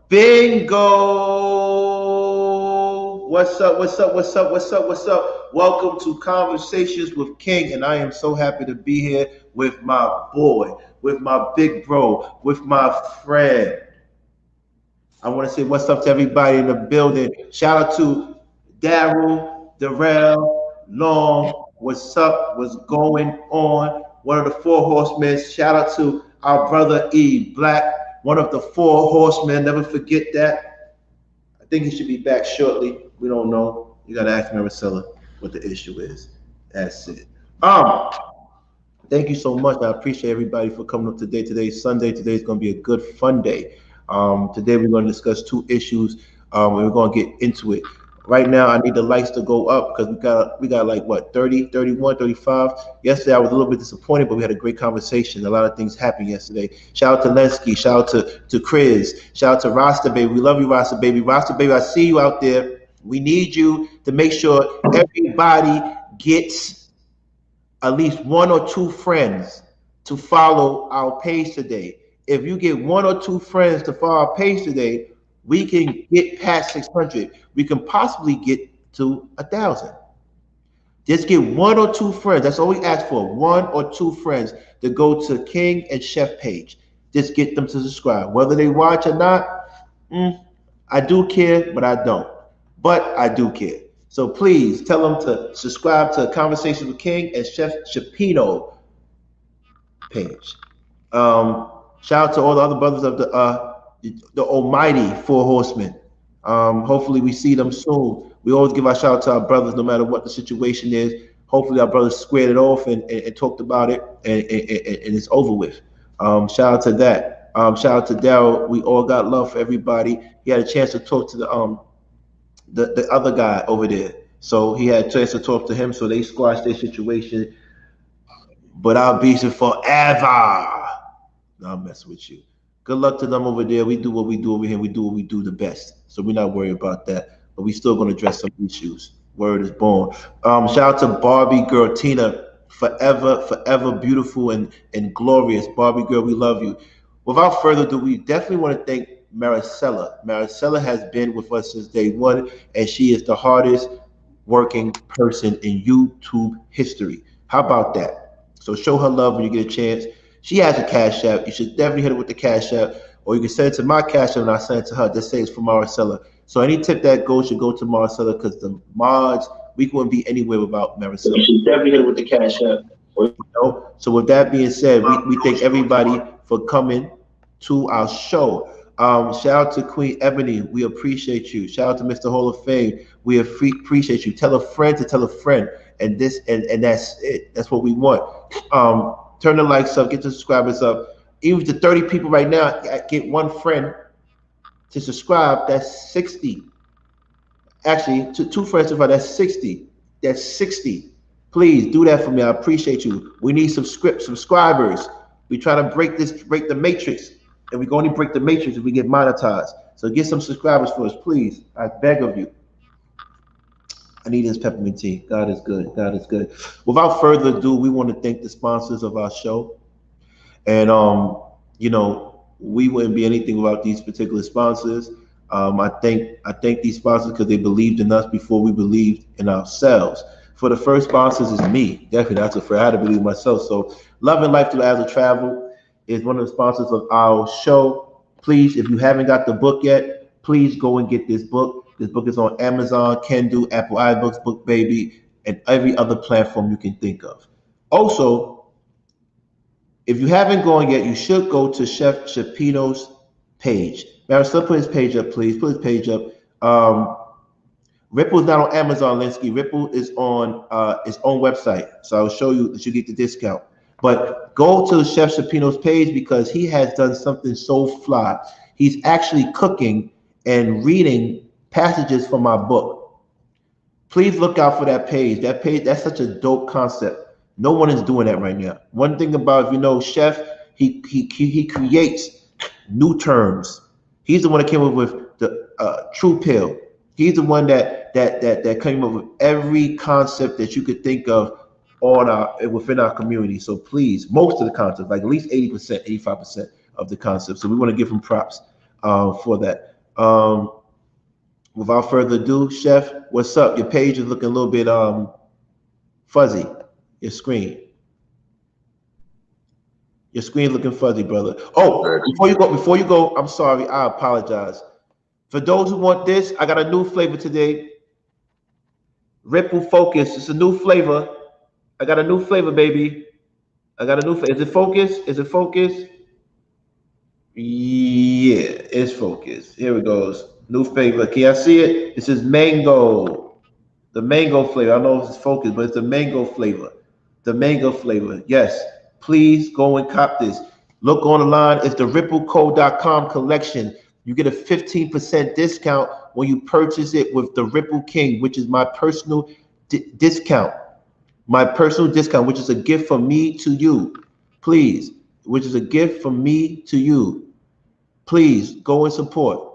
Bingo! What's up? What's up? What's up? What's up? What's up? Welcome to Conversations with King, and I am so happy to be here with my boy, with my big bro, with my friend. I want to say what's up to everybody in the building. Shout out to Daryl, Darrell, Long. What's up? What's going on? One of the four horsemen. Shout out to our brother E Black, one of the four horsemen. Never forget that. I think he should be back shortly. We don't know. You gotta ask Maricela what the issue is. That's it. Um, Thank you so much. I appreciate everybody for coming up today. Today's Sunday. Today's going to be a good fun day. Today we're going to discuss two issues. And we're going to get into it. Right now, I need the lights to go up because we got like what 30, 31, 35. Yesterday, I was a little bit disappointed, but we had a great conversation. A lot of things happened yesterday. Shout out to Lensky. Shout out to Chris. Shout out to Rasta Baby. We love you, Rasta Baby. Rasta Baby, I see you out there. We need you to make sure everybody gets at least one or two friends to follow our page today. If you get one or two friends to follow our page today, we can get past 600. We can possibly get to 1,000. Just get one or two friends. That's all we ask for. One or two friends to go to King and Chef page. Just get them to subscribe. Whether they watch or not, I do care, but I don't. But I do care. So please tell them to subscribe to Conversations with King and Chef Shapino page. Shout out to all the other brothers of the almighty Four Horsemen. Hopefully we see them soon. We always give our shout out to our brothers no matter what the situation is. Hopefully our brothers squared it off and talked about it and it's over with. Shout out to that. Shout out to Daryl. We all got love for everybody. He had a chance to talk to the other guy over there. So he had a chance to talk to him, so they squashed their situation. But I'll be here forever. No, I'll mess with you. Good luck to them over there. We do what we do over here. We do what we do the best. So we're not worried about that. But we still going to address some issues. Word is born. Shout out to Barbie girl Tina. Forever, forever beautiful and glorious. Barbie girl, we love you. Without further ado, we definitely want to thank Maricela. Maricela has been with us since day one, and she is the hardest working person in YouTube history. How about that? So show her love when you get a chance. She has a cash app. You should definitely hit her with the cash app, or you can send it to my cash app and I'll send it to her. Just say it's for Maricela. So any tip that goes should go to Maricela because the mods, we wouldn't be anywhere without Maricela. You should definitely hit her with the cash app. So with that being said, we thank everybody for coming to our show. Shout out to Queen Ebony. We appreciate you. Shout out to Mr. Hall of Fame. We appreciate you. Tell a friend to tell a friend. And that's it. That's what we want. Turn the likes up. Get the subscribers up. Even to 30 people right now, get one friend to subscribe. That's 60. Actually, two friends to subscribe. That's 60. That's 60. Please do that for me. I appreciate you. We need subscribers. We try to break the matrix. And we can only break the matrix if we get monetized. So get some subscribers for us, please. I beg of you. I need this peppermint tea. God is good. God is good. Without further ado, we want to thank the sponsors of our show. And we wouldn't be anything without these particular sponsors. I thank these sponsors because they believed in us before we believed in ourselves. For the first sponsors is me. Definitely, that's a fair. I had to believe myself. So, Love and Life Through As a Travel is one of the sponsors of our show. Please, if you haven't got the book yet, please go and get this book. This book is on Amazon, Kindle, Apple iBooks, BookBaby, and every other platform you can think of. Also, if you haven't gone yet, you should go to Chef Shapino's page. Marisol, put his page up, please. Put his page up. Ripple is not on Amazon, Linsky. Ripple is on its own website. So I'll show you that you get the discount. But go to Chef Shapino's page because he has done something so fly. He's actually cooking and reading passages from my book. Please look out for that page. That page, that's such a dope concept. No one is doing that right now. One thing about, if you know Chef, he creates new terms. He's the one that came up with the true pill. He's the one that came up with every concept that you could think of within our community. So please, most of the concepts, like at least 80%, 85% of the concepts. So we want to give him props for that. Um, without further ado, Chef, what's up? Your page is looking a little bit fuzzy. Your screen. Your screen looking fuzzy, brother. Oh, before you go, I'm sorry. I apologize. For those who want this, I got a new flavor today. Ripple Focus. It's a new flavor. I got a new flavor, baby. I got a new flavor. Is it focus? Is it focus? Yeah, it's focused. Here it goes. New flavor. Can y'all see it? It says mango. The mango flavor. I don't know if it's focused, but it's the mango flavor. The mango flavor. Yes. Please go and cop this. Look online. It's the ripplecode.com collection. You get a 15% discount when you purchase it with the Ripple King, which is my personal discount. My personal discount, which is a gift from me to you. Please, which is a gift from me to you. Please go and support.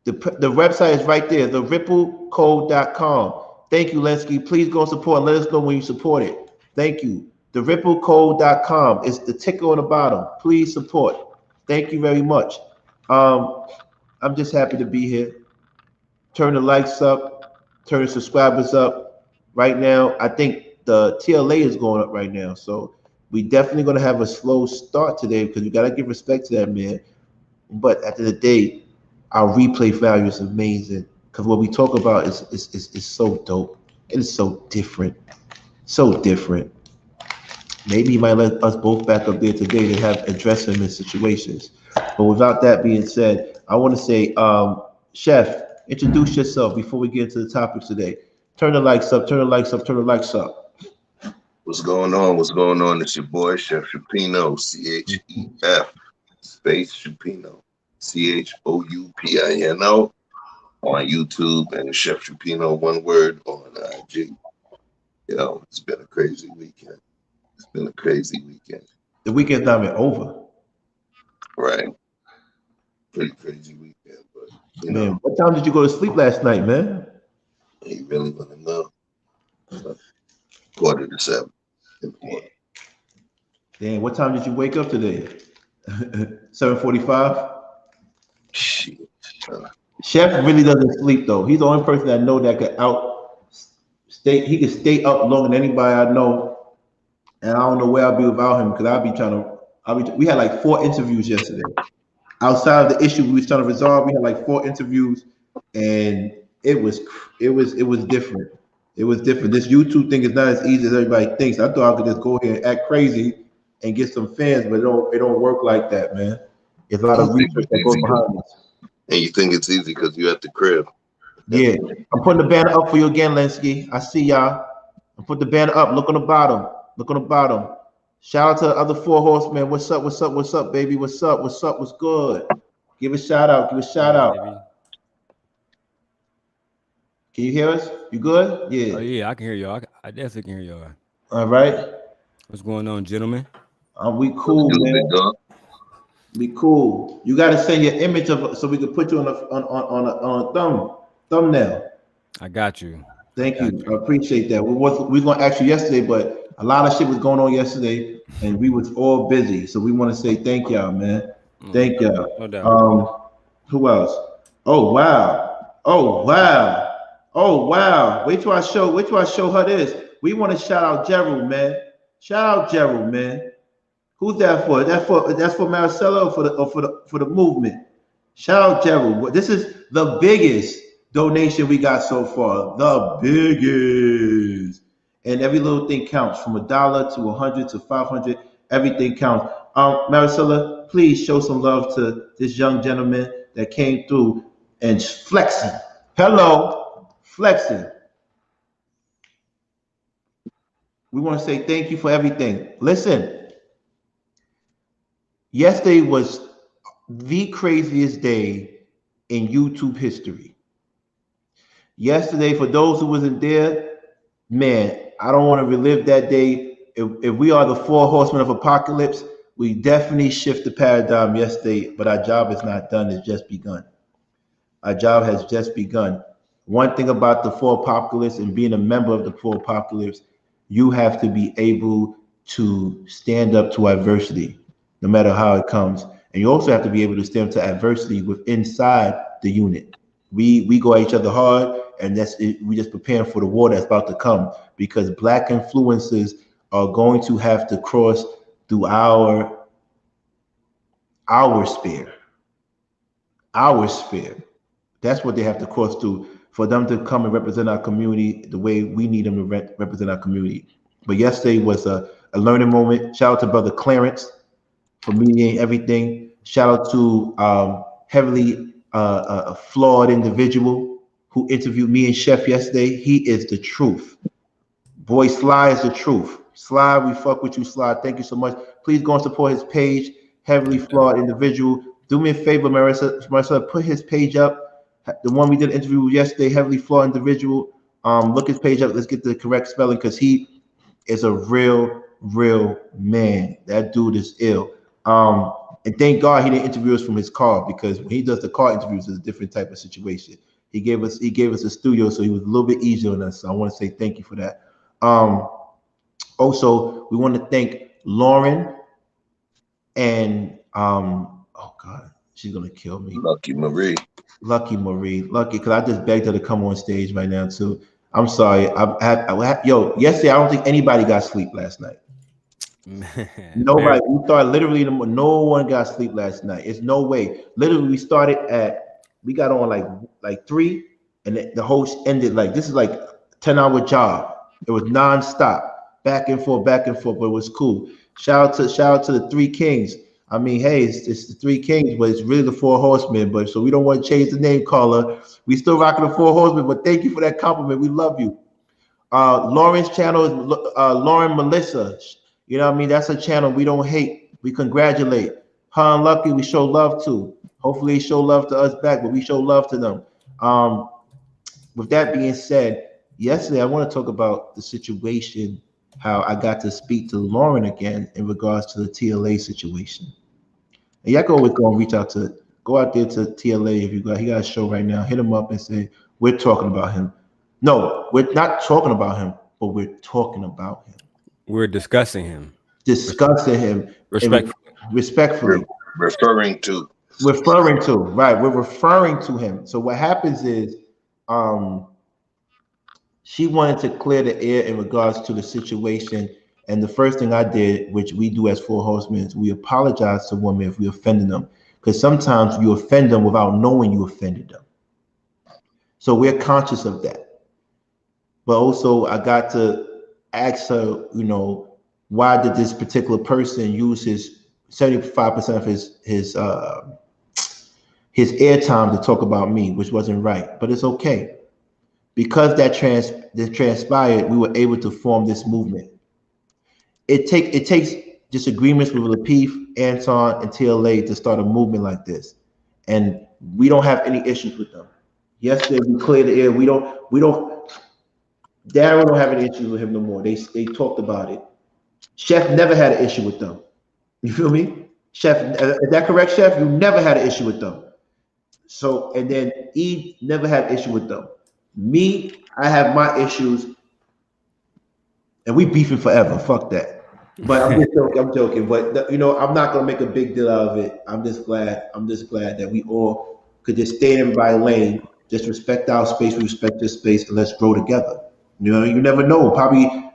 The website is right there, the ripplecode.com. Thank you, Lensky. Please go and support and let us know when you support it. Thank you. The ripplecode.com is the ticker on the bottom. Please support. Thank you very much. I'm just happy to be here. Turn the likes up, turn the subscribers up. Right now, I think the TLA is going up right now. So we definitely going to have a slow start today because we got to give respect to that man. But at the end of the day, our replay value is amazing because what we talk about is so dope. It is so different. So different. Maybe he might let us both back up there today to have address him in situations. But without that being said, I want to say, Chef, introduce yourself before we get into the topics today. Turn the likes up, turn the likes up, turn the likes up. What's going on? What's going on? It's your boy, Chef Choupino, CHEF, space Choupino, CHOUPINO on YouTube, and Chef Choupino, one word, on IG. Yo, it's been a crazy weekend. It's been a crazy weekend. The weekend's not even over. Right. Pretty crazy weekend, but you Man, know. what time did you go to sleep last night, man? You really want to know? 6:45 in the morning. Damn, what time did you wake up today? 7:45? Shit. Chef really doesn't sleep though. He's the only person I know that could he could stay up longer than anybody I know. And I don't know where I'll be without him because we had like 4 interviews yesterday. Outside of the issue we was trying to resolve, we had like 4 interviews and it was different. It was different. This YouTube thing is not as easy as everybody thinks. I thought I could just go here and act crazy and get some fans, but it don't work like that, man. It's a lot of research that goes behind this. And you think it's easy because you're at the crib. Yeah. I'm putting the banner up for you again, Lensky. I see y'all. I'm putting the banner up. Look on the bottom. Look on the bottom. Shout out to the other 4 horsemen. What's up? What's up? What's up, baby? What's up? What's up? What's good? Give a shout out. Give a shout out. Baby. Can you hear us? You good? Yeah. Oh yeah, I can hear y'all. I definitely can hear y'all. All right. What's going on, gentlemen? We cool, man. We cool. You got to send your image so we can put you on a thumbnail. I got you. Thank you. I appreciate that. We was going to ask you yesterday, but a lot of shit was going on yesterday, and we was all busy. So we want to say thank y'all, man. Thank y'all. No doubt. Who else? Oh wow. Oh wow. Oh wow. Wait till I show her this. We want to shout out Gerald, man. Shout out Gerald, man. Who's that for? That's for Maricela or for the movement. Shout out Gerald. This is the biggest donation we got so far. The biggest. And every little thing counts, from $1 to 100 to 500. Everything counts. Maricela, please show some love to this young gentleman that came through and flexing. Hello, flexing. We want to say thank you for everything. Listen, yesterday was the craziest day in YouTube history. Yesterday, for those who wasn't there, man, I don't want to relive that day. If we are the 4 horsemen of apocalypse, we definitely shift the paradigm yesterday, but our job is not done. It's just begun. Our job has just begun. One thing about the 4 apocalypse and being a member of the 4 apocalypse, you have to be able to stand up to adversity, no matter how it comes. and you also have to be able to stand to adversity with inside the unit. We go at each other hard, and that's it. We just preparing for the war that's about to come, because black influences are going to have to cross through our sphere, our sphere. That's what they have to cross through for them to come and represent our community the way we need them to represent our community. But yesterday was a learning moment. Shout out to brother Clarence for mediating everything. Shout out to heavily a flawed individual who interviewed me and Chef yesterday. He is the truth. Boy, Sly is the truth. Sly, we fuck with you, Sly. Thank you so much. Please go and support his page. Heavily flawed individual. Do me a favor, Marissa, put his page up. The one we did an interview with yesterday, heavily flawed individual. Look his page up. Let's get the correct spelling, because he is a real man. That dude is ill. And thank God he didn't interview us from his car, because when he does the car interviews, it's a different type of situation. He gave us a studio, so he was a little bit easier on us. So I want to say thank you for that. Also, we want to thank Lauren and oh God, she's gonna kill me. Lucky Marie, because I just begged her to come on stage right now too. I'm sorry. Yesterday I don't think anybody got sleep last night. Man, Nobody. We started literally. No one got sleep last night. It's no way. Literally, we got on like 3, and the host ended like, this is like a 10-hour job. It was nonstop, back and forth, but it was cool. Shout out to the 3 Kings. I mean, hey, it's the 3 Kings, but it's really the 4 horsemen. But so we don't want to change the name, caller. We still rocking the 4 horsemen. But thank you for that compliment. We love you. Lauren's channel is Lauren Melissa. You know what I mean? That's a channel we don't hate. We congratulate. Her and Lucky, we show love to. Hopefully they show love to us back, but we show love to them. With that being said, yesterday I want to talk about the situation, how I got to speak to Lauren again in regards to the TLA situation. And y'all can always go and go out there to TLA if he got a show right now. Hit him up and say, we're talking about him. No, we're not talking about him, but we're talking about him. we're discussing him. Respectfully. referring to. Right. We're referring to him. So what happens is, she wanted to clear the air in regards to the situation. And the first thing I did, which we do as 4 horsemen, is we apologize to women if we offended them. Because sometimes you offend them without knowing you offended them. So we're conscious of that. But also I got to ask her, why did this particular person use his 75% of his airtime to talk about me, which wasn't right, but it's okay. Because that transpired, we were able to form this movement. It takes disagreements with Lapeef, Anton, and TLA to start a movement like this. And we don't have any issues with them. Yesterday we cleared the air. Darren don't have any issues with him no more. They talked about it. Chef never had an issue with them. You feel me? Chef, is that correct, Chef? You never had an issue with them. So, and then Eve never had an issue with them. Me, I have my issues, and we beefing forever. Fuck that. But I'm joking. But I'm not gonna make a big deal out of it. I'm just glad that we all could just stay in everybody's lane, just respect our space, we respect this space, and let's grow together. You never know. Probably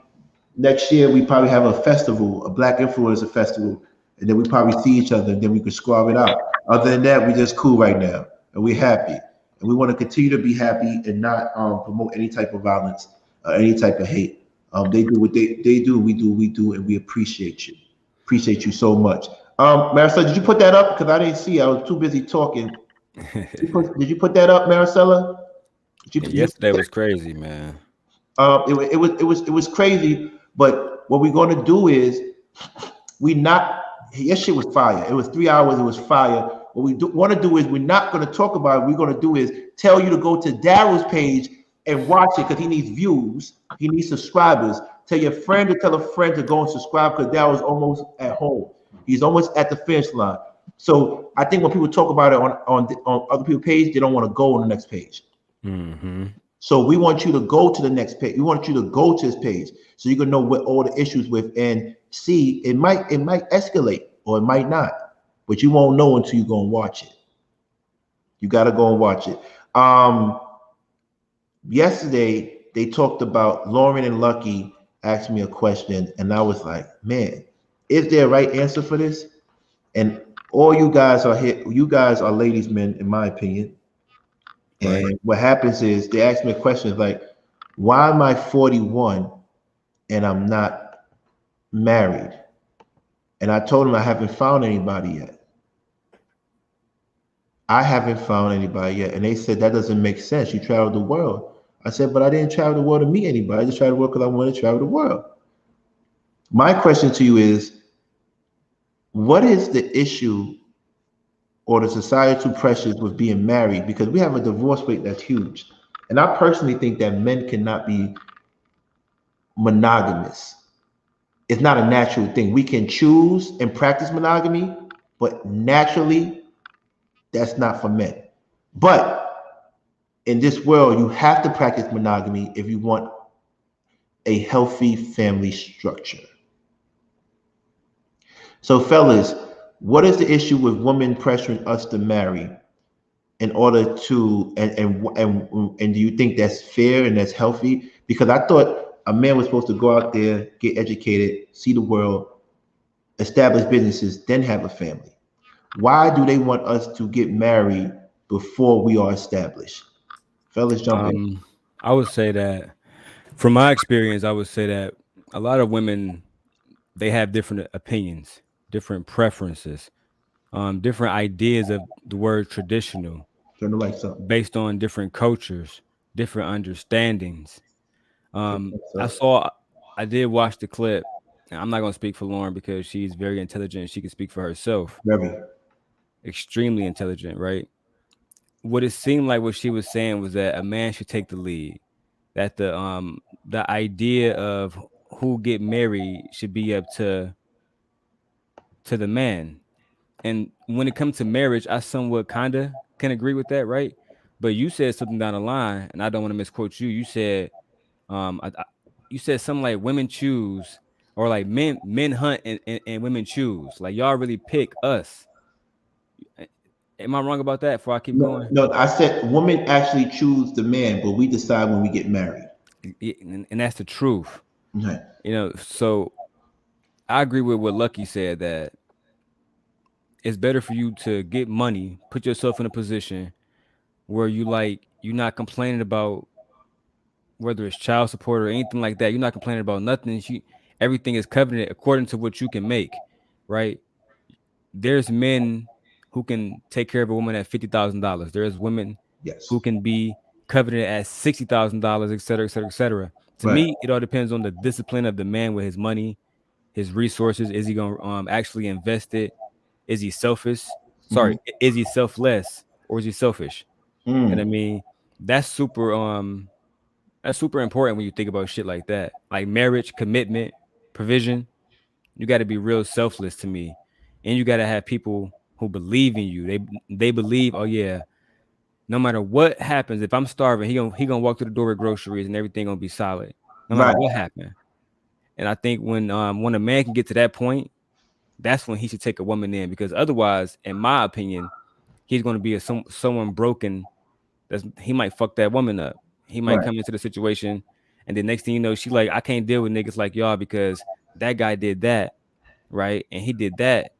next year we probably have a festival, a Black Influencer Festival, and then we probably see each other, and then we could squab it out. Other than that, we just cool right now, and we're happy, and we want to continue to be happy and not promote any type of violence, any type of hate. They do what they do, we do, and we appreciate you. Appreciate you so much. Maricela, did you put that up? Because I didn't see. I was too busy talking. Did you put that up, Maricela? Yesterday was crazy, man. It was crazy, but what we're gonna do is your shit was fire. It was 3 hours, it was fire. What we want to do is we're not gonna talk about it. We're gonna do is tell you to go to Daryl's page and watch it because he needs views, he needs subscribers. Tell your friend to tell a friend to go and subscribe because Daryl's almost at home. He's almost at the finish line. So I think when people talk about it on other people's page, they don't want to go on the next page. Mm-hmm. So we want you to go to the next page. We want you to go to his page so you can know what all the issues with and see it might escalate or it might not. but you won't know until you go and watch it. You got to go and watch it. Yesterday they talked about Lauren and Lucky asked me a question, and I was like, man, is there a right answer for this? And all you guys are here, you guys are ladies men, in my opinion. Right. And what happens is they ask me a question like, why am I 41 and I'm not married? And I told them I haven't found anybody yet. I haven't found anybody yet. And they said, that doesn't make sense. You traveled the world. I said, but I didn't travel the world to meet anybody. I just traveled the world because I wanted to travel the world. My question to you is, what is the issue or the societal pressures with being married? Because we have a divorce rate that's huge. And I personally think that men cannot be monogamous. It's not a natural thing. We can choose and practice monogamy, but naturally, that's not for men. But in this world, you have to practice monogamy if you want a healthy family structure. So, fellas, what is the issue with women pressuring us to marry in order to and do you think that's fair and that's healthy? Because I thought a man was supposed to go out there, get educated, see the world, establish businesses, then have a family. Why do they want us to get married before we are established? Fellas, jump in. I would say that from my experience, I would say that a lot of women, they have different opinions, different preferences, different ideas of the word traditional Turn the lights up. based on different cultures, different understandings. Turn the I lights up. saw, I did watch the clip. And I'm not going to speak for Lauren because she's very intelligent. She can speak for herself. Very. Extremely intelligent, right? What it seemed like what she was saying was that a man should take the lead. That the idea of who get married should be up to the man. And when it comes to marriage, I somewhat kinda can agree with that, right? But you said something down the line, and I don't want to misquote you. You said you said something like women choose, or like men hunt and women choose. Like y'all really pick us. Am I wrong about that? Before I keep No, going, no, I said women actually choose the man, but we decide when we get married. and that's the truth. Okay. So I agree with what Lucky said, that it's better for you to get money, put yourself in a position where you're not complaining about whether it's child support or anything like that. You're not complaining about nothing. Everything is covered according to what you can make, right? There's men who can take care of a woman at $50,000. There's women Yes. who can be coveted at $60,000, et cetera, et cetera, et cetera. To Right. me, it all depends on the discipline of the man with his money, his resources. Is he gonna actually invest it? Is he selfish? Mm-hmm. Sorry, is he selfless or is he selfish? And I Mm. mean, that's super important when you think about shit like that. Like marriage, commitment, provision. You got to be real selfless to me. And you got to have people who believe in you. They believe, oh yeah, no matter what happens, if I'm starving, he gonna walk through the door with groceries and everything gonna be solid, no matter Right. what happened. And I think when a man can get to that point, that's when he should take a woman in, because otherwise, in my opinion, he's gonna be someone broken. He might fuck that woman up. He might Right. come into the situation, and then next thing you know, she like, I can't deal with niggas like y'all because that guy did that, right? And he did that.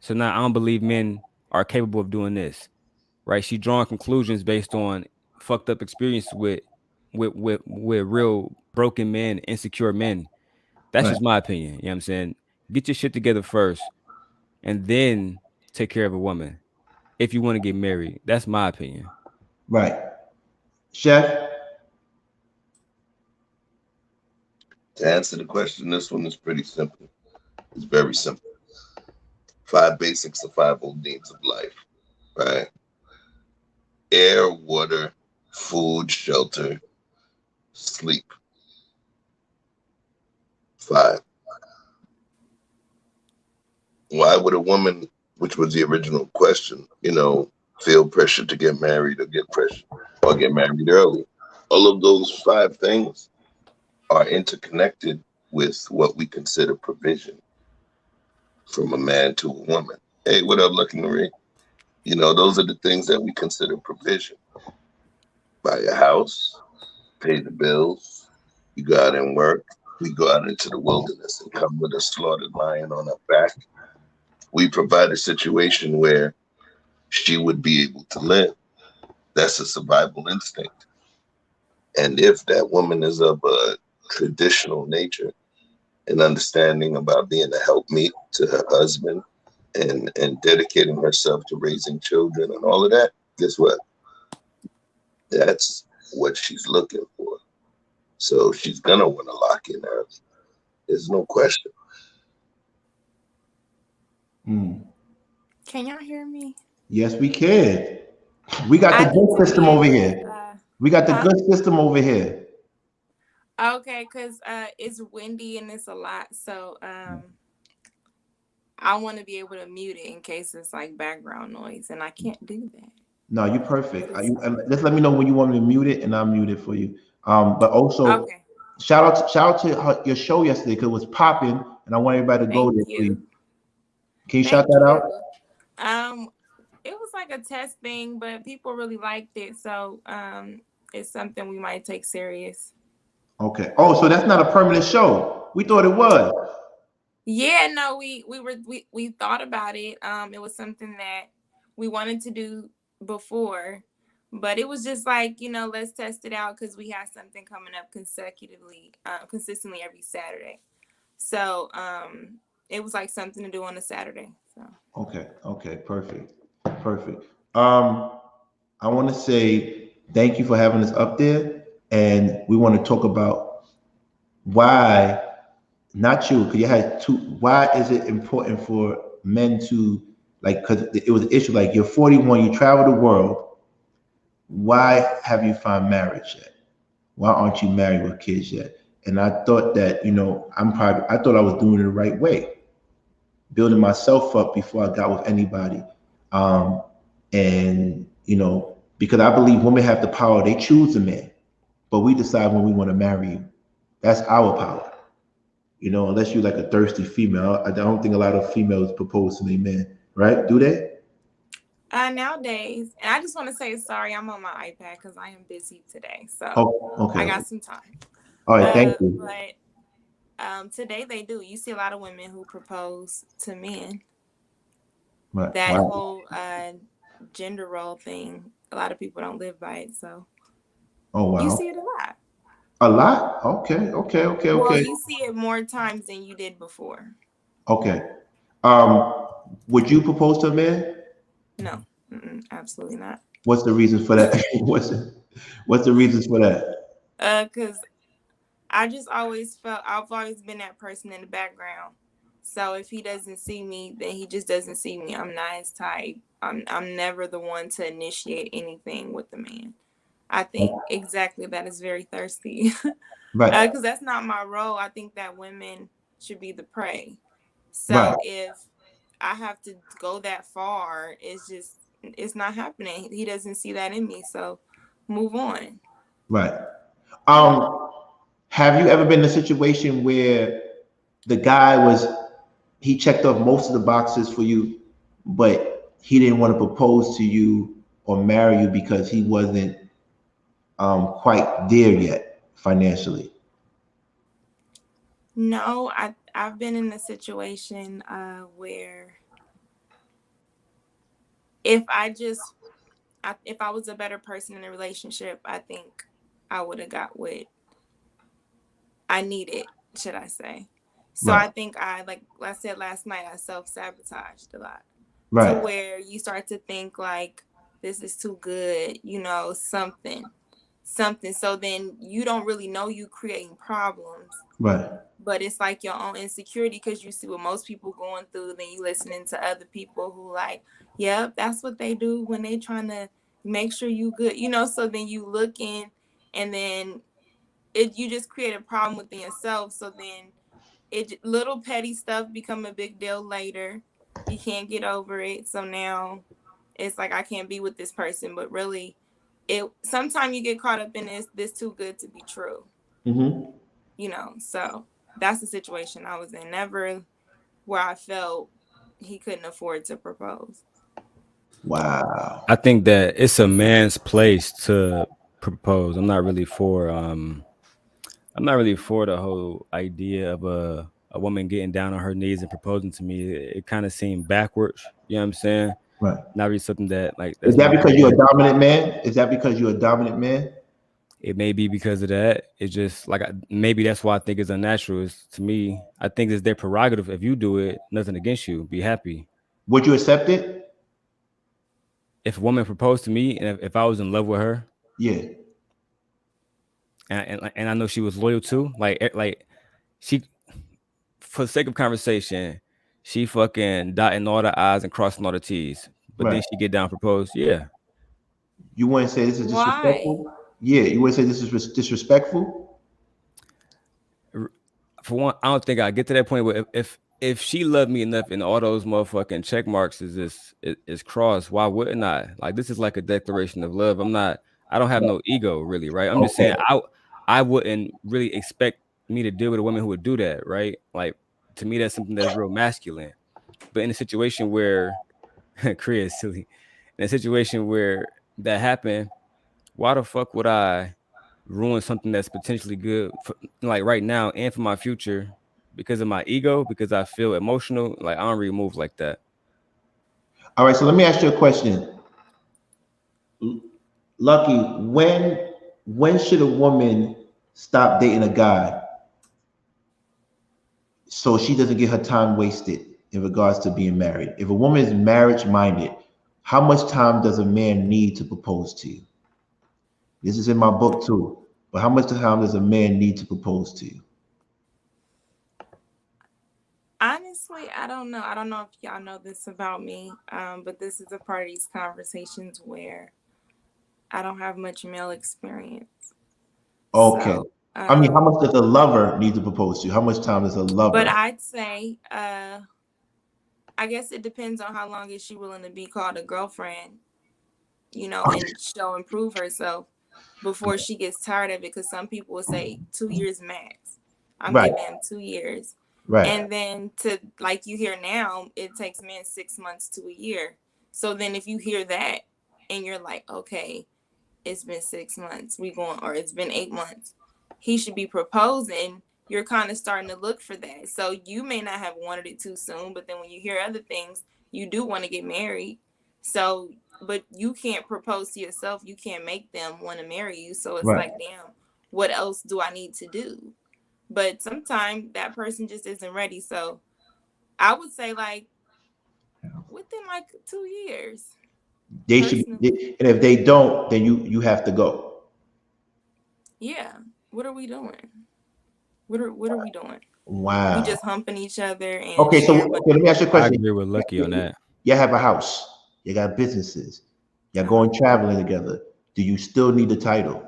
So now I don't believe men are capable of doing this, right? She drawing conclusions based on fucked up experience with real broken men, insecure men. That's Right. just my opinion. You know what I'm saying? Get your shit together first, and then take care of a woman if you want to get married. That's my opinion. Right. Chef. To answer the question, this one is pretty simple. It's very simple. 5 basic survival needs of life, right? Air, water, food, shelter, sleep. 5. Why would a woman, which was the original question, feel pressure to get married or get pressure or get married early? All of those 5 things are interconnected with what we consider provision from a man to a woman. Hey, what up, Lucky Marie? You know, those are the things that we consider provision. Buy a house, pay the bills, you go out and work. We go out into the wilderness and come with a slaughtered lion on our back. We provide a situation where she would be able to live. That's a survival instinct. And if that woman is of a traditional nature and understanding about being a helpmeet to her husband and dedicating herself to raising children and all of that, guess what? That's what she's looking for. So she's gonna want to lock in early. There's no question. Can y'all hear me? Yes, we can. We got the I need good to be system over able here. to. We got the Huh? good system over here. Okay, because it's windy and it's a lot, so I want to be able to mute it in case it's like background noise, and I can't do that. No, you're perfect. But it's fine. Just let me know when you want me to mute it, and I'll mute it for you. But also, Okay, shout out to your show yesterday because it was popping, and I want everybody to go thank there, please. you, Can you shout thank that you. out? It was like a test thing, but people really liked it, so it's something we might take serious. Okay. Oh, so that's not a permanent show. We thought it was. Yeah, no, we thought about it. It was something that we wanted to do before, but it was just like, let's test it out because we have something coming up consistently every Saturday. So it was like something to do on a Saturday. So Okay. Okay. Perfect. Perfect. I want to say thank you for having us up there, and we want to talk about why, not you, because you had two. Why is it important for men to like? Because it was an issue. Like you're 41, you travel the world. Why have you found marriage yet? Why aren't you married with kids yet? And I thought that I thought I was doing it the right way, building myself up before I got with anybody. And because I believe women have the power, they choose a man, but we decide when we want to marry you. That's our power. Unless you're like a thirsty female. I don't think a lot of females propose to their men, right? Do they? nowadays, and I just want to say sorry, I'm on my iPad because I am busy today, so Oh, okay, I okay. got some time. All right, thank you. But today they do. You see a lot of women who propose to men. Right. That Wow. whole gender role thing, a lot of people don't live by it, so Oh, you wow. see it a lot. A lot? Okay, okay, okay, Well, okay, you see it more times than you did before. okay. Um, would you propose to a man? No, absolutely not. What's the reasons for that? What's the reasons for that? Because I just always felt I've always been that person in the background. So if he doesn't see me, then he just doesn't see me. I'm not his type. I'm never the one to initiate anything with the man. I think exactly that is very thirsty. Right, Because that's not my role. I think that women should be the prey. right, So if I have to go that far, it's not happening. He doesn't see that in me. So move on. right. Yeah. Um, have you ever been in a situation where the guy he checked off most of the boxes for you, but he didn't want to propose to you or marry you because he wasn't quite there yet financially? No, I've been in a situation where if if I was a better person in a relationship, I think I would have got what I needed, should I say. So Right, I think like I said last night, I self-sabotaged a lot to right, where you start to think like this is too good, something. So then you don't really know you creating problems, right, but it's like your own insecurity because you see what most people going through, then you listening to other people who like, yep, that's what they do when they trying to make sure you good, so then you look in and then you just create a problem within yourself. So then little petty stuff become a big deal later. You can't get over it. So now it's like I can't be with this person, but really it sometimes you get caught up in this too good to be true. mm-hmm. So that's the situation I was in. Never where I felt he couldn't afford to propose. Wow. I think that it's a man's place to propose. I'm not really for the whole idea of a woman getting down on her knees and proposing to me. It kind of seemed backwards. You know what I'm saying? Right. Not really something that like Is that's that my because you're a idea. dominant man? Is that because you're a dominant man? It may be because of that. It's just like maybe that's why I think it's unnatural. Is to me, I think it's their prerogative. If you do it, nothing against you. Be happy. Would you accept it? If a woman proposed to me and if I was in love with her Yeah. and I know she was loyal too, like she, for the sake of conversation, she fucking dotting all the I's and crossing all the T's. But then Right. she get down and propose. Yeah. You wouldn't say this is Why? disrespectful? Yeah. You wouldn't say this is disrespectful? For one, I don't think I get to that point where if she loved me enough and all those motherfucking check marks is crossed, why wouldn't I? Like this is like a declaration of love. I don't have no ego really, right? I'm just Okay. saying I wouldn't really expect me to deal with a woman who would do that, right? Like to me that's something that's real masculine. But in a situation where Korea is silly, in a situation where that happened, why the fuck would I ruin something that's potentially good for, like right now and for my future because of my ego, because I feel emotional? Like I don't really move like that. All right. So let me ask you a question. Lucky, when should a woman stop dating a guy so she doesn't get her time wasted in regards to being married? If a woman is marriage minded, how much time does a man need to propose to you? This is in my book too. But how much time does a man need to propose to you? Honestly, I don't know. I don't know if y'all know this about me, but this is a part of these conversations where I don't have much male experience. Okay. So, I mean, how much does a lover need to propose to you? How much time does a but lover? I'd say, I guess it depends on how long is she willing to be called a girlfriend, and show and prove herself before she gets tired of it. Because some people will say 2 years max. I'm Right, giving him 2 years. right, And then to like you hear now, it takes men 6 months to a year. So then if you hear that and you're like, okay, it's been 6 months, or it's been 8 months, he should be proposing. You're kind of starting to look for that. So you may not have wanted it too soon, but then when you hear other things, you do want to get married. So, but you can't propose to yourself. You can't make them want to marry you. So it's right. like, damn, what else do I need to do? But sometimes that person just isn't ready. So I would say like within like 2 years, They should personally. be, and if they don't, then you have to go. Yeah. What are we doing? What are we doing? We Wow. just humping each other and Okay, so sharing, but okay, let me ask you a I question. agree with Lucky on that. You have a house, you got businesses, you're uh-huh. going traveling together. Do you still need the title?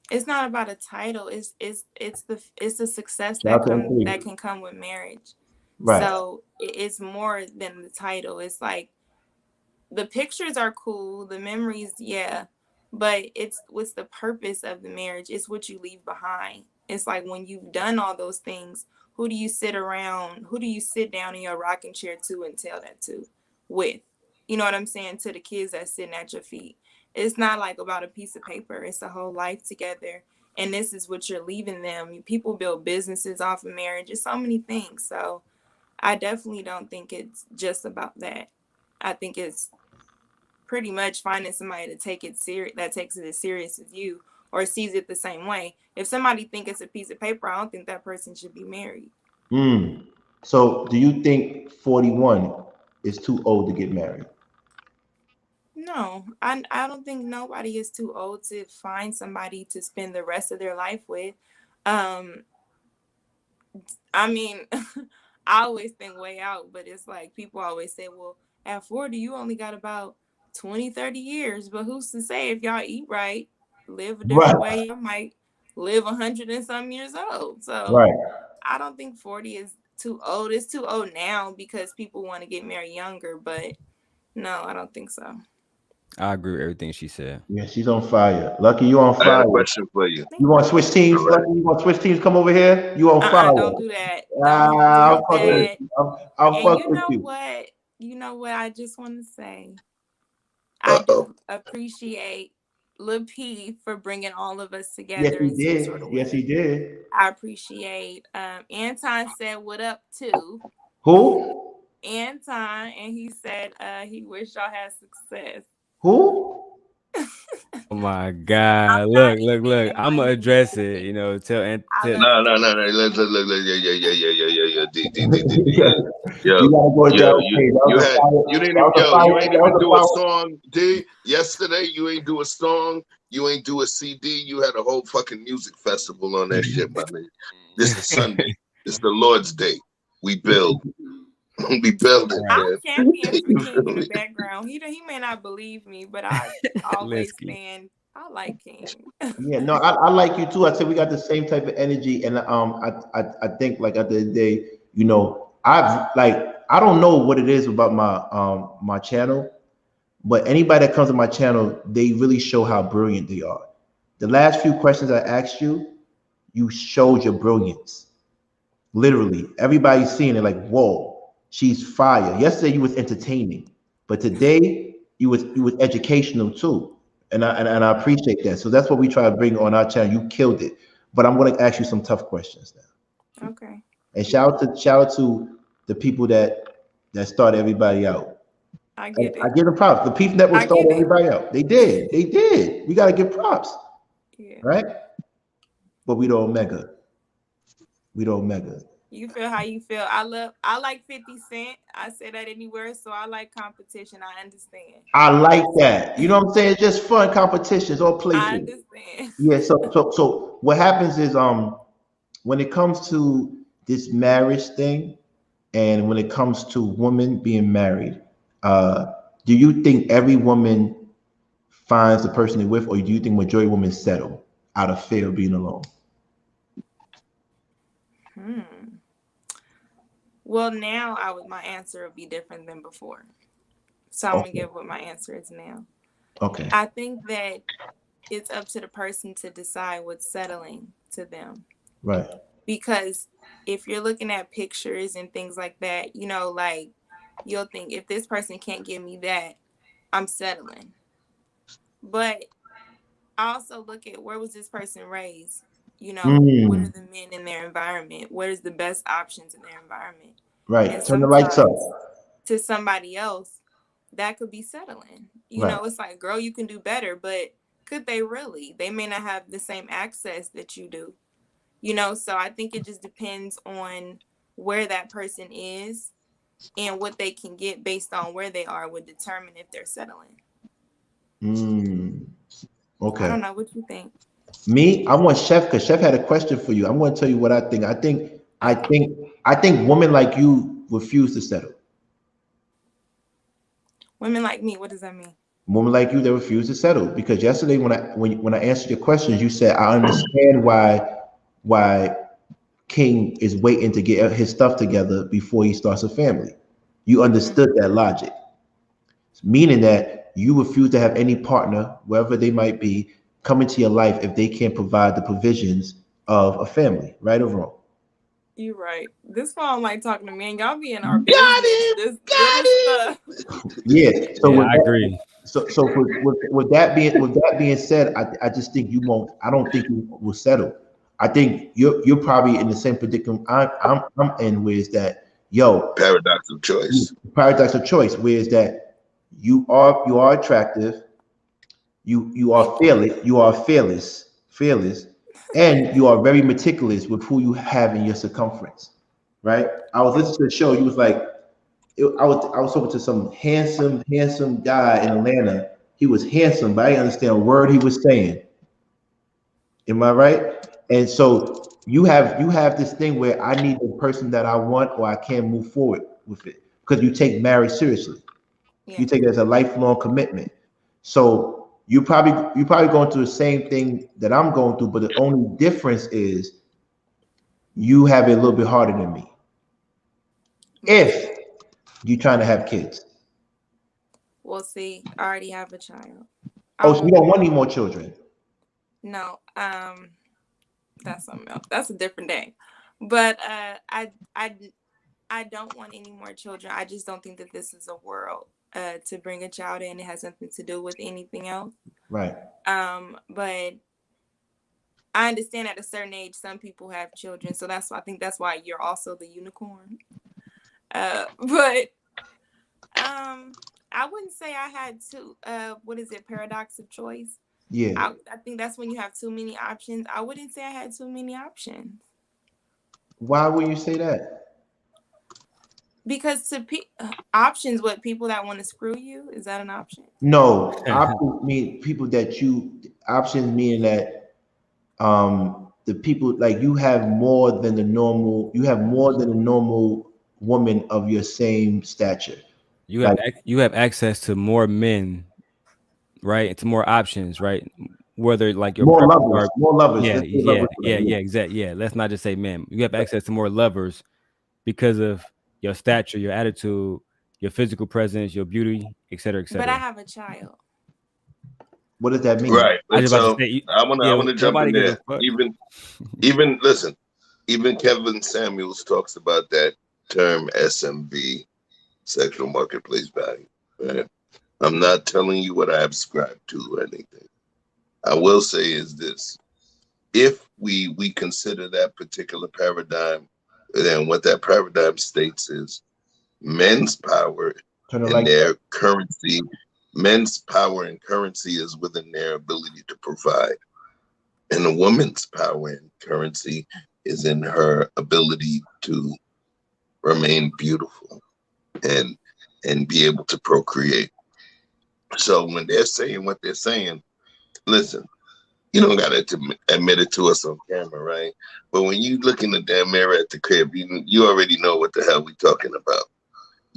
It's not about a title. It's the success Shout out to that M3. can come with marriage. Right, So it's more than the title. It's like the pictures are cool, the memories, yeah, but it's what's the purpose of the marriage? It's what you leave behind. It's like when you've done all those things, who do you sit around? Who do you sit down in your rocking chair to and tell that to with? You know what I'm saying? To the kids that's sitting at your feet. It's not like about a piece of paper. It's a whole life together. And this is what you're leaving them. People build businesses off of marriage. It's so many things. So I definitely don't think it's just about that. I think it's pretty much finding somebody to take it serious, that takes it as serious as you, or sees it the same way. If somebody think it's a piece of paper, I don't think that person should be married. mm. So do you think 41 is too old to get married? No, I don't think nobody is too old to find somebody to spend the rest of their life with. Um, I mean, I always think way out, but it's like people always say, well, at 40, you only got about 20, 30 years. But who's to say if y'all eat right, live a Right, different way, you might live 100 and some years old. So right. I don't think 40 is too old. It's too old now because people want to get married younger. But no, I don't think so. I agree with everything she said. Yeah, she's on fire. Lucky, you on I got fire. a question for you. You want to switch teams? All right. Lucky, you want to switch teams? Come over here. You on fire? Don't do that. Don't Ah, do I'm fucking with that. you. I'm And fucking you with know you. what? You know what? I just want to say, I do appreciate Lil P for bringing all of us Yes, together he in some sort did. of Yes, way. he did. I appreciate. Anton said, "What up, too?" Who? Anton, and he said, he wished y'all had success. Who? Oh my God! I'm Look, not look, look! even I'm gonna address it. You know, I tell love No, you. no, no, no. Yeah. Yeah. Yo, You gotta go with that. yo, Hey, that was a fire. you didn't, That was a fire. you ain't That even was a do a fire. song, D. Yesterday, you ain't do a song. You ain't do a CD. You had a whole fucking music festival on that shit, my nigga. This is Sunday. It's the Lord's Day. We build. We build it, I'm man. champion for You King feel in the me? background. He may not believe me, but I always Lesky. stand. I like King. Yeah, no, I like you too. I said we got the same type of energy, and I think like at the end of the day, you know, I don't know what it is about my channel, but anybody that comes to my channel, they really show how brilliant they are. The last few questions I asked you, you showed your brilliance. Literally, everybody's seeing it like, whoa, she's fire. Yesterday you was entertaining, but today you was educational too, and I appreciate that. So that's what we try to bring on our channel. You killed it, but I'm going to ask you some tough questions now. Okay. And shout out to the people that started everybody out. I And get I it. give them props. The Peace Network I get started it. everybody out. They did. They did. We got to give props, Yeah. right? But we the Omega. We the Omega. You feel how you feel. I like 50 Cent. I say that anywhere, so I like competition. I understand. I like that. You know what I'm saying? Just fun competitions, all I playful. understand. Yeah. So what happens is when it comes to this marriage thing, and when it comes to women being married, uh, do you think every woman finds the person they're with, or do you think majority of women settle out of fear of being alone? Well, now my answer would be different than before. So I'm gonna give what my answer is now. Okay. I think that it's up to the person to decide what's settling to them. Right. Because if you're looking at pictures and things like that, you know, like you'll think if this person can't give me that, I'm settling. But I also look at where was this person raised? You know, what are the men in their environment? What is the best options in their environment? Right. And Turn the lights up. to somebody else, that could be settling. You know, it's like, girl, you can do better, but could they really? They may not have the same access that you do. You know, so I think it just depends on where that person is, and what they can get based on where they are would determine if they're settling. Okay. I don't know. What you think? Me, I want Chef, because Chef had a question for you. I'm going to tell you what I think. I think women like you refuse to settle. Women like me, what does that mean? Women like you, they refuse to settle, because yesterday when I answered your questions, you said I understand why King is waiting to get his stuff together before he starts a family. You understood that logic, meaning that you refuse to have any partner, wherever they might be, come into your life if they can't provide the provisions of a family, right or wrong? You're right. This why I don't like talking to men. Y'all be in our business. This little stuff. Yeah. So Yeah, with I that, agree. so with that being said, I just think you won't. I don't think you will settle. I think you're probably in the same predicament I'm in, where is that Paradox of choice. paradox of choice, where is that you are attractive, you are fearless, and you are very meticulous with who you have in your circumference, right? I was listening to the show. You was like, I was talking to some handsome guy in Atlanta. He was handsome, but I didn't understand a word he was saying. Am I right? And so you have this thing where I need the person that I want, or I can't move forward with it, because you take marriage seriously. Yeah. You take it as a lifelong commitment. So you probably going through the same thing that I'm going through, but the only difference is you have it a little bit harder than me. If you're trying to have kids. Well, see, I already have a child. Oh, so you don't want any more children? No, that's something else. That's a different day. But I don't want any more children. I just don't think that this is a world to bring a child in. It has nothing to do with anything else. Right. But I understand at a certain age, some people have children. So that's why I think that's why you're also the unicorn. But I wouldn't say I had two. What is it? Paradox of choice. Yeah. I think that's when you have too many options. I wouldn't say I had too many options. Why would you say that? Because options, what, people that want to screw you, is that an option? No, options mean people that options meaning that the people like you have more than the normal. You have more than a normal woman of your same stature. You Like have access to more men, right? And to more options, right? Whether like your more preference lovers, are, more lovers. yeah, Let's say lovers for that, yeah. exactly. Yeah, let's not just say men. You have access to more lovers because of your stature, your attitude, your physical presence, your beauty, et cetera, et But I cetera. have a child. What does that mean? Right. I And was about so to say, I wanna yeah, jump nobody in gives a there. fuck. Even listen, even Kevin Samuels talks about that term SMV, sexual marketplace value. Right? I'm not telling you what I subscribe to or anything. I will say is this: if we consider that particular paradigm, then what that paradigm states is men's power Turn it and like their currency. Men's power and currency is within their ability to provide, and a woman's power and currency is in her ability to remain beautiful and be able to procreate. So when they're saying what they're saying, listen, you don't got to admit it to us on camera, right? But when you look in the damn mirror at the crib, you already know what the hell we talking about.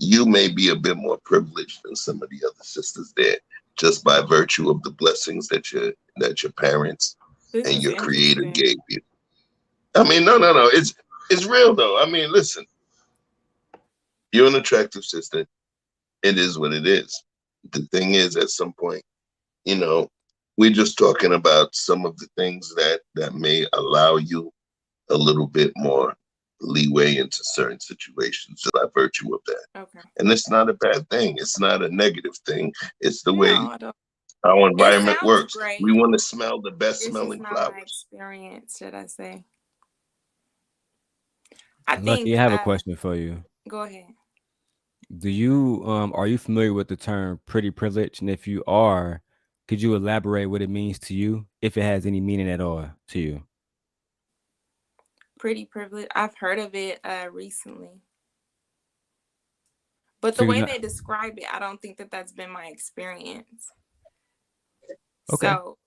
You may be a bit more privileged than some of the other sisters there, just by virtue of the blessings that your parents This and is your creator interesting. gave you. I mean, no. It's real though. I mean, listen, you're an attractive sister. It is what it is. The thing is, at some point, you know, we're just talking about some of the things that may allow you a little bit more leeway into certain situations by virtue of that. Okay. And it's not a bad thing. It's not a negative thing. It's the way No, I don't. our It environment sounds works. We great. want to smell the best It's just smelling not my flowers. experience, should I say. I Lucky, think, I have a question for you. go ahead. Do you are you familiar with the term pretty privilege? And if you are, could you elaborate what it means to you, if it has any meaning at all to you? Pretty privileged. I've heard of it recently. But So the you're way not they describe it, I don't think that that's been my experience. okay. So,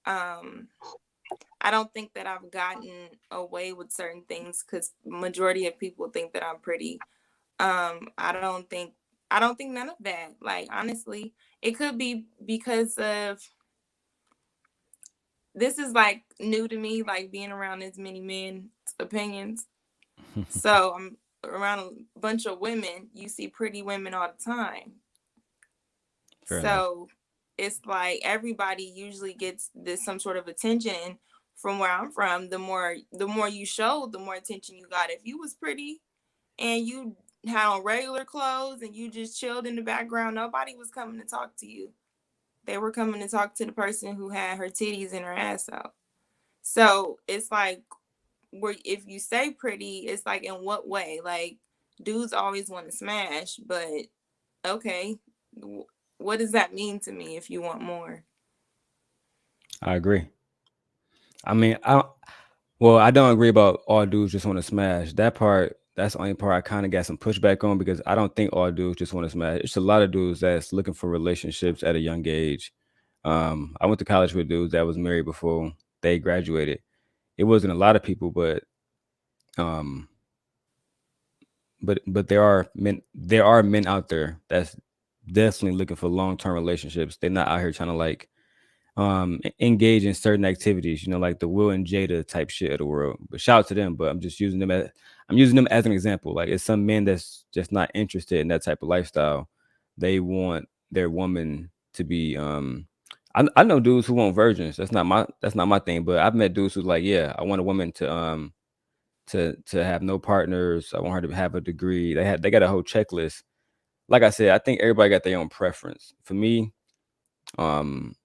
I don't think that I've gotten away with certain things because majority of people think that I'm pretty. I don't think none of that. Like, honestly, it could be because of, this is like new to me, like being around as many men's opinions. So I'm around a bunch of women. You see pretty women all the time. Fair enough. So it's like everybody usually gets this some sort of attention. From where I'm from, the more you show, the more attention you got. If you was pretty and you had on regular clothes and you just chilled in the background, nobody was coming to talk to you. They were coming to talk to the person who had her titties and her ass out. So it's like, where if you say pretty, it's like, in what way? Like, dudes always want to smash, but okay, what does that mean to me if you want more? I agree. I mean, I don't agree about all dudes just want to smash. That part, that's the only part I kind of got some pushback on because I don't think all dudes just want to smash. It's a lot of dudes that's looking for relationships at a young age. I went to college with dudes that was married before they graduated. It wasn't a lot of people, um, but there are men out there that's definitely looking for long-term relationships. They're not out here trying to like engage in certain activities, like the Will and Jada type shit of the world. But shout out to them. But I'm using them as an example. Like, it's some men that's just not interested in that type of lifestyle. They want their woman to be I know dudes who want virgins. That's not my thing. But I've met dudes who's like, yeah, I want a woman to have no partners. I want her to have a degree. They got a whole checklist. Like I said, I think everybody got their own preference. For me, um,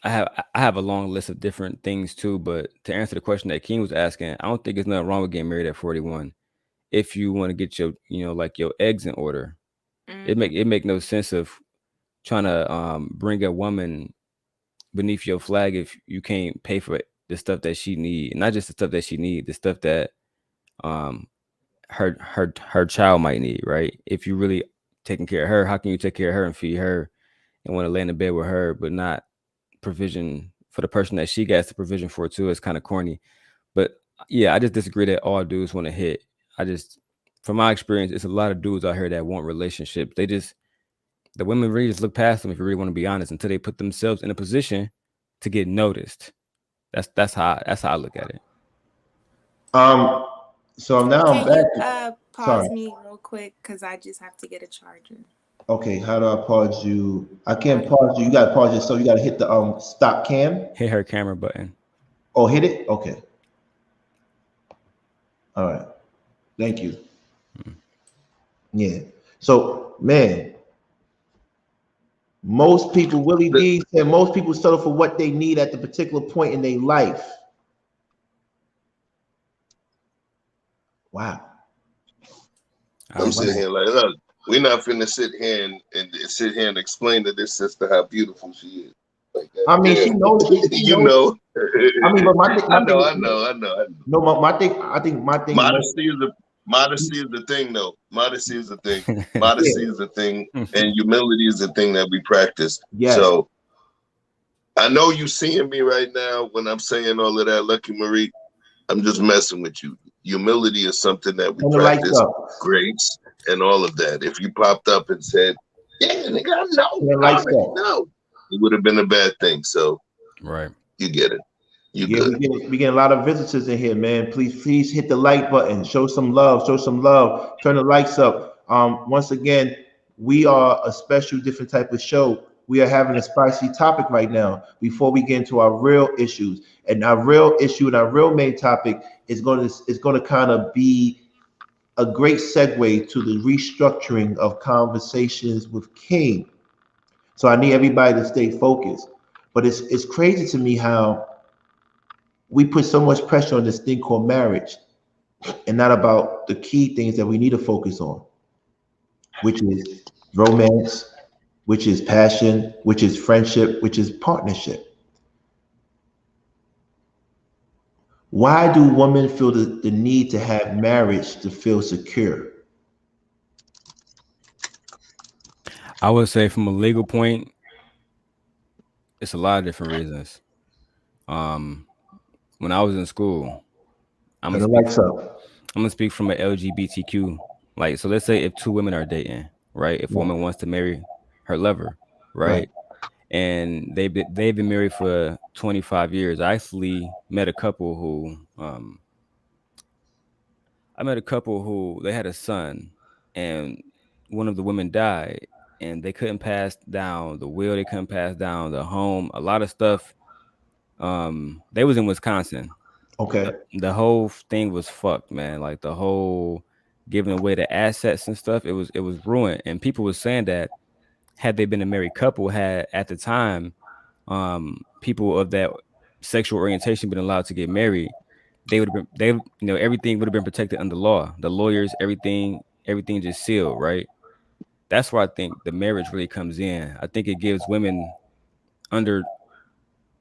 I have a long list of different things too. But to answer the question that King was asking, I don't think there's nothing wrong with getting married at 41 if you want to get your like your eggs in order. It make no sense of trying to bring a woman beneath your flag if you can't pay for the stuff that she need, and not just the stuff that she need, the stuff that um her child might need, right? If you really taking care of her, how can you take care of her and feed her and want to lay in the bed with her, but not provision for the person that she gets the provision for too? It's kind of corny. But yeah, I just disagree that all dudes want to hit. From my experience, it's a lot of dudes out here that want relationships. The women really just look past them, if you really want to be honest, until they put themselves in a position to get noticed. That's how I look at it. So now I'm Can back. you pause me real quick because I just have to get a charger. Okay, how do I pause you? I can't pause you. You gotta pause yourself. You gotta hit the stop cam. Hit her camera button. Oh, hit it? Okay. All right. Thank you. Yeah. So, man, most people, Willie D said most people settle for what they need at the particular point in their life. Wow. I'm sitting here like, look, we're not finna sit here and explain to this sister how beautiful she is. Like that. I mean, yeah. she knows. You know. I mean, but my thing. I know. No, my thing. I think my thing. Modesty is the thing, though. Modesty is the thing. Modesty is the thing, and humility is the thing that we practice. Yes. So I know you seeing me right now when I'm saying all of that, Lucky Marie. I'm just messing with you. Humility is something that we practice. Grace and all of that. If you popped up and said, "Yeah, nigga, I know," no, it would have been a bad thing. So, right, you get it. We get a lot of visitors in here, man. Please hit the like button. Show some love. Turn the likes up. Once again, we are a special, different type of show. We are having a spicy topic right now before we get into our real issues. And our real issue and our real main topic is going to kind of be a great segue to the restructuring of conversations with King. So I need everybody to stay focused. But it's crazy to me how we put so much pressure on this thing called marriage and not about the key things that we need to focus on, which is romance, which is passion, which is friendship, which is partnership. Why do women feel the need to have marriage to feel secure? I would say from a legal point, it's a lot of different reasons. When I was in school, I'm gonna speak from an LGBTQ. Like, so let's say if two women are dating, right? If a woman wants to marry her lover, right? And they've been married for 25 years. I actually met a couple who they had a son, and one of the women died, and they couldn't pass down the will, they couldn't pass down the home, a lot of stuff. They was in Wisconsin. Okay. The whole thing was fucked, man. Like the whole giving away the assets and stuff, it was ruined. And people were saying that had they been a married couple, had at the time people of that sexual orientation been allowed to get married, they would have been everything would have been protected under law. The lawyers, everything just sealed, right? That's where I think the marriage really comes in. I think it gives women under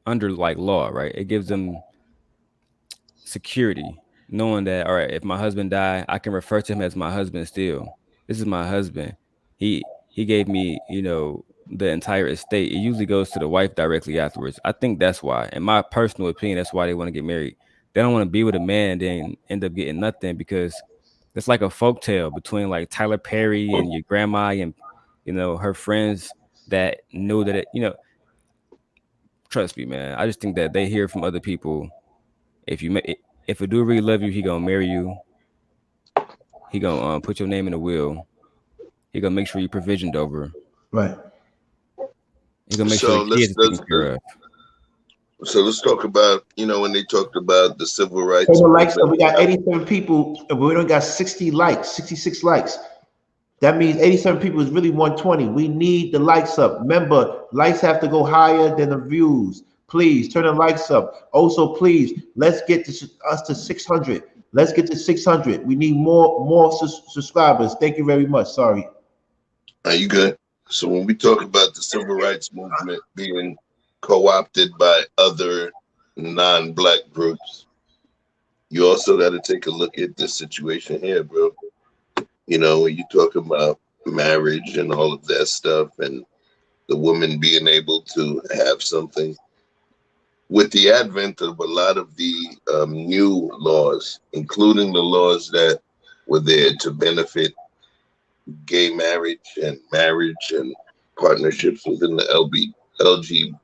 like law, right? It gives them security, knowing that, all right, if my husband died, I can refer to him as my husband still. This is my husband. He gave me, the entire estate. It usually goes to the wife directly afterwards. I think that's why, in my personal opinion, that's why they want to get married. They don't want to be with a man and then end up getting nothing, because it's like a folktale between like Tyler Perry and your grandma and her friends that knew that trust me, man. I just think that they hear from other people. If a dude really love you, he gonna marry you. He gonna put your name in the will. He gonna make sure you provisioned over. Right. You're gonna make sure So the kids are taken care of. So let's talk about, when they talked about the civil rights So the likes, so movement. we got 87 people, and we only got 60 likes, 66 likes. That means 87 people is really 120. We need the likes up. Remember, likes have to go higher than the views. Please turn the likes up. Also, please, let's get us to 600. Let's get to 600. We need more subscribers. Thank you very much. Sorry. Are you good? So when we talk about the civil rights movement being co-opted by other non-black groups, you also got to take a look at this situation here, bro. When you talk about marriage and all of that stuff and the woman being able to have something, with the advent of a lot of the new laws, including the laws that were there to benefit gay marriage and partnerships within the LG.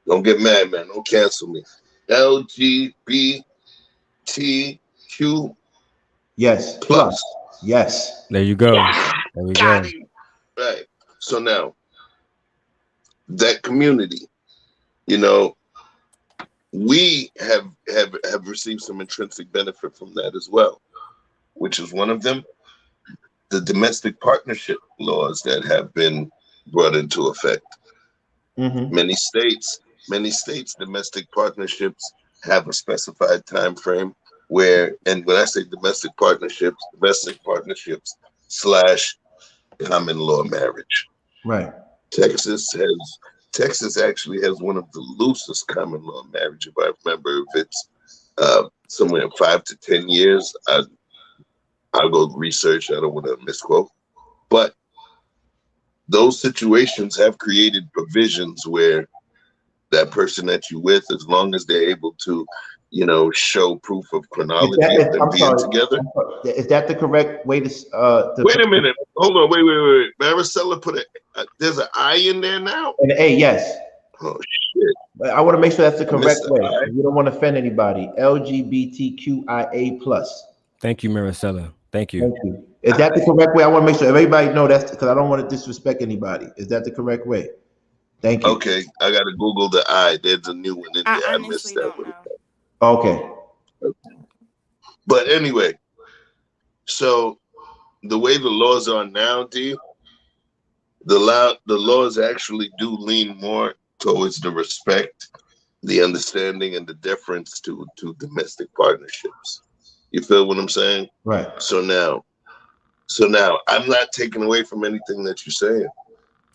Don't get mad, man. Don't cancel me. LGBTQ Yes. plus. Yes. There you go. Yeah, There we got go. him. Right. So now, that community, we have received some intrinsic benefit from that as well, which is one of them, the domestic partnership laws that have been brought into effect. Mm-hmm. Many states, domestic partnerships have a specified time frame where, and when I say domestic partnerships / common law marriage. Right. Texas actually has one of the loosest common law marriage. If I remember, if it's somewhere in 5 to 10 years, I'll go research. I don't want to misquote, but those situations have created provisions where that person that you with, as long as they're able to, show proof of chronology of them being together. Is that the correct way to? Wait a minute. Hold on. Wait. Maricela put there's an I in there now? An A, yes. Oh, shit. But I want to make sure that's the correct way. I. You don't want to offend anybody. LGBTQIA+. Thank you, Maricela. Thank you. Thank you. Is that the correct way? I want to make sure everybody know that's because I don't want to disrespect anybody. Is that the correct way? Thank you. Okay, I got to Google the I. There's a new one in there. I missed that one. Okay. But anyway, so the way the laws are now, D, the laws actually do lean more towards the respect, the understanding, and the deference to domestic partnerships. You feel what I'm saying? Right. So now I'm not taking away from anything that you're saying,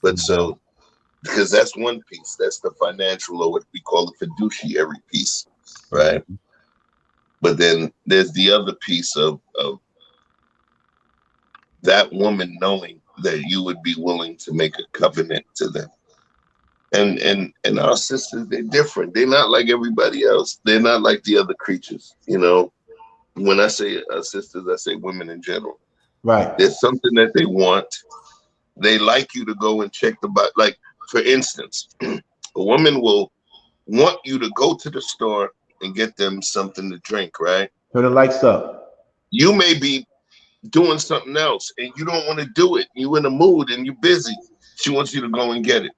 but so because that's one piece, that's the financial, or what we call the fiduciary piece, right? But then there's the other piece of that woman knowing that you would be willing to make a covenant to them. And our sisters, they're different. They're not like everybody else. They're not like the other creatures. When I say sisters, I say women in general. Right. There's something that they want. They like you to go and check the box. Like, for instance, a woman will want you to go to the store and get them something to drink, right? Turn the lights up. You may be doing something else and you don't want to do it. You're in a mood and you're busy. She wants you to go and get it.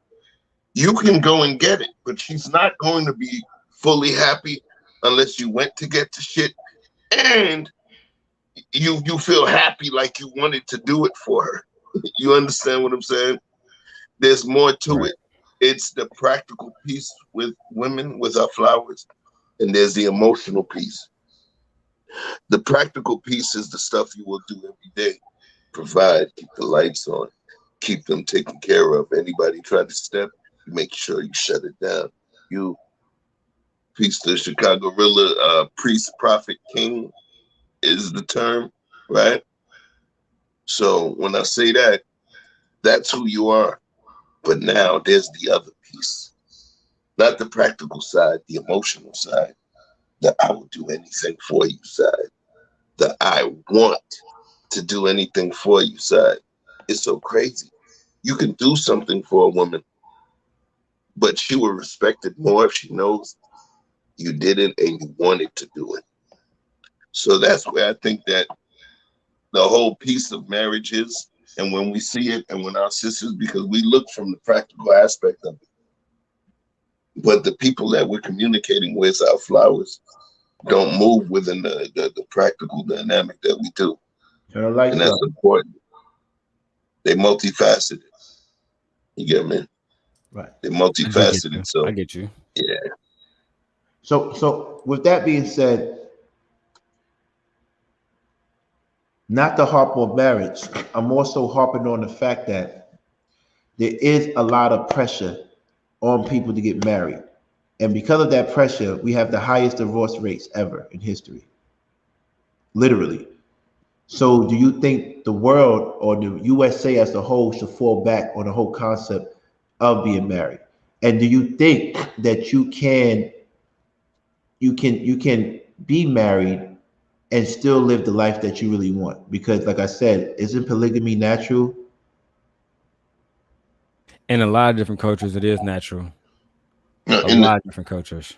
You can go and get it, but she's not going to be fully happy unless you went to get the shit and you feel happy like you wanted to do it for her. You understand what I'm saying? There's more to it. It's the practical piece with women, with our flowers, and there's the emotional piece. The practical piece is the stuff you will do every day. Provide, keep the lights on, keep them taken care of. Anybody try to step, you make sure you shut it down. You, peace to Chicago Gorilla, priest, prophet, king is the term, right? So when I say that, that's who you are. But now there's the other piece. Not the practical side, the emotional side. The I will do anything for you side. The I want to do anything for you side. It's so crazy. You can do something for a woman, but she will respect it more if she knows you did it and you wanted to do it. So that's where I think that the whole piece of marriage is. And when we see it, and when our sisters, because we look from the practical aspect of it, but the people that we're communicating with, our flowers, don't move within the practical dynamic that we do. And that's important. They're multifaceted. You get me? Right. They're multifaceted. So I get you. Yeah. So with that being said, not to harp on marriage, I'm also harping on the fact that there is a lot of pressure on people to get married. And because of that pressure, we have the highest divorce rates ever in history. Literally. So do you think the world or the USA as a whole should fall back on the whole concept of being married? And do you think that you can be married and still live the life that you really want? Because like I said, isn't polygamy natural? In a lot of different cultures, it is natural. A In lot of different cultures.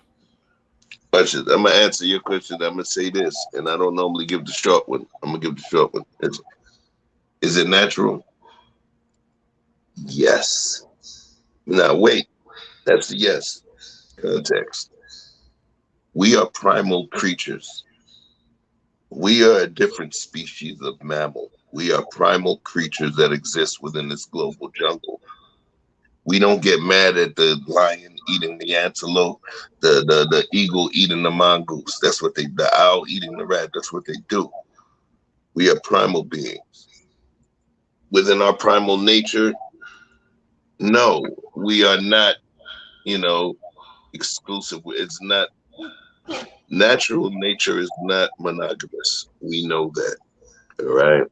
I'm gonna answer your question. I'm gonna say this, and I don't normally give the short one. I'm gonna give the short one. Is it natural? Yes. Now wait, that's the yes context. We are primal creatures. We are a different species of mammal. We are primal creatures that exist within this global jungle. We don't get mad at the lion eating the antelope, the eagle eating the mongoose. That's what the owl eating the rat. That's what they do. We are primal beings. Within our primal nature, no, we are not, exclusive. It's not, natural nature is not monogamous. We know that, all right?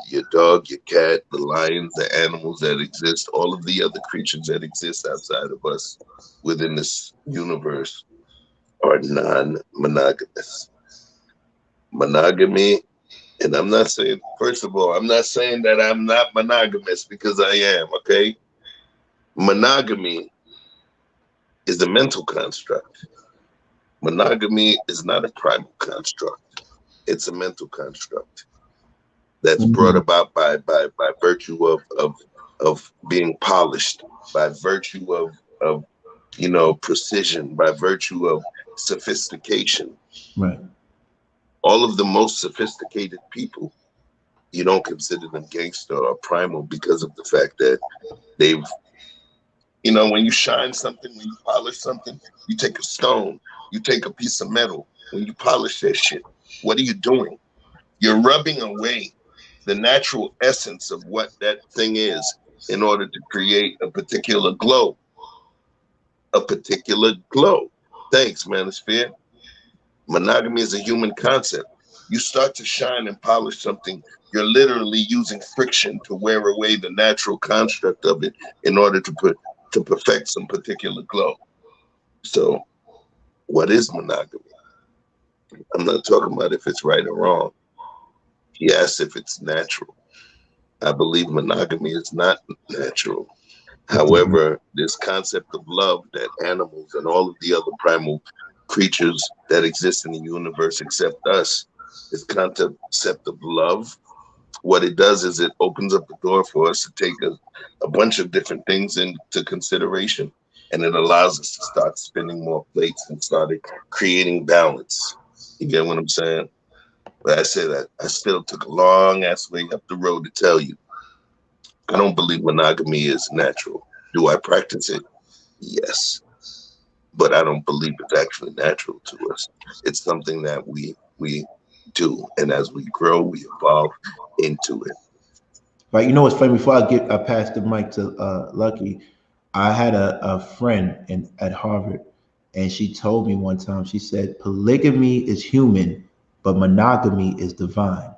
Your dog, your cat, the lions, the animals that exist, all of the other creatures that exist outside of us within this universe are non-monogamous. Monogamy, and I'm not saying, first of all, I'm not saying that I'm not monogamous, because I am, okay? Monogamy is a mental construct. Monogamy is not a primal construct. It's a mental construct that's brought about by virtue of being polished, by virtue of precision, by virtue of sophistication. Right. All of the most sophisticated people, you don't consider them gangster or primal because of the fact that they've, when you shine something, when you polish something, you take a stone, you take a piece of metal, when you polish that shit, what are you doing? You're rubbing away the natural essence of what that thing is in order to create a particular glow. A particular glow. Thanks, Manosphere. Monogamy is a human concept. You start to shine and polish something, you're literally using friction to wear away the natural construct of it in order to perfect some particular glow. So, what is monogamy? I'm not talking about if it's right or wrong. Yes, if it's natural. I believe monogamy is not natural. However, this concept of love that animals and all of the other primal creatures that exist in the universe except us, this concept of love, what it does is it opens up the door for us to take a bunch of different things into consideration. And it allows us to start spinning more plates and start creating balance. You get what I'm saying? But I say that I still took a long ass way up the road to tell you, I don't believe monogamy is natural. Do I practice it? Yes. But I don't believe it's actually natural to us. It's something that we do. And as we grow, we evolve into it. Right. You know what's funny? Before I pass the mic to Lucky, I had a friend at Harvard, and she told me one time, she said, polygamy is human, but monogamy is divine.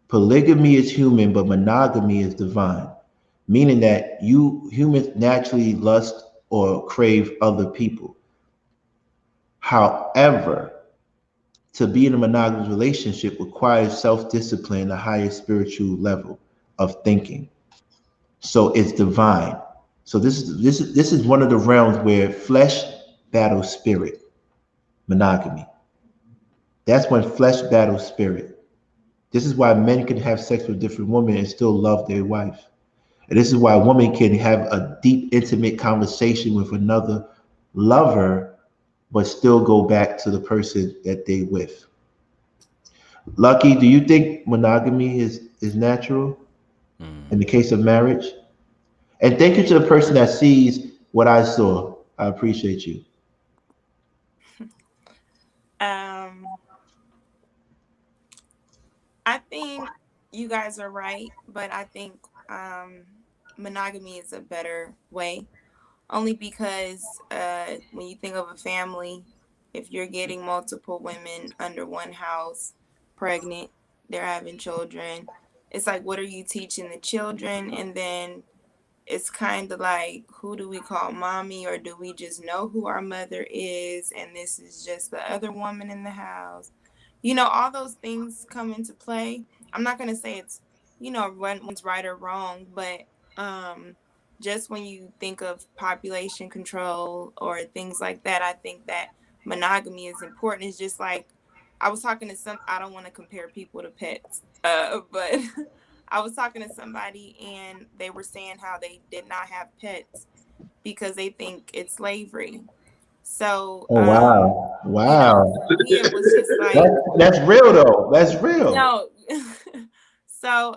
Polygamy is human, but monogamy is divine, meaning that humans naturally lust or crave other people. However, to be in a monogamous relationship requires self-discipline, a higher spiritual level of thinking. So it's divine. So this is one of the realms where flesh battles spirit, monogamy. That's when flesh battles spirit. This is why men can have sex with different women and still love their wife. And this is why a woman can have a deep, intimate conversation with another lover, but still go back to the person that they with. Lucky, do you think monogamy is natural in the case of marriage? And thank you to the person that sees what I saw. I appreciate you. I think you guys are right, but I think monogamy is a better way. Only because when you think of a family, if you're getting multiple women under one house, pregnant, they're having children, it's like, what are you teaching the children? And then it's kind of like, who do we call mommy, or do we just know who our mother is and this is just the other woman in the house? All those things come into play. I'm not going to say it's, one's right or wrong, but just when you think of population control or things like that, I think that monogamy is important. It's just like, I was talking to I don't want to compare people to pets, but I was talking to somebody and they were saying how they did not have pets because they think it's slavery. So, Oh wow, wow. for me, it was just like, That's real though. That's real. no. So,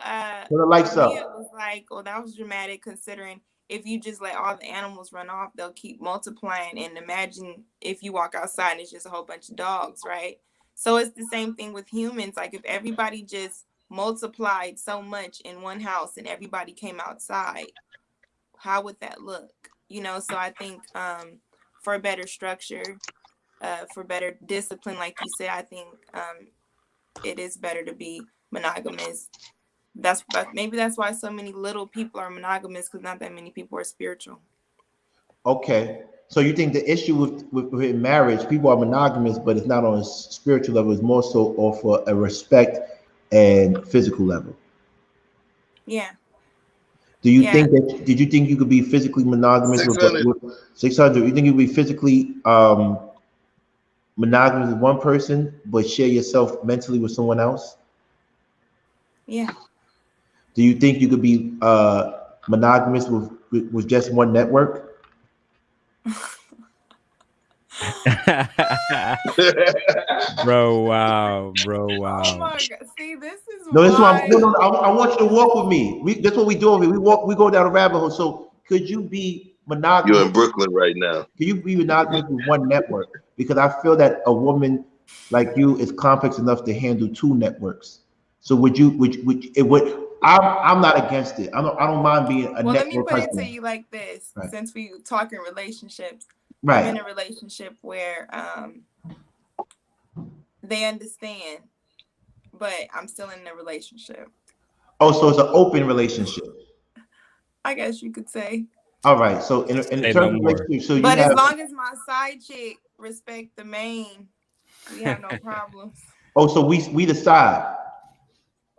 Like for so. me, it was like, well, that was dramatic considering if you just let all the animals run off, they'll keep multiplying. And imagine if you walk outside and it's just a whole bunch of dogs, right? So it's the same thing with humans. Like if everybody just multiplied so much in one house and everybody came outside, how would that look? So I think for a better structure, for better discipline, like you said, I think it is better to be monogamous. Maybe that's why so many little people are monogamous, because not that many people are spiritual. Okay. So you think the issue with marriage, people are monogamous, but it's not on a spiritual level. It's more so off a respect and physical level. Yeah. Do you think that? Did you think you could be physically monogamous 600. with 600? You think you'd be physically monogamous with one person, but share yourself mentally with someone else? Yeah. Do you think you could be monogamous with just one network? Bro, wow. Oh my God. See, this is No, this is why why. I want you to walk with me. That's what we do over here. We go down a rabbit hole. So could you be You're monogamous? in Brooklyn right now. Can you be monogamous with one network? Because I feel that a woman like you is complex enough to handle two networks. So would you? Would it would? I'm not against it. I don't mind being a Well, let me network put it to person. you like this. Right. Since we talk in relationships, Right. I'm in a relationship where they understand, but I'm still in a relationship. Oh, so it's an open relationship. I guess you could say. All right. So in Say terms no of more. relationship, so you But as have. long as my side chick respect the main, we have no problems. Oh, so we decide.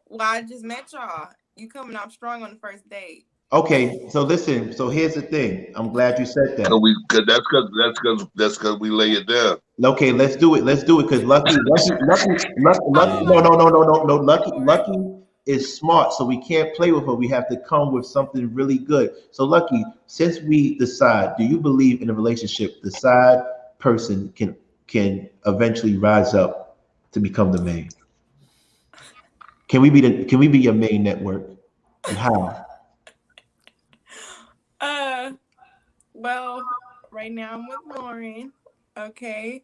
Well, I just met y'all. You coming off strong on the first date. Okay, so listen. So here's the thing. I'm glad you said that. That's because we lay it down. Okay, let's do it. Let's do it because Lucky. No, no, no, no, no, no. Lucky is smart, so we can't play with her. We have to come with something really good. So Lucky, since we decide, do you believe in a relationship? The side person can eventually rise up to become the main. Can we be your main network? And how? Well, right now I'm with Lauren. Okay.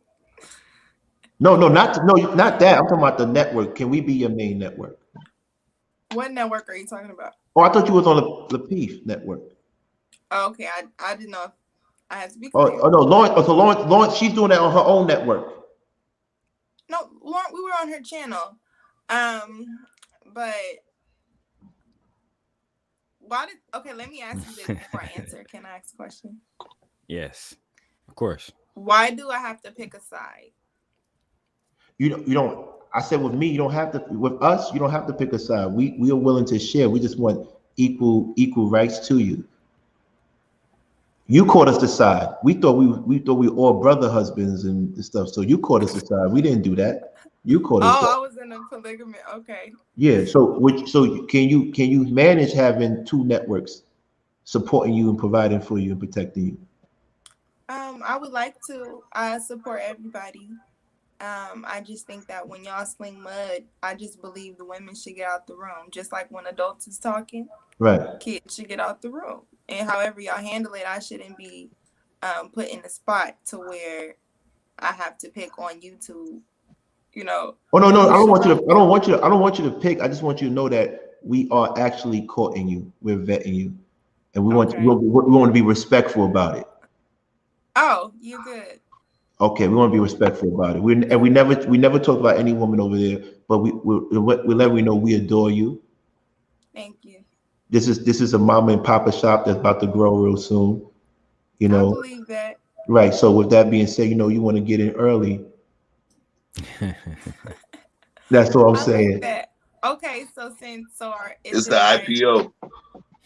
No, not that. I'm talking about the network. Can we be your main network? What network are you talking about? Oh, I thought you was on the Peace network. Okay, I didn't know if I had to be Oh, clear. oh no, Lawrence, she's doing that on her own network. No, Lauren, we were on her channel. But okay, let me ask you this before I answer. Can I ask a question? Yes, of course. Why do I have to pick a side? You don't. I said with me, you don't have to. With us, you don't have to pick a side. We are willing to share. We just want equal rights to you. You caught us aside. We thought we were all brother husbands and stuff. So you caught us aside. We didn't do that. You caught us. Oh, I was in a polygamy. Okay. Yeah. So can you manage having two networks supporting you and providing for you and protecting you? I would like to support everybody. I just think that when y'all sling mud, I just believe the women should get out the room. Just like when adults is talking, Right. kids should get out the room. And however y'all handle it, I shouldn't be put in a spot to where I have to pick on YouTube. You know. Oh no, no, I don't want you to. I don't want you. I don't want you to pick. I just want you to know that we are actually courting you. We're vetting you, and we want we want to be respectful about it. Oh, you good. Okay, we want to be respectful about it. We never talk about any woman over there, but we let we know we adore you. Thank you. This is a mama and papa shop that's about to grow real soon. You know. I believe that. Right. So with that being said, you know you want to get in early. That's what I'm saying. Like that. Okay, so it's the IPO.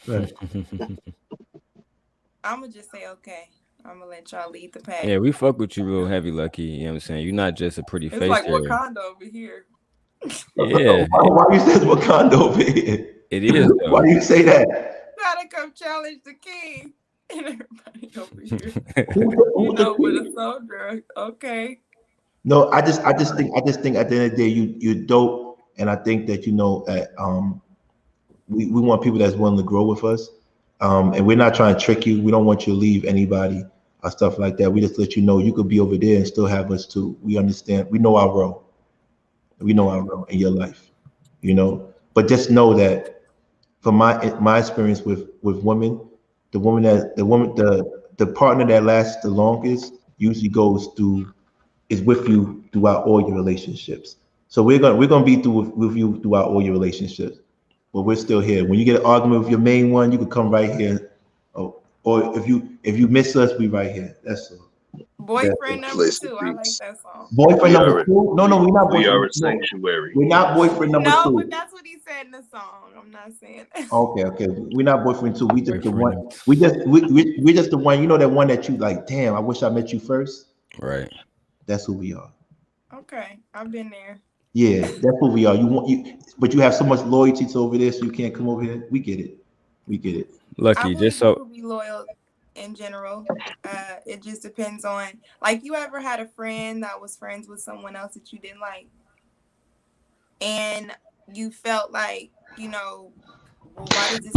Right. I'm gonna just say okay. I'm gonna let y'all lead the pack. Yeah, we fuck with you real heavy, Lucky. You know what I'm saying? You're not just a pretty face. It's like Wakanda over here. Yeah. Why you say Wakanda over here? It is. Though. Why do you say that? Gotta come challenge the king and everybody over here. You know, with a soldier. Okay. No, I just think at the end of the day you're dope, and I think that you know that we want people that's willing to grow with us, and we're not trying to trick you. We don't want you to leave anybody or stuff like that. We just let you know you could be over there and still have us too. We understand. We know our role. We know our role in your life, you know. But just know that from my experience with women, the partner that lasts the longest usually is with you throughout all your relationships. So we're gonna be through with you throughout all your relationships, but we're still here. When you get an argument with your main one, you can come right here. Oh, or if you miss us, we right here. That's all. Boyfriend number 2. I like that song. Boyfriend number 2? No, we're not. We are a sanctuary. We're not boyfriend number 2. No, but that's what he said in the song. I'm not saying that. Okay. We're not boyfriend 2. We just the one. We just the one. You know that one that you like. Damn, I wish I met you first. Right. That's who we are. Okay, I've been there. Yeah, that's who we are. But you have so much loyalty to over there, so you can't come over here. We get it. Lucky, just so be loyal in general. It just depends on, like, you ever had a friend that was friends with someone else that you didn't like, and you felt like, you know, well, why does this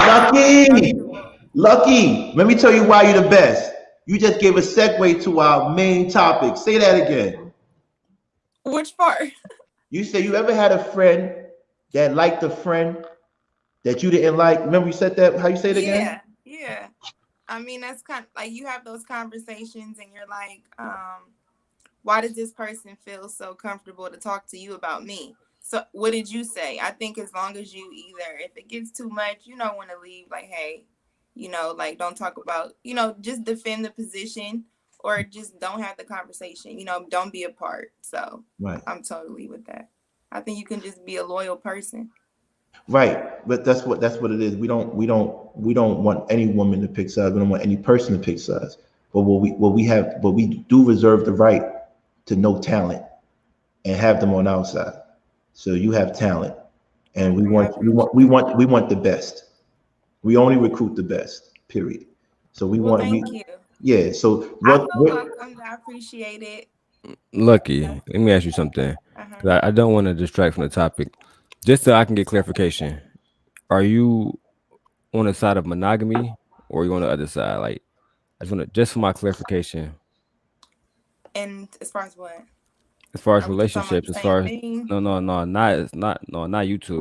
Lucky, let me tell you why you're the best. You just gave a segue to our main topic. Say that again. Which part? You said you ever had a friend that liked a friend that you didn't like. Remember you said that? How you say it again? Yeah. I mean, that's kind of like you have those conversations and you're like, why does this person feel so comfortable to talk to you about me? So what did you say? I think as long as you if it gets too much, you don't want to leave like, hey, you know, like don't talk about, you know, just defend the position or just don't have the conversation, you know, don't be a part. So right. I'm totally with that. I think you can just be a loyal person. Right, but that's what it is. We don't want any woman to pick sides. We don't want any person to pick sides. But we do reserve the right to know talent and have them on our side. So you have talent, and we want the best. We only recruit the best. Period. So thank you. Yeah. So I appreciate it. Lucky, let me ask you something. I don't want to distract from the topic. Just so I can get clarification, are you on the side of monogamy or are you on the other side? Like, I just want to, just for my clarification. And as far as what? As far as relationships, as far as not YouTube.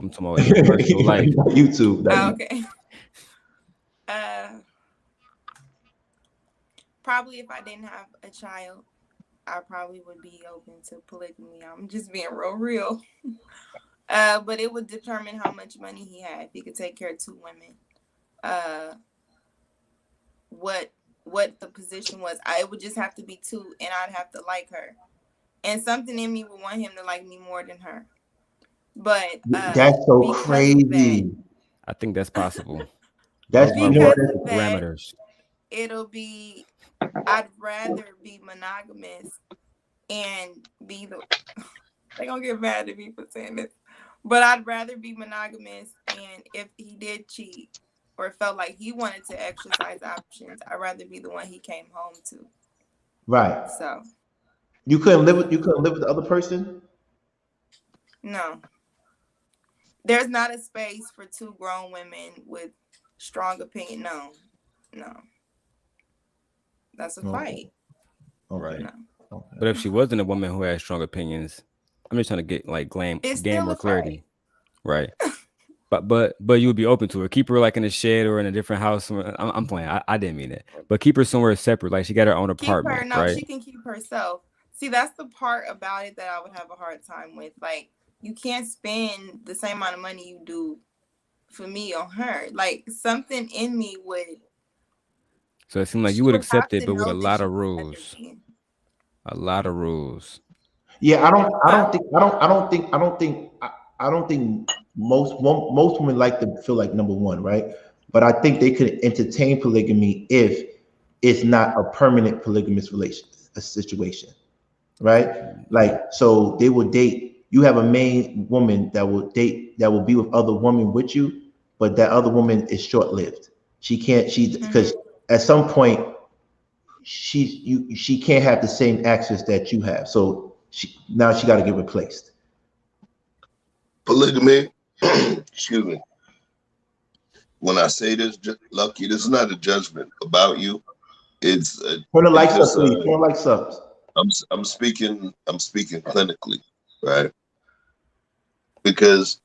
I'm talking about your personal life. YouTube. Okay. Probably if I didn't have a child, I probably would be open to polygamy. I'm just being real. But it would determine how much money he had. If he could take care of 2 women, what the position was. It would just have to be 2, and I'd have to like her. And something in me would want him to like me more than her. But that's so crazy. I think that's possible. That's parameters. It'll be. I'd rather be monogamous and be They gonna get mad at me for saying this. But I'd rather be monogamous, and if he did cheat or felt like he wanted to exercise options, I'd rather be the one he came home to. Right. So You couldn't live with the other person? no. There's not a space for two grown women with strong opinion. No. No. That's a Okay. fight. Right. Okay. No. Okay. But if she wasn't a woman who had strong opinions, I'm just trying to get like It's gain still more a fight. clarity. Right. But you would be open to her. Keep her like in a shed or in a different house. I'm playing. I didn't mean it. But keep her somewhere separate. Like she got her own Keep her. apartment, No, right? she can keep herself. See, that's the part about it that I would have a hard time with. Like, you can't spend the same amount of money you do for me on her. Like, something in me would. So it seemed like She you would would have accept it, to but with know a that lot she of was under rules. me. A lot of rules. Yeah, Huh? I don't think most women like to feel like number one, right? But I think they could entertain polygamy if it's not a permanent polygamous a situation, right? Like, so they will date. You have a main woman that will be with other women with you, but that other woman is short lived. She can't. Because Mm-hmm. at some point she can't have the same access that you have. So she got to get replaced. Polygamy, excuse me. When I say this, Lucky, this is not a judgment about you. It's Turn the it's lights up, just please. Turn the lights up. I'm speaking clinically, right? Because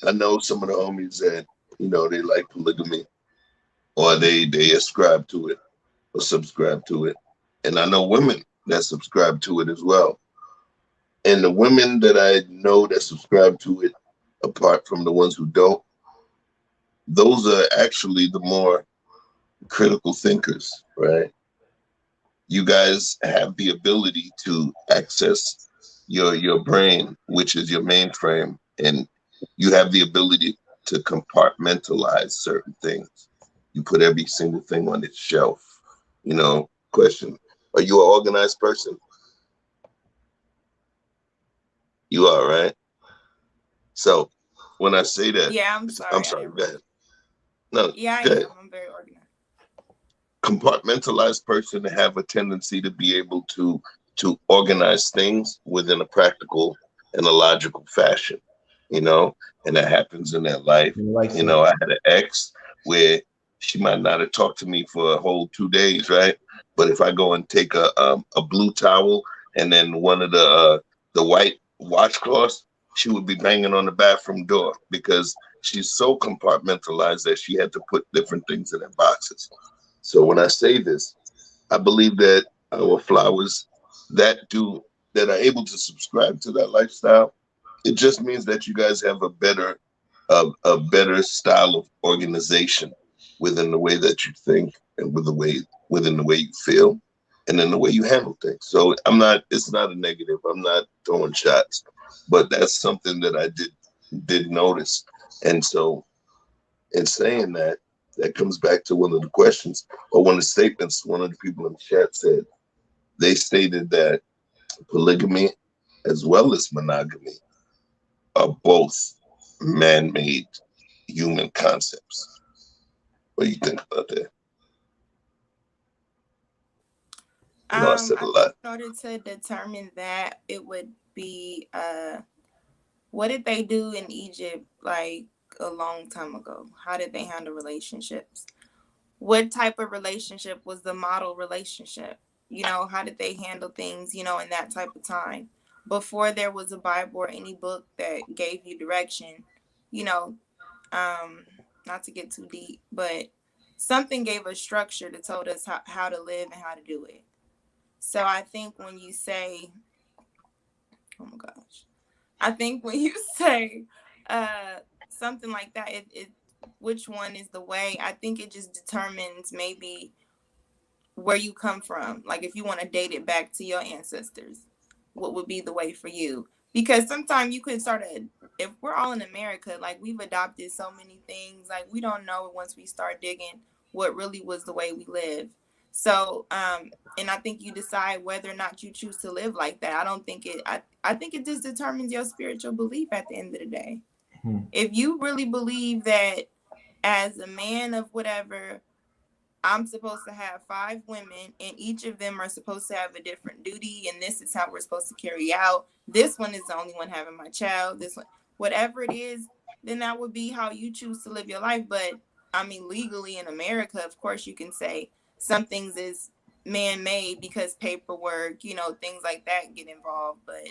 I know some of the homies that they like polygamy or they ascribe to it or subscribe to it, and I know women that subscribe to it as well. And the women that I know that subscribe to it, apart from the ones who don't, those are actually the more critical thinkers, right? You guys have the ability to access your brain, which is your mainframe, and you have the ability to compartmentalize certain things. You put every single thing on its shelf. Question: are you an organized person? You are, right? So when I say that, Yeah, I'm I'm sorry. I sorry. am Go really. ahead. No, Yeah, I go ahead. am. I'm very organized. Compartmentalized person have a tendency to be able to organize things within a practical and a logical fashion, you know, and that happens in their life. Turn the lights You up. know, I had an ex where she might not have talked to me for a whole 2 days, right? But if I go and take a blue towel and then one of the white washcloths, she would be banging on the bathroom door because she's so compartmentalized that she had to put different things in her boxes. So when I say this, I believe that our flowers that do that are able to subscribe to that lifestyle, it just means that you guys have a better style of organization within the way that you think and within the way you feel and in the way you handle things. So it's not a negative. I'm not throwing shots, but that's something that I did notice. And so in saying that, that comes back to one of the questions or one of the statements one of the people in the chat said. They stated that polygamy as well as monogamy are both man-made human concepts. What do you think about that? I know I said a I think lot. in order to determine that, it would be what did they do in Egypt like a long time ago? How did they handle relationships? What type of relationship was the model relationship? How did they handle things, in that type of time? Before there was a Bible or any book that gave you direction, you know, not to get too deep, but something gave us structure that told us how to live and how to do it. So I think when you say, oh my gosh, I think when you say something like that, it which one is the way? I think it just determines maybe where you come from. Like if you want to date it back to your ancestors, what would be the way for you? Because sometimes you could if we're all in America, like we've adopted so many things, like we don't know once we start digging what really was the way we live. So, and I think you decide whether or not you choose to live like that. I don't think it, I think it just determines your spiritual belief at the end of the day. If you really believe that as a man of whatever, I'm supposed to have 5 women and each of them are supposed to have a different duty, and this is how we're supposed to carry out. This one is the only one having my child. This one, whatever it is, then that would be how you choose to live your life. But I mean, legally in America, of course, you can say some things is man-made because paperwork, you know, things like that get involved. But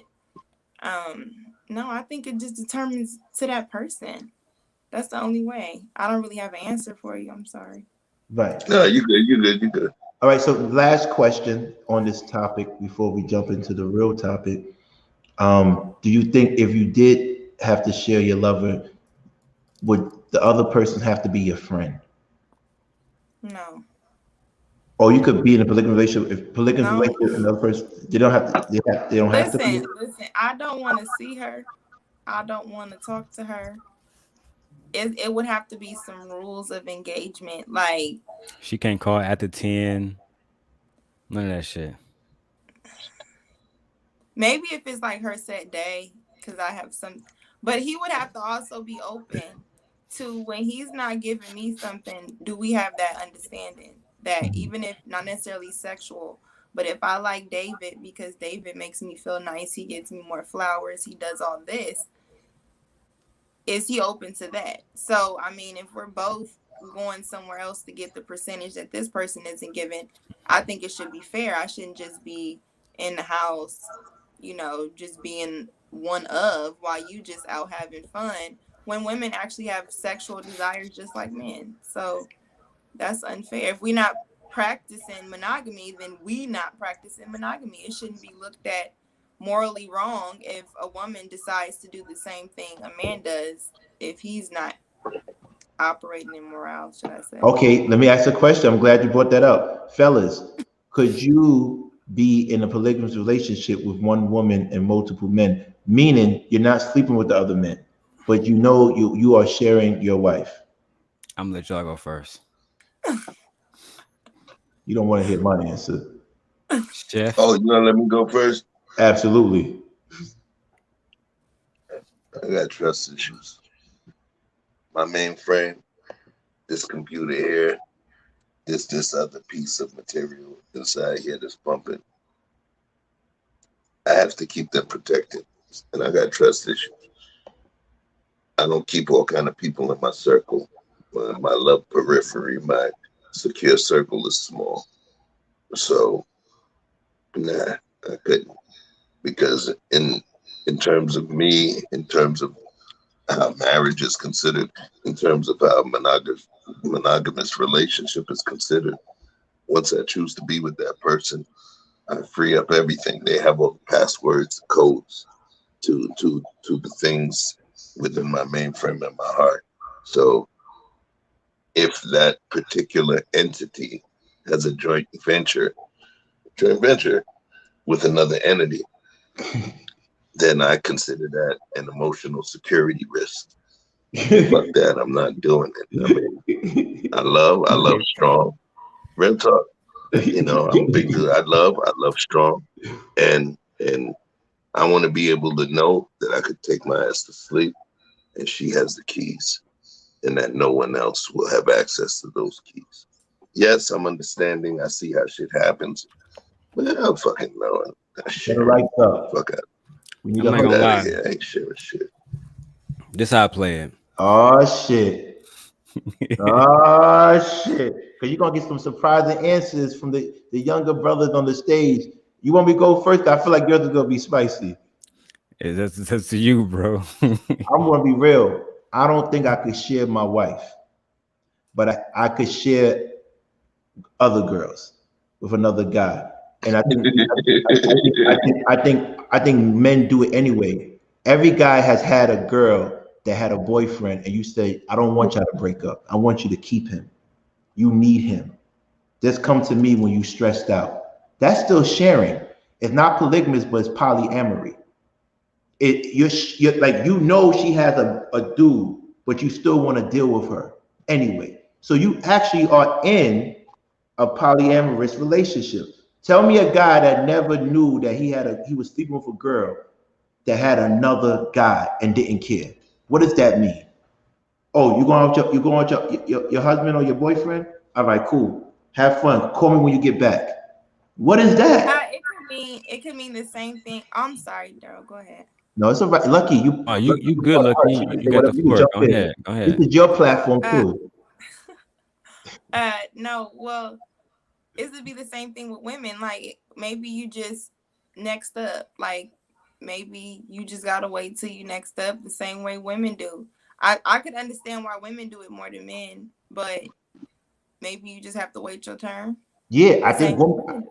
no, I think it just determines to that person. That's the only way. I don't really have an answer for you. I'm sorry. Right. No, you good. You good. You good. All right. So last question on this topic before we jump into the real topic. Do you think if you did have to share your lover, would the other person have to be your friend? No. Or you could be in a polygamous relationship. If polygamous No. relationship, another person, they don't have to. They don't have to be. Listen. I don't want to see her. I don't want to talk to her. It would have to be some rules of engagement, like She can't call after 10. None of that shit. maybe if it's like her set day, because I have some, but he would have to also be open to when he's not giving me something. Do we have that understanding that even if not necessarily sexual, but if I like David because David makes me feel nice, he gets me more flowers, he does all this, is he open to that? So, I mean, if we're both going somewhere else to get the percentage that this person isn't giving, I think it should be fair. I shouldn't just be in the house, you know, just being one of while you just out having fun when women actually have sexual desires just like men. So that's unfair. If we're not practicing monogamy, then we not practicing monogamy. It shouldn't be looked at morally wrong if a woman decides to do the same thing a man does if he's not operating in morale, should I say. Okay, let me ask a question. I'm glad you brought that up. Fellas, could you be in a polygamous relationship with one woman and multiple men? Meaning you're not sleeping with the other men, but you know you are sharing your wife. I'm gonna let y'all go first. You don't want to hear my answer. Chef. Oh, you gonna let me go first? Absolutely. I got trust issues. My mainframe, this computer here, this other piece of material inside here that's pumping. I have to keep them protected, and I got trust issues. I don't keep all kind of people in my circle. My love periphery, my secure circle is small. So, nah, I couldn't. Because in terms of me, in terms of how marriage is considered, in terms of how monogamous relationship is considered, once I choose to be with that person, I free up everything. They have all the passwords, codes to the things within my mainframe and my heart. So if that particular entity has a joint venture with another entity, then I consider that an emotional security risk. Fuck that, I'm not doing it. I mean, I love strong. Real talk. You know, I'm a big dude. I love strong. And I want to be able to know that I could take my ass to sleep and she has the keys and that no one else will have access to those keys. Yes, I'm understanding. I see how shit happens. But I don't fucking know that shit. Right up. Fuck out. We need I'm not to gonna lie. Here. I ain't sharing shit. This how I play it. Oh shit. Oh shit. Cause you're gonna get some surprising answers from the younger brothers on the stage. You want me to go first? I feel like yours is gonna be spicy. That's to you, bro. I'm gonna be real. I don't think I could share my wife, but I could share other girls with another guy. And I think men do it anyway. Every guy has had a girl that had a boyfriend, and you say, I don't want y'all to break up. I want you to keep him. You need him. Just come to me when you stressed out. That's still sharing. It's not polygamous, but it's polyamory. You're like, you know, she has a dude, but you still want to deal with her anyway. So you actually are in a polyamorous relationship. Tell me a guy that never knew that he was sleeping with a girl that had another guy and didn't care. What does that mean? Oh, you going with your husband or your boyfriend? All right, cool. Have fun. Call me when you get back. What is that? It could mean the same thing. I'm sorry, Daryl. Go ahead. No, it's all right. Lucky Oh, Lucky, you you good, part Lucky. of us. You can You say got the whatever. You can floor. jump Go in. ahead. Go This ahead. is your platform Uh, too. no. Well, it would be the same thing with women. Like maybe you just next up. Like maybe you just gotta wait till you next up the same way women do. I could understand why women do it more than men, but maybe you just have to wait your turn. Yeah, The same.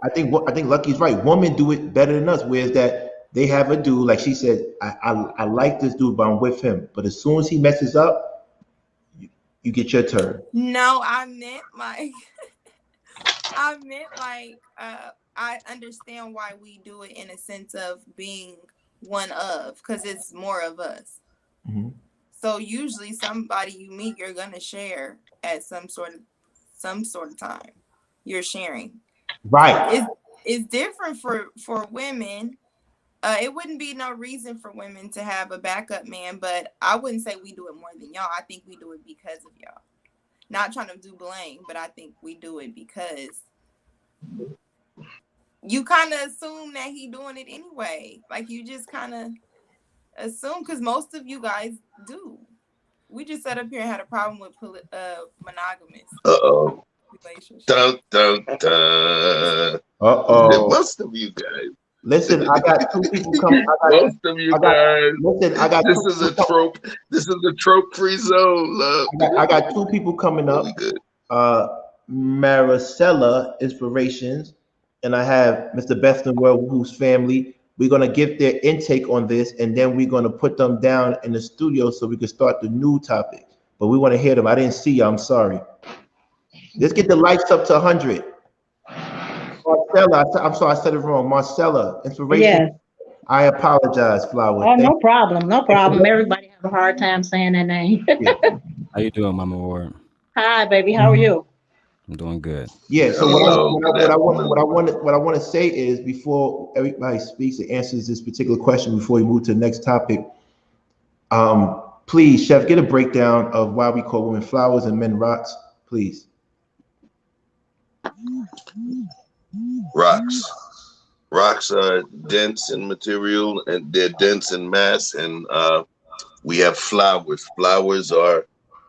I think Lucky's right. Women do it better than us. Whereas that they have a dude, like she said, I like this dude, but I'm with him. But as soon as he messes up, you get your turn. No, I meant like I meant like I understand why we do it in a sense of being one of, because it's more of us. Mm-hmm. So usually somebody you meet, you're gonna share at some sort of time. You're sharing. Right. It's different for women. It wouldn't be no reason for women to have a backup man, but I wouldn't say we do it more than y'all. I think we do it because of y'all. Not trying to do blame, but I think we do it because you kind of assume that he doing it anyway. Like you just kind of assume, because most of you guys do. We just sat up here and had a problem with monogamous Uh-oh. relationships. Dun, dun, dun. Uh-oh. Most of you guys. Listen, I got two people coming. Most of you guys. Listen, I got This two is a people trope. This is a trope-free zone, love. I got two people coming up. We good. Maricela Inspirations, and I have Mr. Beston World, whose family. We're gonna give their intake on this, and then we're gonna put them down in the studio so we can start the new topic. But we want to hear them. I didn't see you. I'm sorry. Let's get the likes up to 100. Marcella, I'm sorry, I said it wrong. Marcella, Inspiration. Yes. I apologize, Flower. Oh, Thank no problem. No problem. Everybody have a hard time saying that name. you. How you doing, Mama Ward? Hi, baby. How are you? I'm doing good. Yeah. So Hello, good afternoon. what I want to say is before everybody speaks and answers this particular question before we move to the next topic, please, Chef, get a breakdown of why we call women flowers and men rocks, please. Rocks. Rocks are dense in material and they're dense in mass. And we have flowers. Flowers are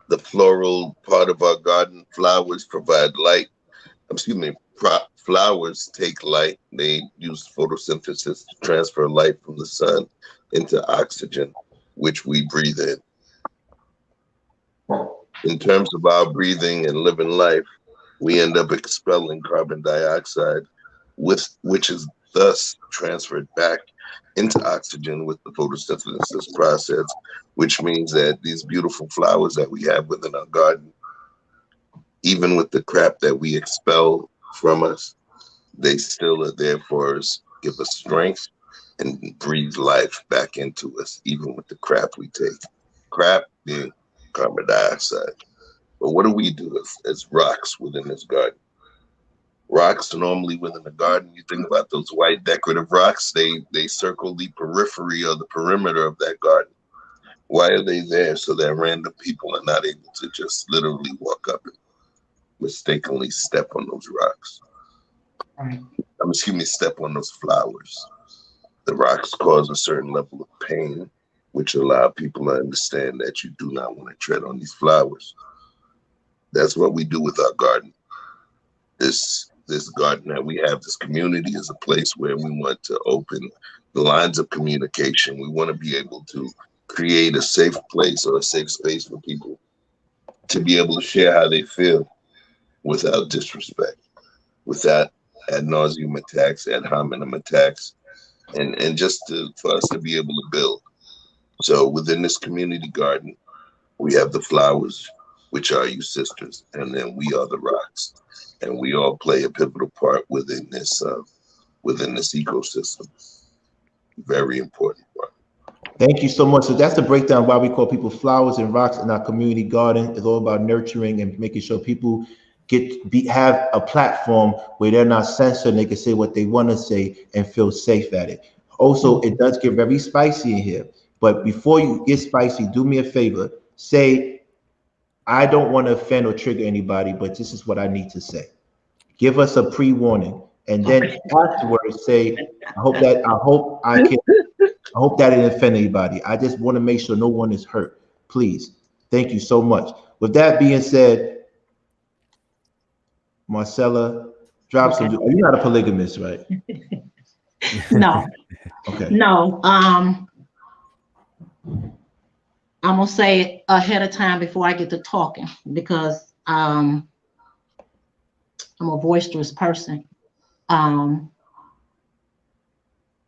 the floral part of our garden. Flowers provide light. Excuse me. Flowers take light. They use photosynthesis to transfer light from the sun into oxygen, which we breathe in. In terms of our breathing and living life, we end up expelling carbon dioxide, which is thus transferred back into oxygen with the photosynthesis process, which means that these beautiful flowers that we have within our garden, even with the crap that we expel from us, they still are there for us, give us strength, and breathe life back into us, even with the crap we take. Crap being carbon dioxide. But what do we do as rocks within this garden? Rocks normally within the garden, you think about those white decorative rocks, they circle the periphery or the perimeter of that garden. Why are they there? So that random people are not able to just literally walk up and mistakenly step on those rocks. Right. Excuse me, step on those flowers. The rocks cause a certain level of pain, which allow people to understand that you do not want to tread on these flowers. That's what we do with our garden. This garden that we have, this community, is a place where we want to open the lines of communication. We want to be able to create a safe place or a safe space for people to be able to share how they feel without disrespect, without ad nauseum attacks, ad hominem attacks, and just for us to be able to build. So within this community garden, we have the flowers, which are you sisters, and then we are the rocks, and we all play a pivotal part within this ecosystem. Very important part. Thank you so much. So that's the breakdown of why we call people flowers and rocks in our community garden. It's all about nurturing and making sure people have a platform where they're not censored and they can say what they want to say and feel safe at it. Also, it does get very spicy in here. But before you get spicy, do me a favor. Say, I don't want to offend or trigger anybody, but this is what I need to say. Give us a pre-warning. And then afterwards say, I hope that didn't offend anybody. I just want to make sure no one is hurt. Please. Thank you so much. With that being said, Marcella, drop some. You're not a polygamist, right? No. Okay. No. I'm gonna say it ahead of time before I get to talking, because I'm a boisterous person.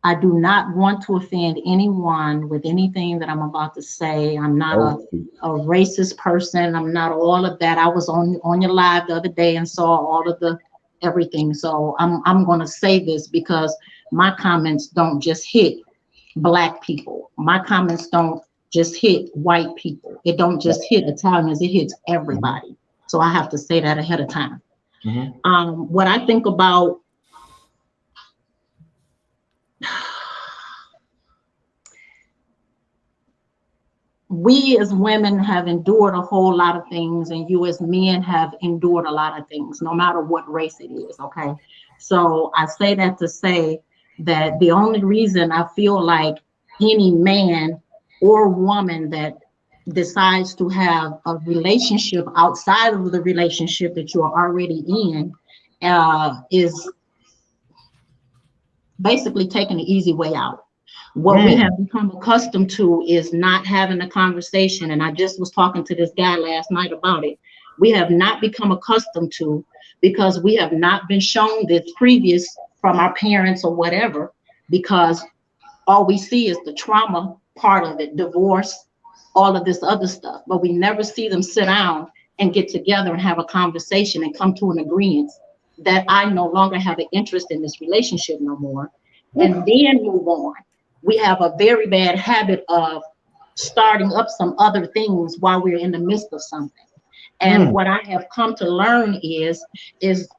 I do not want to offend anyone with anything that I'm about to say. I'm not a racist person. I'm not all of that. I was on your live the other day and saw all of the everything. So I'm going to say this because my comments don't just hit Black people. My comments don't just hit white people. It don't just hit Italians. It hits everybody. So I have to say that ahead of time. What I think about we as women have endured a whole lot of things, and you as men have endured a lot of things, no matter what race it is, okay? So I say that to say that the only reason I feel like any man or woman that decides to have a relationship outside of the relationship that you're already in is basically taking the easy way out. What we have become accustomed to is not having a conversation. And I just was talking to this guy last night about it. We have not become accustomed to, because we have not been shown this previous from our parents or whatever, because all we see is the trauma part of it, divorce, all of this other stuff. But we never see them sit down and get together and have a conversation and come to an agreement that I no longer have an interest in this relationship no more, and then move on. We have a very bad habit of starting up some other things while we're in the midst of something. And what I have come to learn is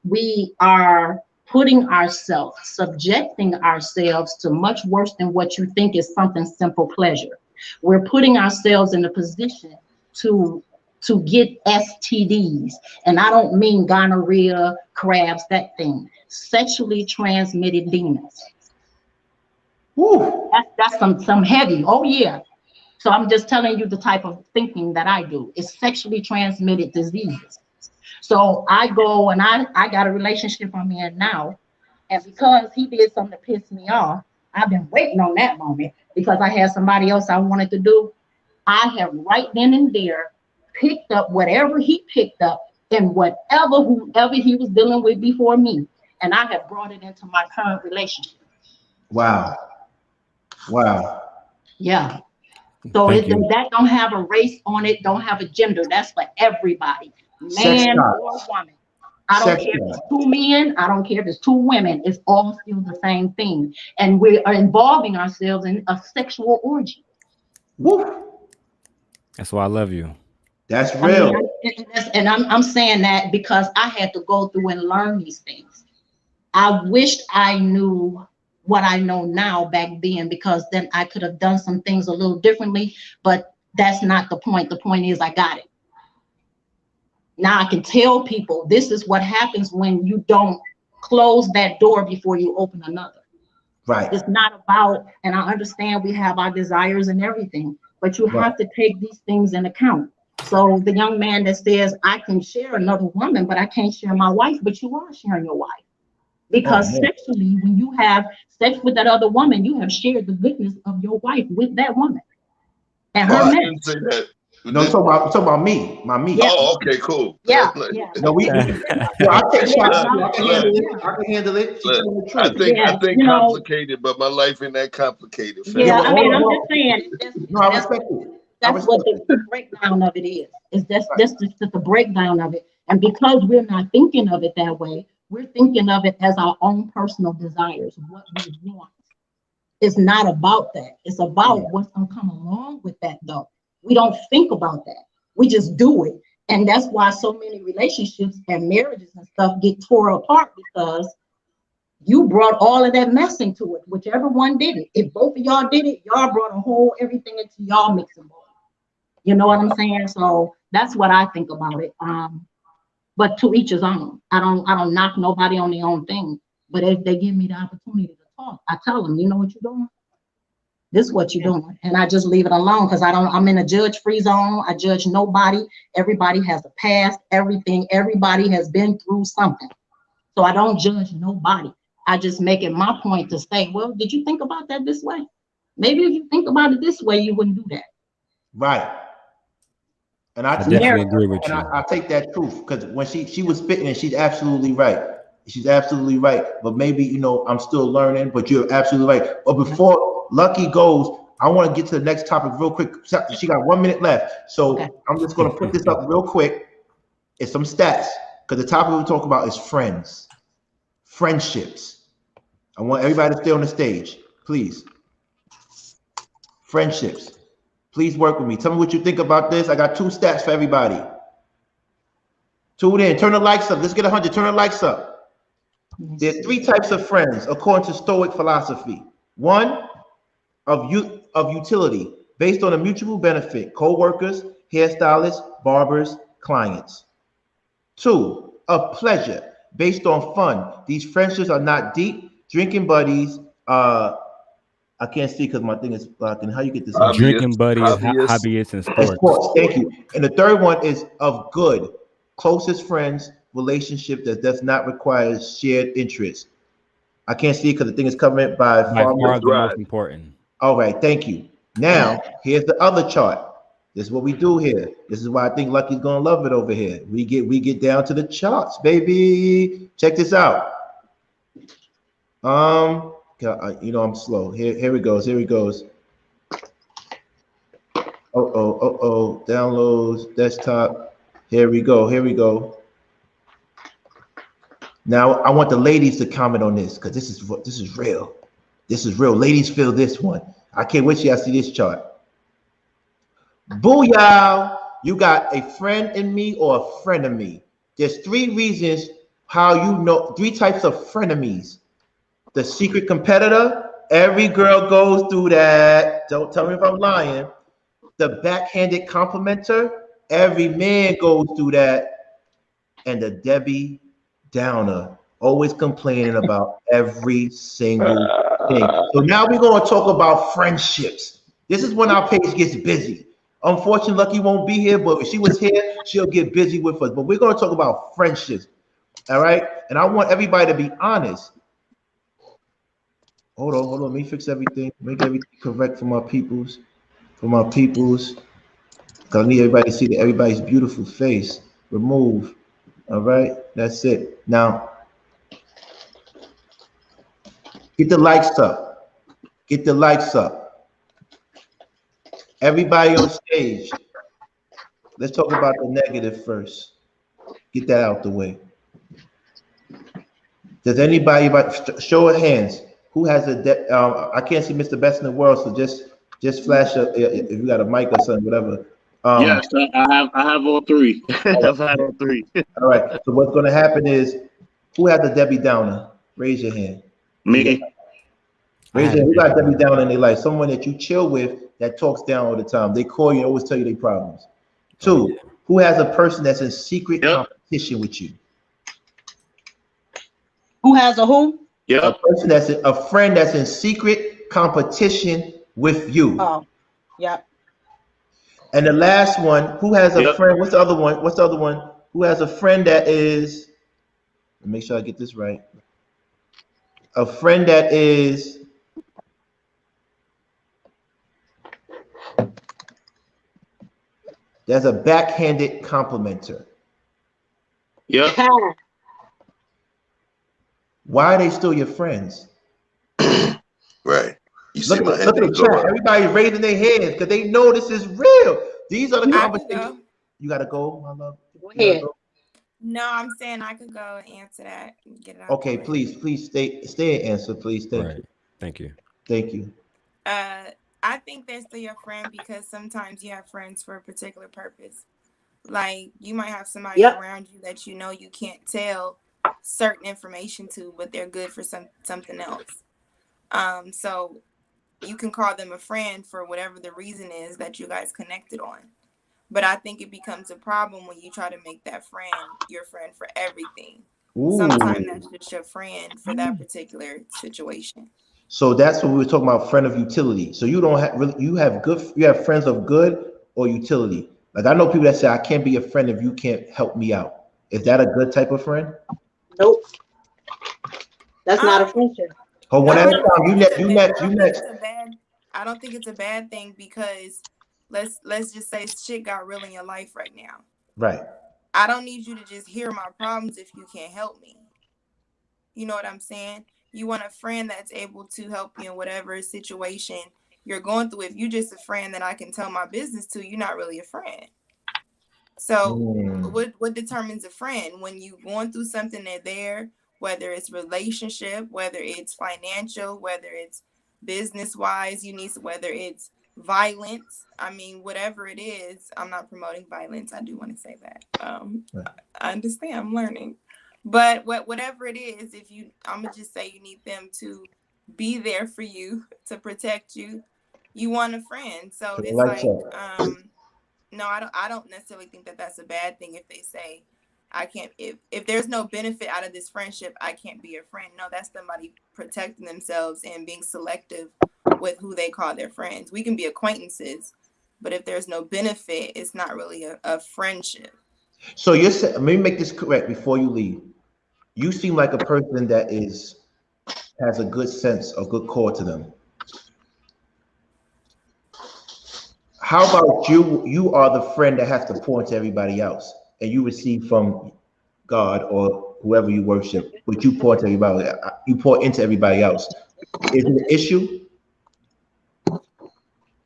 we are putting ourselves, subjecting ourselves to much worse than what you think is something simple pleasure. We're putting ourselves in a position to get STDs. And I don't mean gonorrhea, crabs, that thing. Sexually transmitted demons. That's some heavy. Oh yeah. So I'm just telling you the type of thinking that I do. It's sexually transmitted diseases. So I go and I got a relationship I'm in now, and because he did something that pissed me off, I've been waiting on that moment because I had somebody else I wanted to do. I have right then and there picked up whatever he picked up and whoever he was dealing with before me, and I have brought it into my current relationship. Wow. Yeah. So that don't have a race on it, don't have a gender. That's for everybody, man or woman. I don't care if it's two men, I don't care if it's two women, it's all still the same thing. And we are involving ourselves in a sexual orgy. That's why I love you. That's real. And I'm saying that because I had to go through and learn these things. I wished I knew what I know now back then, because then I could have done some things a little differently, but that's not the point. The point is I got it. Now I can tell people this is what happens when you don't close that door before you open another. Right. It's not about, and I understand we have our desires and everything, but you have to take these things in account. So the young man that says, I can share another woman, but I can't share my wife, but you are sharing your wife. Because sexually, when you have sex with that other woman, you have shared the goodness of your wife with that woman. And her man. No, I'm talking about me, my me. Yeah. Oh, okay, cool. Yeah. No, I take shots. I can handle it. I think complicated, but my life ain't that complicated. Yeah, I mean, I'm just saying. No, I respect it. That's what the breakdown of it is. That's just the breakdown of it. And because we're not thinking of it that way, we're thinking of it as our own personal desires, what we want. It's not about that. It's about what's going to come along with that, though. We don't think about that. We just do it. And that's why so many relationships and marriages and stuff get tore apart, because you brought all of that mess into it, whichever one didn't. If both of y'all did it, y'all brought a whole everything into y'all mixing bowl. You know what I'm saying? So that's what I think about it. But to each his own. I don't knock nobody on their own thing. But if they give me the opportunity to talk, I tell them, you know what you're doing? This is what you're doing. And I just leave it alone, because I'm in a judge-free zone. I judge nobody. Everybody has a past, everything. Everybody has been through something. So I don't judge nobody. I just make it my point to say, well, did you think about that this way? Maybe if you think about it this way, you wouldn't do that. Right. And I definitely agree with you. I take that truth, because when she was spitting, and she's absolutely right. She's absolutely right. But maybe, you know, I'm still learning, but you're absolutely right. But before Lucky goes, I want to get to the next topic real quick. She got 1 minute left. So okay. I'm just going to put this up real quick. It's some stats, because the topic we talk about is friends, friendships. I want everybody to stay on the stage, please. Friendships. Please work with me. Tell me what you think about this. I got 2 stats for everybody. Tune in. Turn the likes up. Let's get 100. Turn the likes up. There are 3 types of friends according to Stoic philosophy. 1, of utility, based on a mutual benefit, co-workers, hairstylists, barbers, clients. 2, of pleasure, based on fun. These friendships are not deep. Drinking buddies, I can't see because my thing is blocking. How you get this? Drinking buddies, hobbyists, and sports. Thank you. And the third one is of good, closest friends, relationship that does not require shared interests. I can't see because the thing is covered by far the most important. All right, thank you. Now, here's the other chart. This is what we do here. This is why I think Lucky's gonna love it over here. We get down to the charts, baby. Check this out. You know I'm slow. Here it goes. Here it goes. Downloads, desktop. Here we go. Here we go. Now I want the ladies to comment on this, because this is real. This is real. Ladies, feel this one. I can't wait till y'all see this chart. Booyah! You got a friend in me or a frenemy. There's 3 reasons how you know, 3 types of frenemies. The secret competitor. Every girl goes through that. Don't tell me if I'm lying. The backhanded complimenter. Every man goes through that. And the Debbie Downer. Always complaining about every single thing. So now we're going to talk about friendships. This is when our page gets busy. Unfortunately, Lucky won't be here, but if she was here, she'll get busy with us. But we're going to talk about friendships. All right? And I want everybody to be honest. Hold on. Let me fix everything. Make everything correct for my peoples. Because I need everybody to see everybody's beautiful face. Remove. All right? That's it. Now, get the likes up. Get the likes up. Everybody on stage. Let's talk about the negative first. Get that out the way. Does anybody, show of hands, who has I can't see Mr. Best in the World, so just flash up if you got a mic or something, whatever. Yes, I have all 3. I've had all 3. All right. So what's going to happen is, who has a Debbie Downer? Raise your hand. Me. Raise your hand. Who got Debbie Downer in their life? Someone that you chill with that talks down all the time. They call you and always tell you their problems. 2, who has a person that's in secret competition with you? Who has a who? Yeah. A person that's a friend that's in secret competition with you. Oh, yeah. And the last one, who has a friend? What's the other one? Who has a friend that is? Let me make sure I get this right. A friend that is. There's a backhanded complimenter. Yeah. Why are they still your friends? Right. You see look at the chat. Everybody's raising their hands because they know this is real. These are the conversations. You gotta go, my love. Go ahead. No, I'm saying I could go and answer that and get it out. Okay, please stay and answer, please. Thank you. Thank you. I think they're still your friend because sometimes you have friends for a particular purpose. Like you might have somebody around you that you know you can't tell certain information to, but they're good for something else. So you can call them a friend for whatever the reason is that you guys connected on. But I think it becomes a problem when you try to make that friend your friend for everything. Sometimes that's just your friend for that particular situation. So that's what we were talking about, friend of utility. So you don't have really, you have friends of good or utility. Like I know people that say I can't be a friend if you can't help me out. Is that a good type of friend? Nope. That's not a friendship. Oh, one at a time. You next. I don't think it's a bad thing because let's just say shit got real in your life right now. Right. I don't need you to just hear my problems if you can't help me. You know what I'm saying? You want a friend that's able to help you in whatever situation you're going through. If you're just a friend that I can tell my business to, you're not really a friend. So what determines a friend? When you're going through something, they're there, whether it's relationship, whether it's financial, whether it's business-wise, whether it's violence. I mean, whatever it is, I'm not promoting violence. I do want to say that. I understand, I'm learning. But whatever it is, I'm gonna just say you need them to be there for you, to protect you. You want a friend, so it's like, no, I don't necessarily think that that's a bad thing if they say, I can't. If there's no benefit out of this friendship, I can't be your friend. No, that's somebody protecting themselves and being selective with who they call their friends. We can be acquaintances, but if there's no benefit, it's not really a friendship. So you're saying, let me make this correct before you leave. You seem like a person that has a good sense, a good core to them. How about you? You are the friend that has to pour into everybody else, and you receive from God or whoever you worship, but you pour into everybody. You pour into everybody else. Is it an issue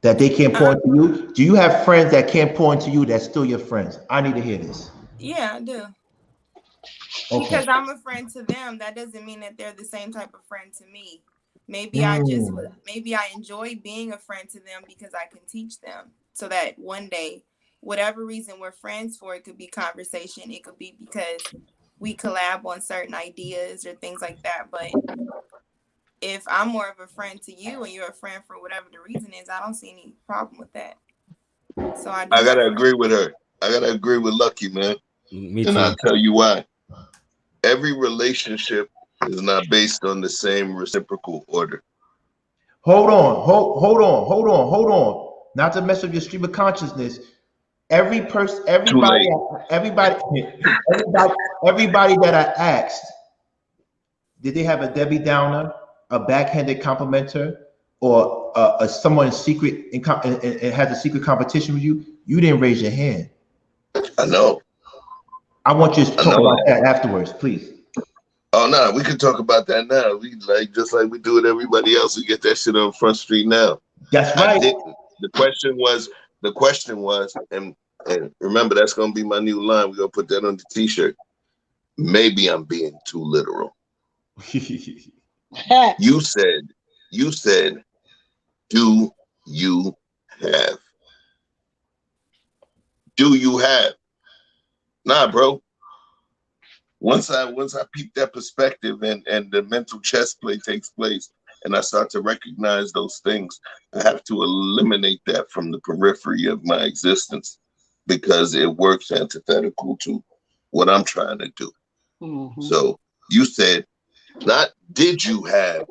that they can't pour into you? Do you have friends that can't pour into you that's still your friends? I need to hear this. Yeah, I do. Okay. Because I'm a friend to them, that doesn't mean that they're the same type of friend to me. Maybe I enjoy being a friend to them because I can teach them, so that one day, whatever reason we're friends for, it could be conversation, it could be because we collab on certain ideas or things like that. But if I'm more of a friend to you and you're a friend for whatever the reason is, I don't see any problem with that. So I gotta agree with her. I gotta agree with Lucky, man. Me too. And I'll tell you why. Every relationship is not based on the same reciprocal order. Hold on. Not to mess with your stream of consciousness. Everybody that I asked, did they have a Debbie Downer, a backhanded complimenter, or someone secret and has a secret competition with you? You didn't raise your hand. I know. I want you to talk about that afterwards, please. Oh no, we can talk about that now. We just like we do with everybody else. We get that shit on Front Street now. That's right. The question was, and remember that's gonna be my new line. We're gonna put that on the t-shirt. Maybe I'm being too literal. You said, do you have? Do you have? Nah, bro. Once I peep that perspective and the mental chess play takes place and I start to recognize those things, I have to eliminate that from the periphery of my existence because it works antithetical to what I'm trying to do. Mm-hmm. So you said, not did you have,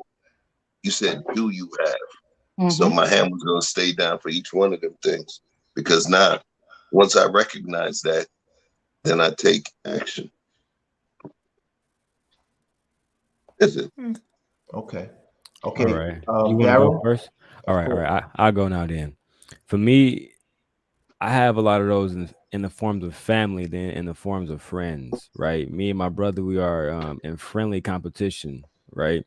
you said, do you have? Mm-hmm. So my hand was going to stay down for each one of them things because now, once I recognize that, then I take action. Is it? Okay. All right. You want to go first? All right. I'll go now then. For me, I have a lot of those in the forms of family, then in the forms of friends, right? Me and my brother, we are in friendly competition, right?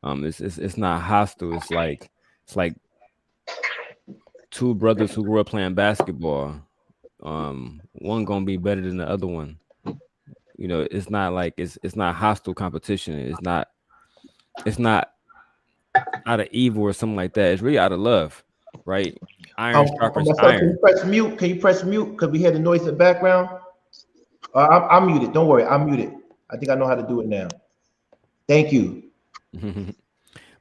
It's not hostile. It's like two brothers who grew up playing basketball. One gonna be better than the other one. You know, it's not like it's not hostile competition. It's not out of evil or something like that. It's really out of love, right? iron sharpens Myself, can you iron. press mute? Can you press mute? Because we hear the noise in the background. I'm muted. Don't worry, I'm muted. I think I know how to do it now. Thank you.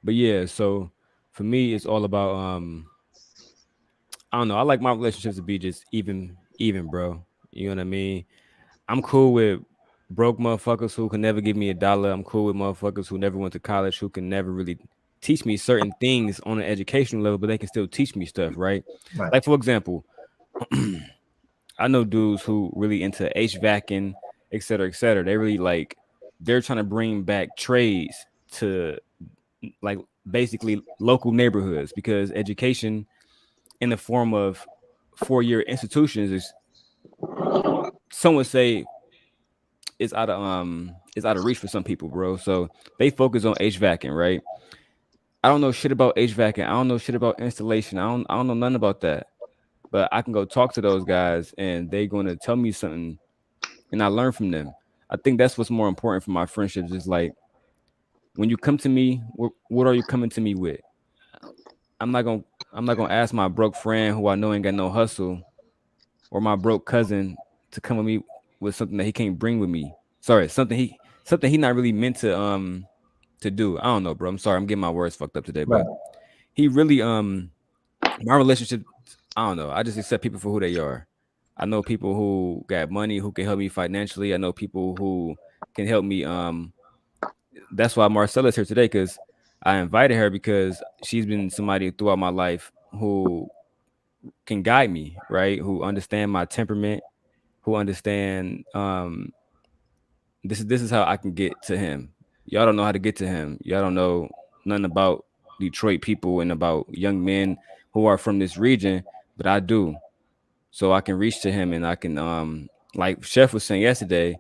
But yeah, so for me, it's all about I don't know. I like my relationships to be just even, bro. You know what I mean? I'm cool with broke motherfuckers who can never give me $1. I'm cool with motherfuckers who never went to college, who can never really teach me certain things on an educational level, but they can still teach me stuff, right? Right. Like for example, I know dudes who really into HVACing, et cetera, et cetera. They really like they're trying to bring back trades to like basically local neighborhoods because education in the form of 4-year institutions is some would say it's out of reach for some people, bro. So they focus on HVACing, right? I don't know shit about HVACing. I don't know shit about installation. I don't know nothing about that. But I can go talk to those guys and they're gonna tell me something and I learn from them. I think that's what's more important for my friendships is like when you come to me, what are you coming to me with? I'm not gonna ask my broke friend who I know ain't got no hustle or my broke cousin to come with me with something that he can't bring with me. Sorry, something he not really meant to do. I don't know, bro. I'm sorry, I'm getting my words fucked up today, Right. but he really my relationship, I don't know. I just accept people for who they are. I know people who got money who can help me financially. I know people who can help me. That's why Marcella's here today because I invited her because she's been somebody throughout my life who can guide me, right? Who understand my temperament, who understand this is how I can get to him. Y'all don't know how to get to him. Y'all don't know nothing about Detroit people and about young men who are from this region, but I do. So I can reach to him and I can like Chef was saying yesterday,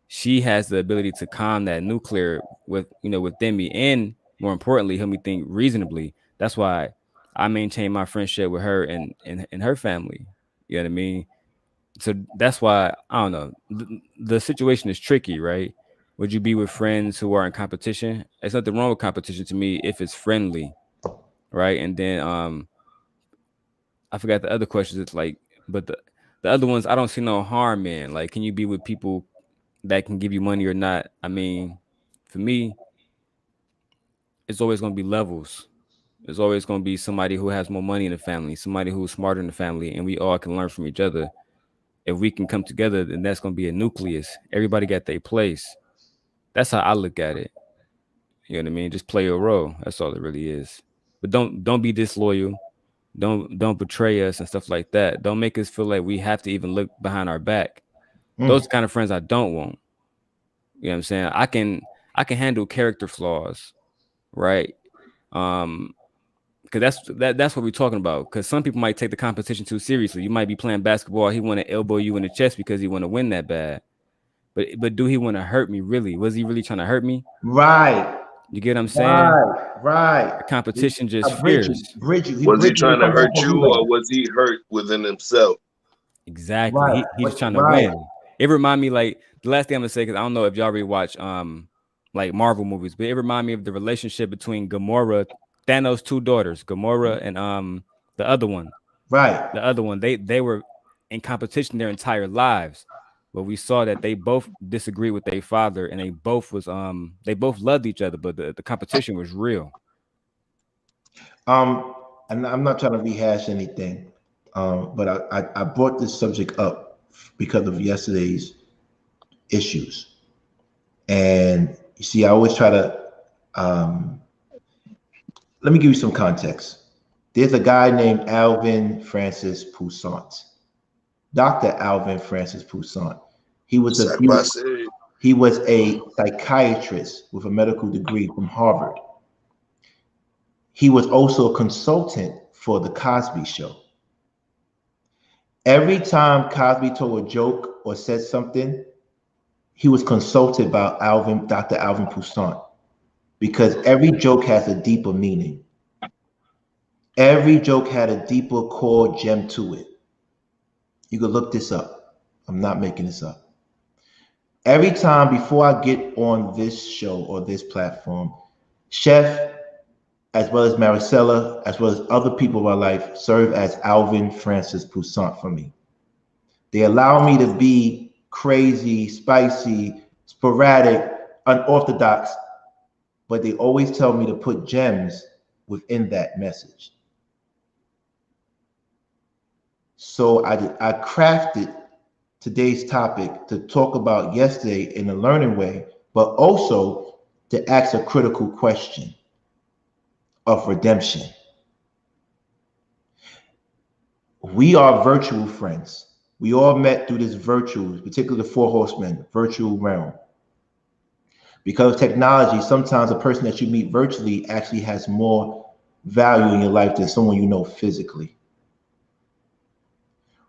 she has the ability to calm that nuclear within me and more importantly help me think reasonably. That's why I maintain my friendship with her and her family. You know what I mean? So that's why I don't know. The situation is tricky, right? Would you be with friends who are in competition? There's nothing wrong with competition to me if it's friendly, right? And then I forgot the other questions. It's like, but the other ones I don't see no harm in. Like, can you be with people that can give you money or not? I mean, for me, it's always gonna be levels. There's always gonna be somebody who has more money in the family, somebody who's smarter in the family, and we all can learn from each other. If we can come together, then that's gonna be a nucleus. Everybody got their place. That's how I look at it. You know what I mean? Just play your role. That's all it really is. But don't be disloyal. Don't betray us and stuff like that. Don't make us feel like we have to even look behind our back. Those are the kind of friends I don't want. You know what I'm saying? I can handle character flaws, right? Because that's what we're talking about. Because some people might take the competition too seriously. You might be playing basketball. He want to elbow you in the chest because he want to win that bad. But do he want to hurt me? Really? Was he really trying to hurt me? Right. You get what I'm saying? Right. The competition just Bridget. Was he trying to hurt you or was he hurt within himself? Exactly. Right. He just trying to win. It remind me like the last thing I'm gonna say because I don't know if y'all already watch like Marvel movies, but it remind me of the relationship between Gamora, Thanos' two daughters, Gamora and the other one. Right. The other one. They were in competition their entire lives. But we saw that they both disagreed with their father and they both loved each other, but the competition was real. And I'm not trying to rehash anything, but I brought this subject up because of yesterday's issues. And you see, I always try to let me give you some context. There's a guy named Alvin Francis Poussaint. Dr. Alvin Francis Poussaint. He was a psychiatrist with a medical degree from Harvard. He was also a consultant for the Cosby Show. Every time Cosby told a joke or said something, he was consulted by Dr. Alvin Poussaint, because every joke has a deeper meaning. Every joke had a deeper core gem to it. You could look this up. I'm not making this up. Every time before I get on this show or this platform, Chef as well as Maricela, as well as other people in my life, serve as Alvin Francis Poussaint for me. They allow me to be crazy, spicy, sporadic, unorthodox, but they always tell me to put gems within that message. So I crafted today's topic to talk about yesterday in a learning way, but also to ask a critical question of redemption. We are virtual friends. We all met through this virtual, particularly the four horsemen, virtual realm. Because of technology, sometimes a person that you meet virtually actually has more value in your life than someone you know physically.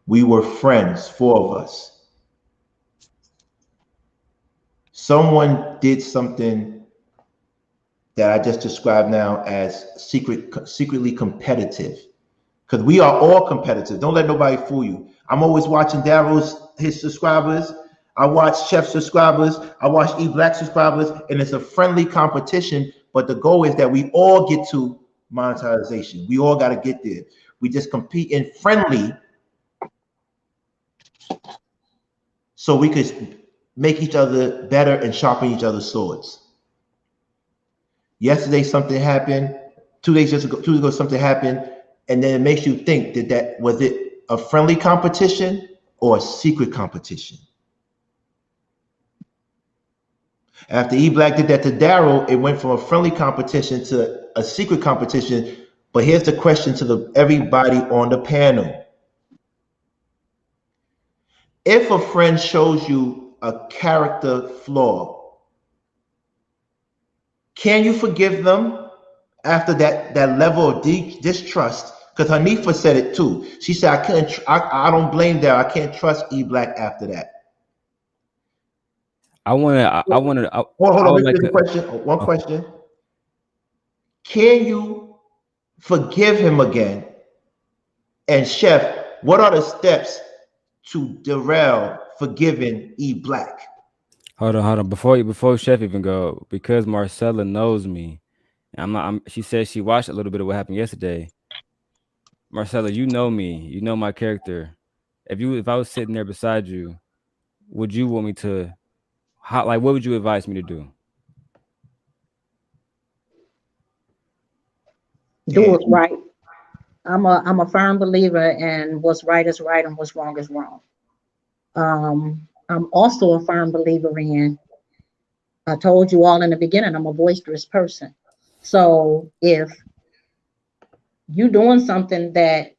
We were friends, four of us. Someone did something that I just described now as secretly competitive. Because we are all competitive. Don't let nobody fool you. I'm always watching his subscribers. I watch Chef's subscribers. I watch E Black subscribers, and it's a friendly competition. But the goal is that we all get to monetization. We all got to get there. We just compete in friendly, so we could make each other better and sharpen each other's swords. Yesterday something happened. 2 days ago something happened. And then it makes you think was it a friendly competition or a secret competition? After E Black did that to Daryl, it went from a friendly competition to a secret competition. But here's the question to everybody on the panel. If a friend shows you a character flaw, can you forgive them after that level of distrust? Because Hanifa said it too. She said, I don't blame that. I can't trust E Black after that. Hold on. One question. Can you forgive him again? And Chef, what are the steps to Darrell forgiving E Black? Hold on. Before Chef even go, because Marcella knows me. She said she watched a little bit of what happened yesterday. Marcella, you know me. You know my character. If I was sitting there beside you, would you want me to what would you advise me to do? Do what's right. I'm a firm believer in what's right is right and what's wrong is wrong. I'm also a firm believer in, I told you all in the beginning, I'm a boisterous person. So if you're doing something that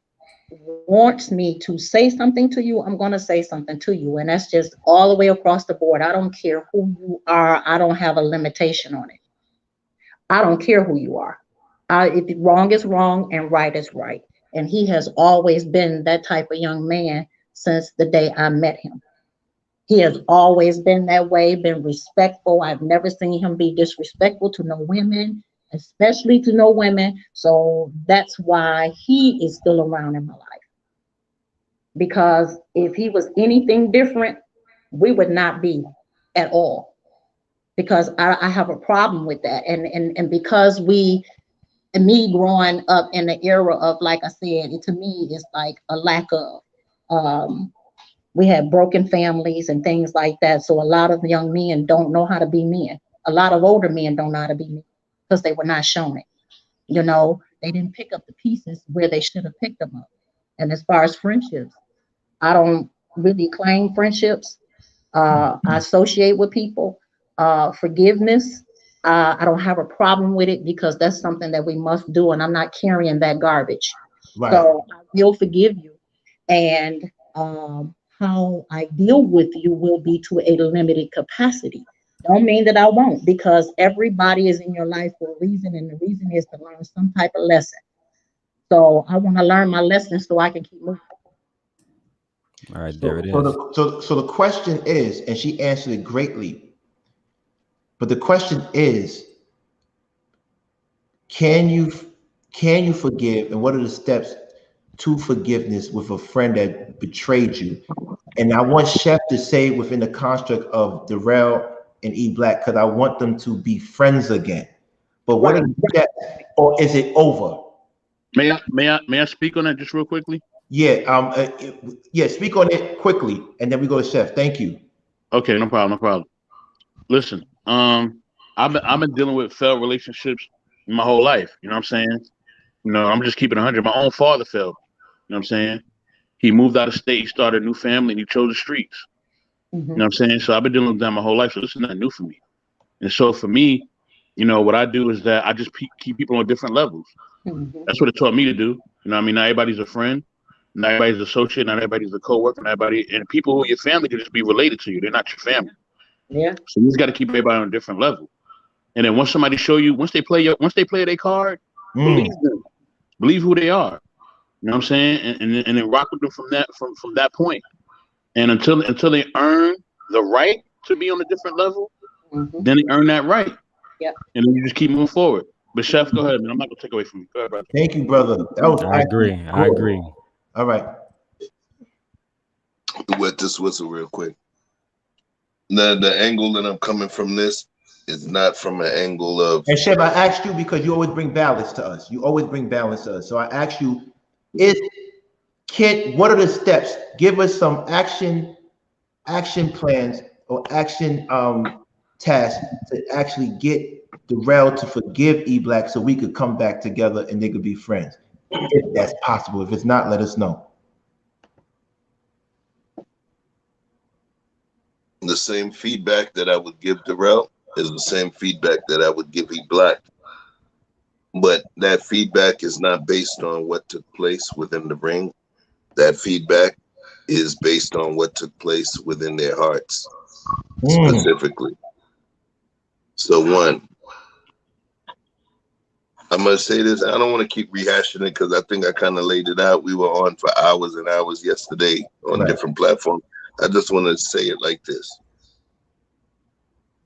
wants me to say something to you, I'm going to say something to you. And that's just all the way across the board. I don't care who you are. I don't have a limitation on it. I don't care who you are. If wrong is wrong and right is right. And he has always been that type of young man since the day I met him. He has always been that way, been respectful. I've never seen him be disrespectful to no women, especially to no women. So that's why he is still around in my life. Because if he was anything different, we would not be at all. Because I have a problem with that. And because me growing up in the era of, like I said, to me, it's like a lack of, we had broken families and things like that. So a lot of young men don't know how to be men. A lot of older men don't know how to be men because they were not shown it. You know, they didn't pick up the pieces where they should have picked them up. And as far as friendships, I don't really claim friendships. I associate with people. Forgiveness, I don't have a problem with it because that's something that we must do, and I'm not carrying that garbage. Right. So I will forgive you. And how I deal with you will be to a limited capacity. Don't mean that I won't, because everybody is in your life for a reason, and the reason is to learn some type of lesson. So I want to learn my lesson so I can keep moving. All right, there it is. So the question is, and she answered it greatly, but the question is, can you forgive, and what are the steps to forgiveness with a friend that betrayed you? And I want Chef to say within the construct of Darrell and E Black, because I want them to be friends again. But what are the steps, or is it over? May I speak on that just real quickly? Yeah, yeah. Speak on it quickly, and then we go to Chef. Thank you. Okay, no problem. Listen, I've been dealing with failed relationships my whole life. You know what I'm saying? You know, I'm just keeping 100. My own father failed. You know what I'm saying? He moved out of state, started a new family, and he chose the streets. You know what I'm saying? So I've been dealing with that my whole life. So this is not new for me. And so for me, you know, what I do is that I just keep people on different levels. That's what it taught me to do. You know what I mean? Not everybody's a friend. Not everybody's an associate. Not everybody's a co-worker. Not everybody, and people who are your family can just be related to you. They're not your family. Yeah. So you just got to keep everybody on a different level. And then once somebody show you, once they play their card, believe them. Believe who they are. You know what I'm saying? And then rock with them from that point. And until they earn the right to be on a different level, then they earn that right. Yep. And then you just keep moving forward. But Chef, go ahead, man. I'm not gonna take away from you. Go ahead, brother. Thank you, brother. That was I agree. All right. Wet this whistle real quick. The angle that I'm coming from this is not from an angle of. And Chef, I asked you because you always bring balance to us. You always bring balance to us. So I asked you, what are the steps? Give us some action plans or action tasks to actually get Darrell to forgive E-Black so we could come back together and they could be friends. If that's possible. If it's not, let us know. The same feedback that I would give Darrell is the same feedback that I would give E-Black. But that feedback is not based on what took place within the ring. That feedback is based on what took place within their hearts, specifically. So one, I'm going to say this. I don't want to keep rehashing it because I think I kind of laid it out. We were on for hours and hours yesterday on different platforms. I just want to say it like this.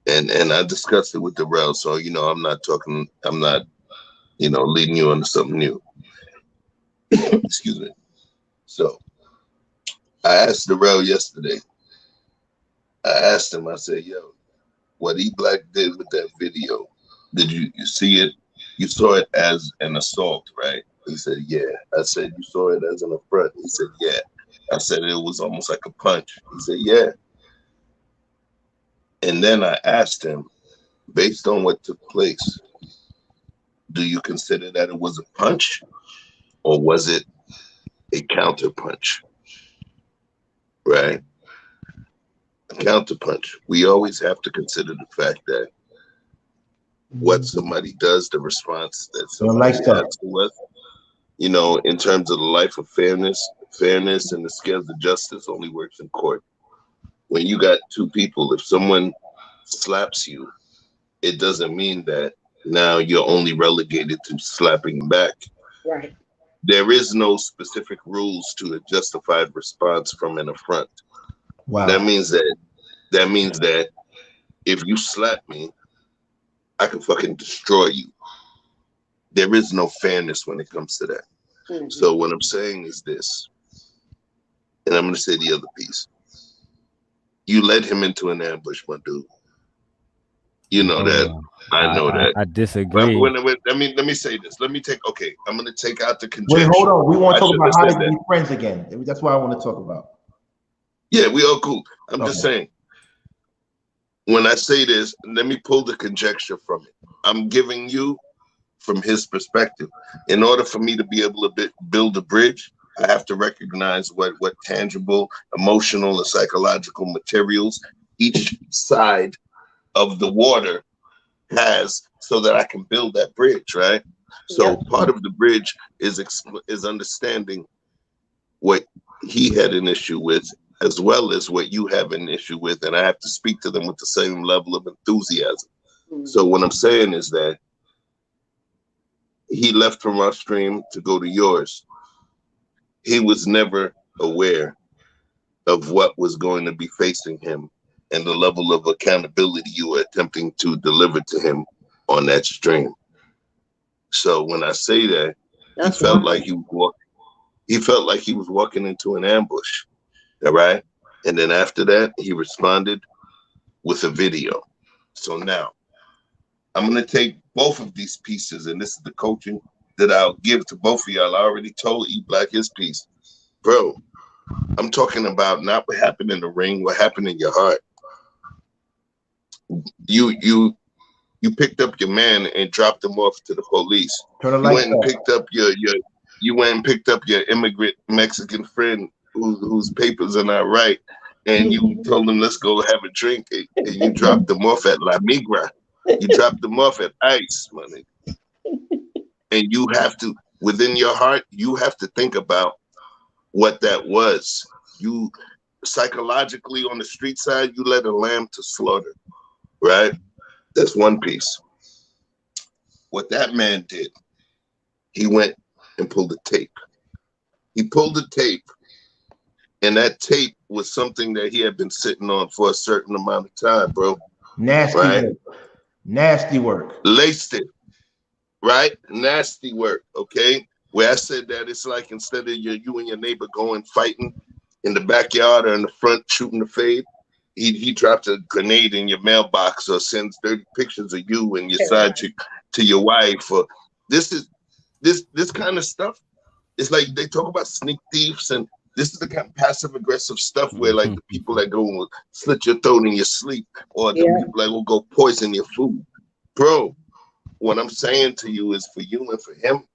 And I discussed it with Darrell. So, you know, I'm not, you know, leading you on to something new. Excuse me. So I asked Darrell yesterday. I asked him, I said, yo, what E-Black did with that video, did you see it? You saw it as an assault, right? He said, yeah. I said, you saw it as an affront? He said, yeah. I said, it was almost like a punch. He said, yeah. And then I asked him, based on what took place, do you consider that it was a punch or was it a counter punch? Right? A counter punch. We always have to consider the fact that what somebody does, the response that somebody has to us, you know, in terms of the life of fairness and the scales of justice only works in court. When you got two people, if someone slaps you, it doesn't mean that now you're only relegated to slapping back. Right. There is no specific rules to a justified response from an affront. Wow. That means that if you slap me, I can fucking destroy you. There is no fairness when it comes to that. So what I'm saying is this, and I'm going to say the other piece. You led him into an ambush, my dude. You know that. I know that. I disagree. Let me say this. I'm going to take out the conjecture. Wait, hold on. We want to talk about how to be friends again. That's what I want to talk about. Yeah, we all cool. I'm just saying. When I say this, let me pull the conjecture from it. I'm giving you from his perspective. In order for me to be able to build a bridge, I have to recognize what tangible, emotional, and psychological materials each side of the water has so that I can build that bridge, right? So part of the bridge is understanding what he had an issue with as well as what you have an issue with, and I have to speak to them with the same level of enthusiasm. So what I'm saying is that he left from our stream to go to yours. He was never aware of what was going to be facing him and the level of accountability you were attempting to deliver to him on that stream. So when I say that, he felt like he was walking into an ambush. All right. And then after that, he responded with a video. So now I'm going to take both of these pieces, and this is the coaching that I'll give to both of y'all. I already told E Black his piece. Bro, I'm talking about not what happened in the ring, what happened in your heart. You picked up your man and dropped him off to the police. You went and picked up your immigrant Mexican friend whose papers are not right, and you told him, let's go have a drink, and you dropped them off at La Migra. You dropped them off at ICE, money. And you have to, within your heart, you have to think about what that was. You psychologically on the street side, you led a lamb to slaughter, right? That's one piece. What that man did, he went and pulled the tape. He pulled the tape, and that tape was something that he had been sitting on for a certain amount of time, bro. Nasty work. Nasty work. Laced it, right? Nasty work, okay? Where I said that it's like instead of you and your neighbor going fighting in the backyard or in the front shooting the fade, he drops a grenade in your mailbox or sends dirty pictures of you and your side chick to your wife. Or this kind of stuff. It's like they talk about sneak thieves, and this is the kind of passive aggressive stuff where like the people that go and slit your throat in your sleep, or the people that will go poison your food. Bro, what I'm saying to you is for you and for him,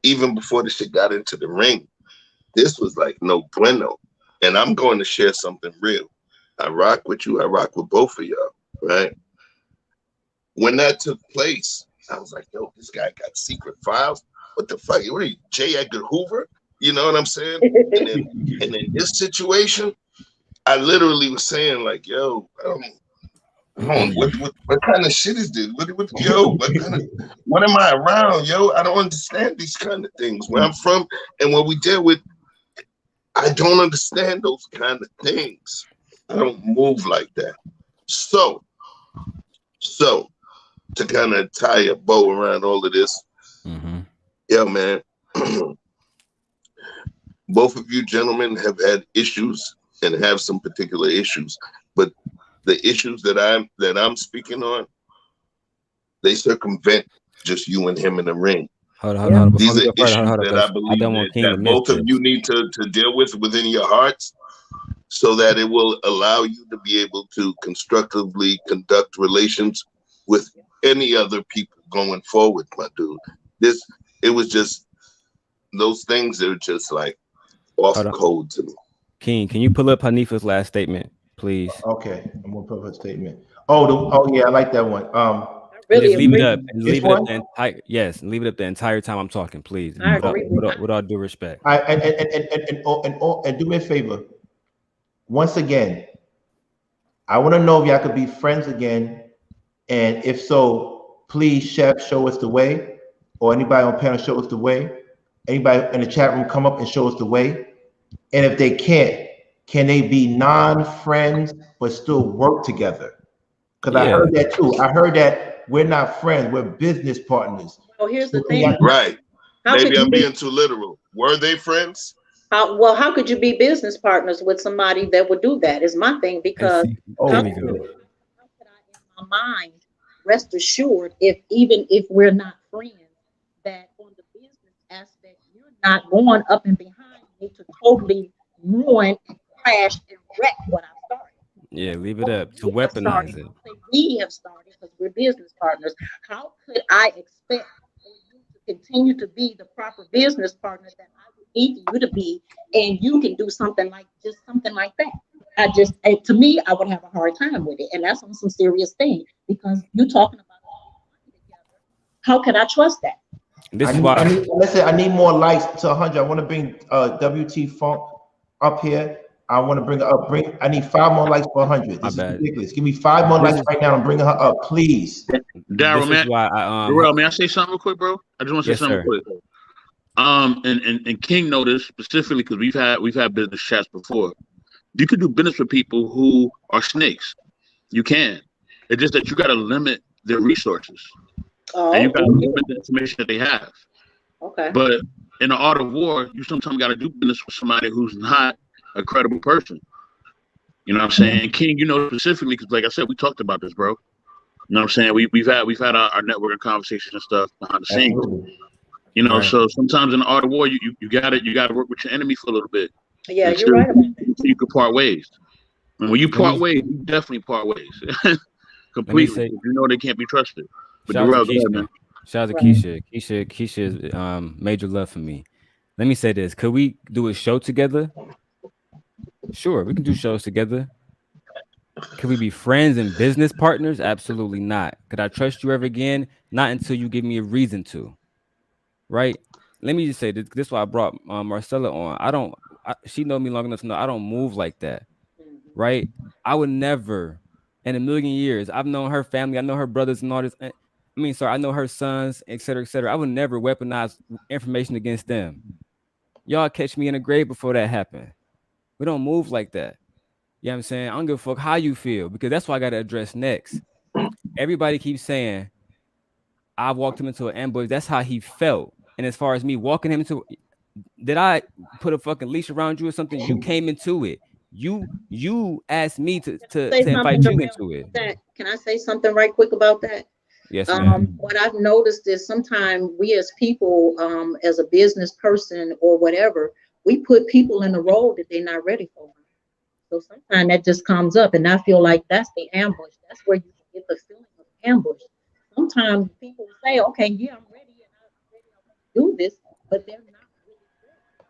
even before the shit got into the ring, this was like no bueno. And I'm going to share something real. I rock with you. I rock with both of y'all, right? When that took place, I was like, yo, this guy got secret files. What the fuck? What are you, J. Edgar Hoover? You know what I'm saying? And in this situation, I literally was saying like, yo, what kind of shit is this? What am I around, yo? I don't understand these kind of things. Where I'm from and what we deal with, I don't understand those kind of things. I don't move like that. So to kind of tie a bow around all of this, yeah, man. Both of you gentlemen have had issues and have some particular issues, but the issues that I'm speaking on, they circumvent just you and him in the ring. Hold on. These are issues that I believe that both of you need to deal with within your hearts, so that it will allow you to be able to constructively conduct relations with any other people going forward, my dude. It was just those things that are just like off code to me. King, can you pull up Hanifa's last statement, please? Okay, I'm gonna pull up her statement. Oh yeah, I like that one. Really leave it up. Leave it up the entire. Yes, leave it up the entire time I'm talking, please. With all due respect. And do me a favor. Once again, I want to know if y'all could be friends again, and if so, please, Chef, show us the way, or anybody on panel, show us the way. Anybody in the chat room, come up and show us the way. And if they can't, can they be non-friends but still work together? Because I heard that too. I heard that we're not friends, we're business partners. Oh, here's the thing. Right. Maybe I'm being too literal. Were they friends? How could you be business partners with somebody that would do that? Is my thing, because how could I, in my mind, rest assured, even if we're not friends, that on the business aspect, you're not going up and behind me to totally ruin and crash and wreck what I started. Yeah, leave it up to weaponize it. We have started because we're business partners. How could I expect for you to continue to be the proper business partner that I would need you to be, and you can do something like that? To me, I would have a hard time with it, and that's on some serious thing, because you're talking about together. How can I trust that? This is why I need more likes to 100. I want to bring WT Funk up here. I want to bring her up. I need 5 more likes for 100. This is ridiculous. Give me 5 more likes right now. I'm bringing her up, please. Daryl, man. Darrell, may I say something real quick, bro? I just want to say something quick. And King noticed specifically because we've had business chats before. You can do business with people who are snakes. You can. It's just that you got to limit their resources. And you got to limit the information that they have. Okay. But in the art of war, you sometimes got to do business with somebody who's not a credible person. You know what I'm saying? King, you know specifically, because like I said, we talked about this, bro. You know what I'm saying? We've had our networking conversations and stuff behind the scenes. Absolutely. You know, Right. so sometimes in the art of war, you gotta work with your enemy for a little bit. Yeah, until, you're right about that. until you can part ways. And when you Let me- part ways, you definitely part ways completely. say- If you know they can't be trusted. But Shout out Darrell, to go ahead, Keisha. man. Shout out to Right. Keisha is major love for me. Let me say this. Could we do a show together? Sure, we can do shows together. Could we be friends and business partners? Absolutely not. Could I trust you ever again? Not until you give me a reason to. Right? Let me just say this. This is why I brought Marcella on. She know me long enough to know I don't move like that. Right? I would never, in a million years, I've known her family, I know her brothers and all this. I know her sons, et cetera, et cetera. I would never weaponize information against them. Y'all catch me in the grave before that happened. We don't move like that. You know what I'm saying? I don't give a fuck how you feel, because that's what I got to address next. Everybody keeps saying, I walked him into an ambush. That's how he felt. And as far as me walking him into, did I put a fucking leash around you or something? You came into it. You asked me to invite you into it. Can I say something right quick about that? Yes, ma'am. What I've noticed is sometimes we as people, as a business person or whatever, we put people in a role that they're not ready for. So sometimes that just comes up, and I feel like that's the ambush. That's where you get the feeling of ambush. Sometimes people say, okay, yeah, I'm ready and I'm ready to do this, but they're not really ready.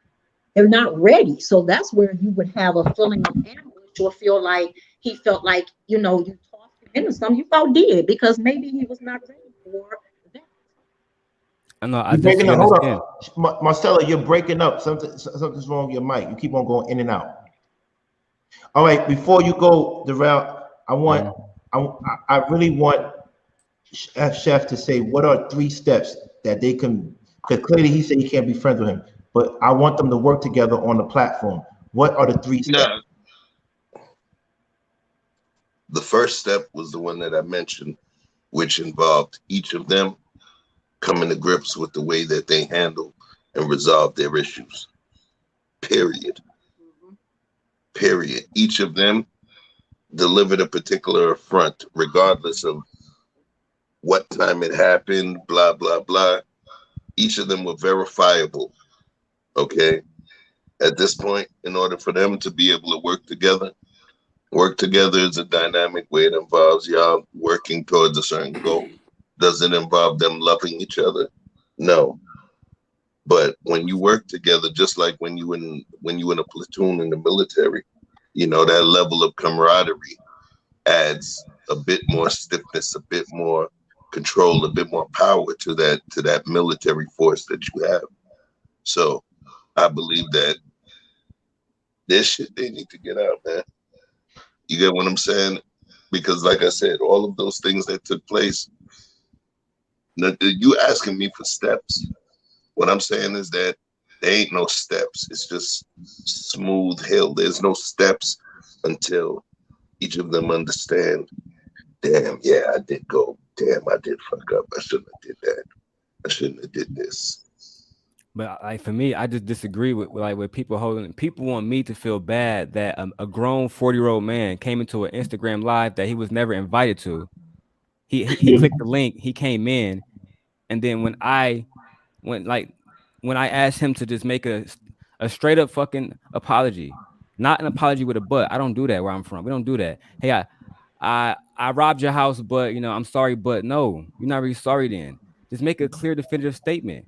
They're not ready. So that's where you would have a feeling of ambush, or feel like he felt like, you tossed him into something. You both did, because maybe he was not ready for that. I know. You're breaking up. Hold up, Marcella, you're breaking up. Something's wrong with your mic. You keep on going in and out. All right, before you go the route, I really want Chef to say what are 3 steps that they can, because clearly he said he can't be friends with him, but I want them to work together on the platform. What are the 3 steps? Yeah. The first step was the one that I mentioned, which involved each of them coming to grips with the way that they handle and resolve their issues. Period. Period. Each of them delivered a particular affront, regardless of what time it happened, blah, blah, blah. Each of them were verifiable. Okay. At this point, in order for them to be able to work together is a dynamic way. It involves y'all working towards a certain goal. Does it involve them loving each other? No. But when you work together, just like when you in a platoon in the military, that level of camaraderie adds a bit more stiffness, a bit more control, a bit more power to that military force that you have. So I believe that this shit they need to get out, man. You get what I'm saying? Because like I said, all of those things that took place, you asking me for steps. What I'm saying is that there ain't no steps. It's just smooth hill. There's no steps until each of them understand, damn, yeah, I did go. Damn, I did fuck up. I shouldn't have did that. I shouldn't have did this. But like for me, I just disagree with people holding. People want me to feel bad that a grown 40-year-old man came into an Instagram live that he was never invited to. He clicked the link, he came in, and then when I asked him to just make a straight up fucking apology, not an apology with a but. I don't do that where I'm from. We don't do that. Hey, I robbed your house, but I'm sorry, but no, you're not really sorry then. Just make a clear, definitive statement.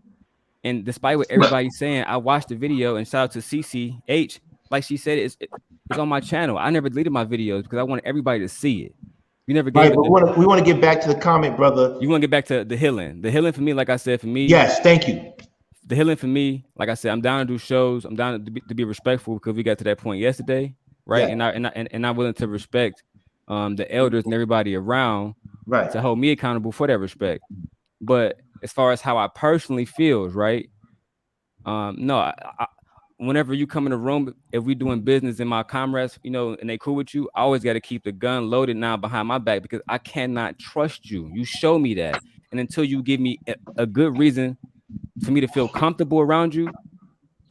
And despite what everybody's saying, I watched the video, and shout out to CCH. Like she said, it's on my channel. I never deleted my videos because I wanted everybody to see it. You never gave it. We want to get back to the comment, brother. You want to get back to the healing. The healing for me, like I said, for me. Yes, thank you. The healing for me, like I said, I'm down to do shows. I'm down to be respectful because we got to that point yesterday, right? Yeah. And I'm willing to respect the elders and everybody around, right, to hold me accountable for that respect. But as far as how I personally feels, right? No, whenever you come in the room, if we doing business and my comrades, and they cool with you, I always got to keep the gun loaded now behind my back because I cannot trust you. You show me that. And until you give me a good reason for me to feel comfortable around you,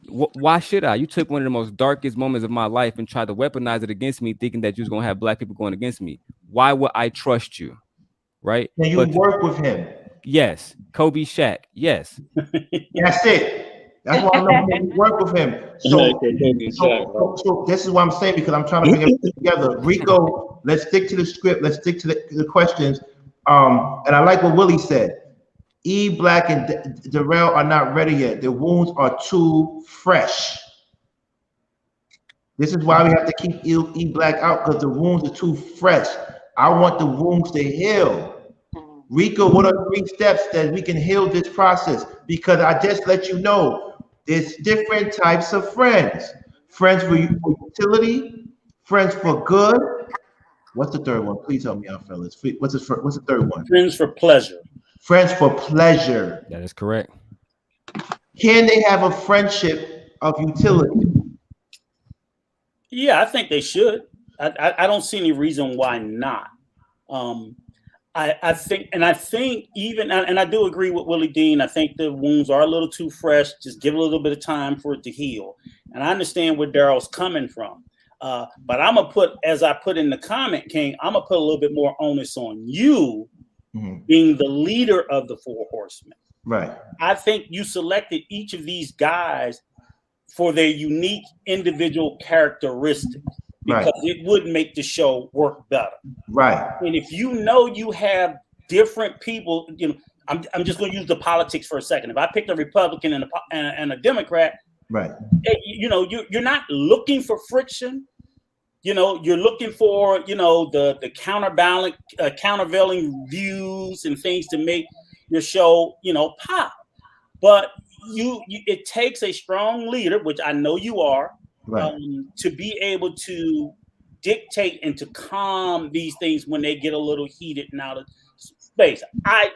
why should I? You took one of the most darkest moments of my life and tried to weaponize it against me, thinking that you was going to have black people going against me. Why would I trust you? right? Can you work with him? Yes. Kobe Shaq. Yes. That's it. That's why I know can you work with him. So this is what I'm saying because I'm trying to bring it together. Rico, let's stick to the script. Let's stick to the questions. And I like what Willie said. E Black and Darrell are not ready yet. The wounds are too fresh. This is why we have to keep E Black out because the wounds are too fresh. I want the wounds to heal. Rico, what are 3 steps that we can heal this process? Because I just let you know, there's different types of friends. Friends for utility, friends for good. What's the third one? Please help me out, fellas. What's the third one? Friends for pleasure. Friends for pleasure. That is correct. Can they have a friendship of utility? Yeah, I think they should. I don't see any reason why not. I think even, and I do agree with Willie Dean. I think the wounds are a little too fresh. Just give it a little bit of time for it to heal. And I understand where Daryl's coming from. But I'm gonna put, as I put in the comment, King, I'm gonna put a little bit more onus on you being the leader of the 4 horsemen. Right. I think you selected each of these guys for their unique individual characteristics. Because it would make the show work better. Right. And if you know you have different people, you know, I'm just going to use the politics for a second. If I picked a Republican and a Democrat, right, you know, you're not looking for friction. You know, you're looking for, you know, the countervailing views and things to make your show, you know, pop. But it takes a strong leader, which I know you are. Right. To be able to dictate and to calm these things when they get a little heated and out of space. I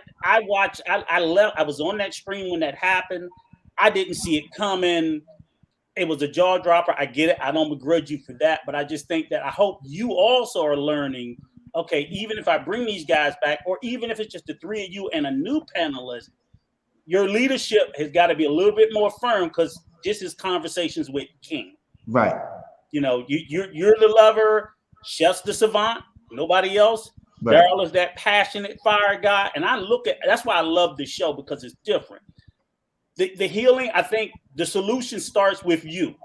was on that screen when that happened. I didn't see it coming. It was a jaw dropper. I get it. I don't begrudge you for that, but I just think that I hope you also are learning, okay, even if I bring these guys back, or even if it's just the 3 of you and a new panelist, your leadership has got to be a little bit more firm because this is conversations with King. Right. You know, you're the lover, Chef's the savant, nobody else. Right. Daryl is that passionate fire guy. And that's why I love this show, because it's different. The healing, I think the solution starts with you.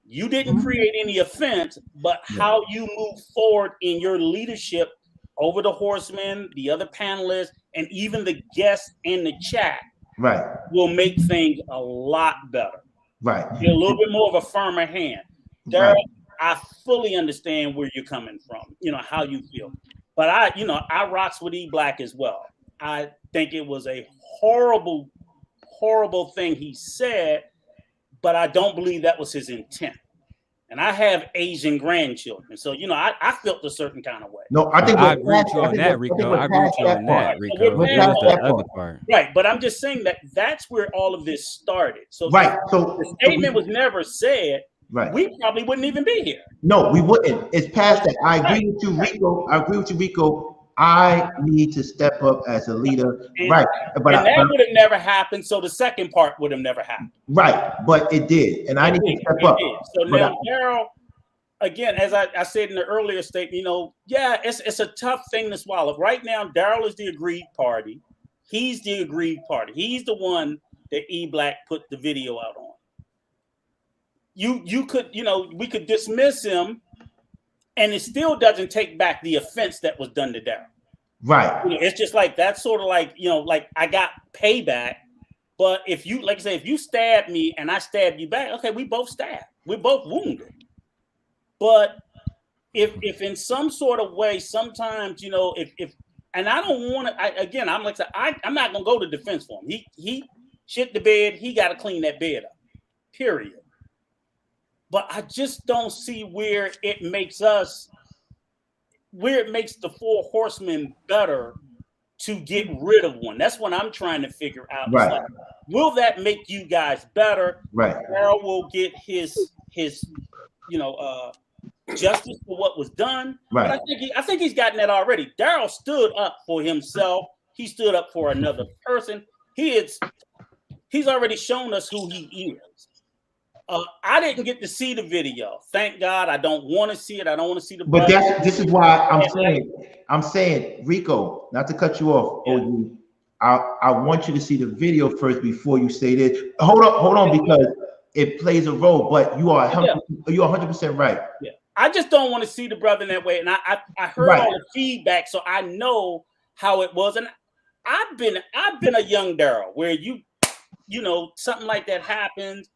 You didn't create any offense, but how you move forward in your leadership over the horsemen, the other panelists, and even the guests in the chat will make things a lot better. Right. Get a little bit more of a firmer hand. Daryl, I fully understand where you're coming from, you know, how you feel. But I rocks with E Black as well. I think it was a horrible, horrible thing he said, but I don't believe that was his intent. And I have Asian grandchildren, so you know I felt a certain kind of way. No, I think I agree with you on that, Rico. I agree with you on that, Rico. It was the other part. Right, but I'm just saying that's where all of this started. So the statement was never said. Right. We probably wouldn't even be here. No, we wouldn't. It's past that. I agree with you, Rico. I need to step up as a leader. But that would have never happened. So the second part would have never happened. Right. But it did. And I need to step up. So now Daryl, again, as I said in the earlier statement, you know, it's a tough thing to swallow. Right now, Daryl is the aggrieved party. He's the aggrieved party. He's the one that E Black put the video out on. You could, you know, we could dismiss him, and it still doesn't take back the offense that was done to Daryl. Right. You know, it's just like that's sort of like, you know, like I got payback. But if you, like I say, if you stab me and I stab you back, okay, we both stabbed. We're both wounded. But if in some sort of way, sometimes, you know, if and I don't want to, again, I'm like, I'm not gonna go to defense for him. He shit the bed. He got to clean that bed up. Period. But I just don't see where it makes the 4 horsemen better to get rid of one. That's what I'm trying to figure out. Right. Like, will that make you guys better? Right. Daryl will get his you know, justice for what was done. Right. But I think he's gotten that already. Daryl stood up for himself. He stood up for another person. He's already shown us who he is. I didn't get to see the video. Thank God. I don't want to see it. I don't want to see the. But this is why I'm saying, Rico, not to cut you off, OG. I want you to see the video first before you say this. Hold on, because it plays a role. But you are 100% right. Yeah. I just don't want to see the brother in that way. And I heard all the feedback, so I know how it was. And I've been a young Daryl where you know, something like that happens.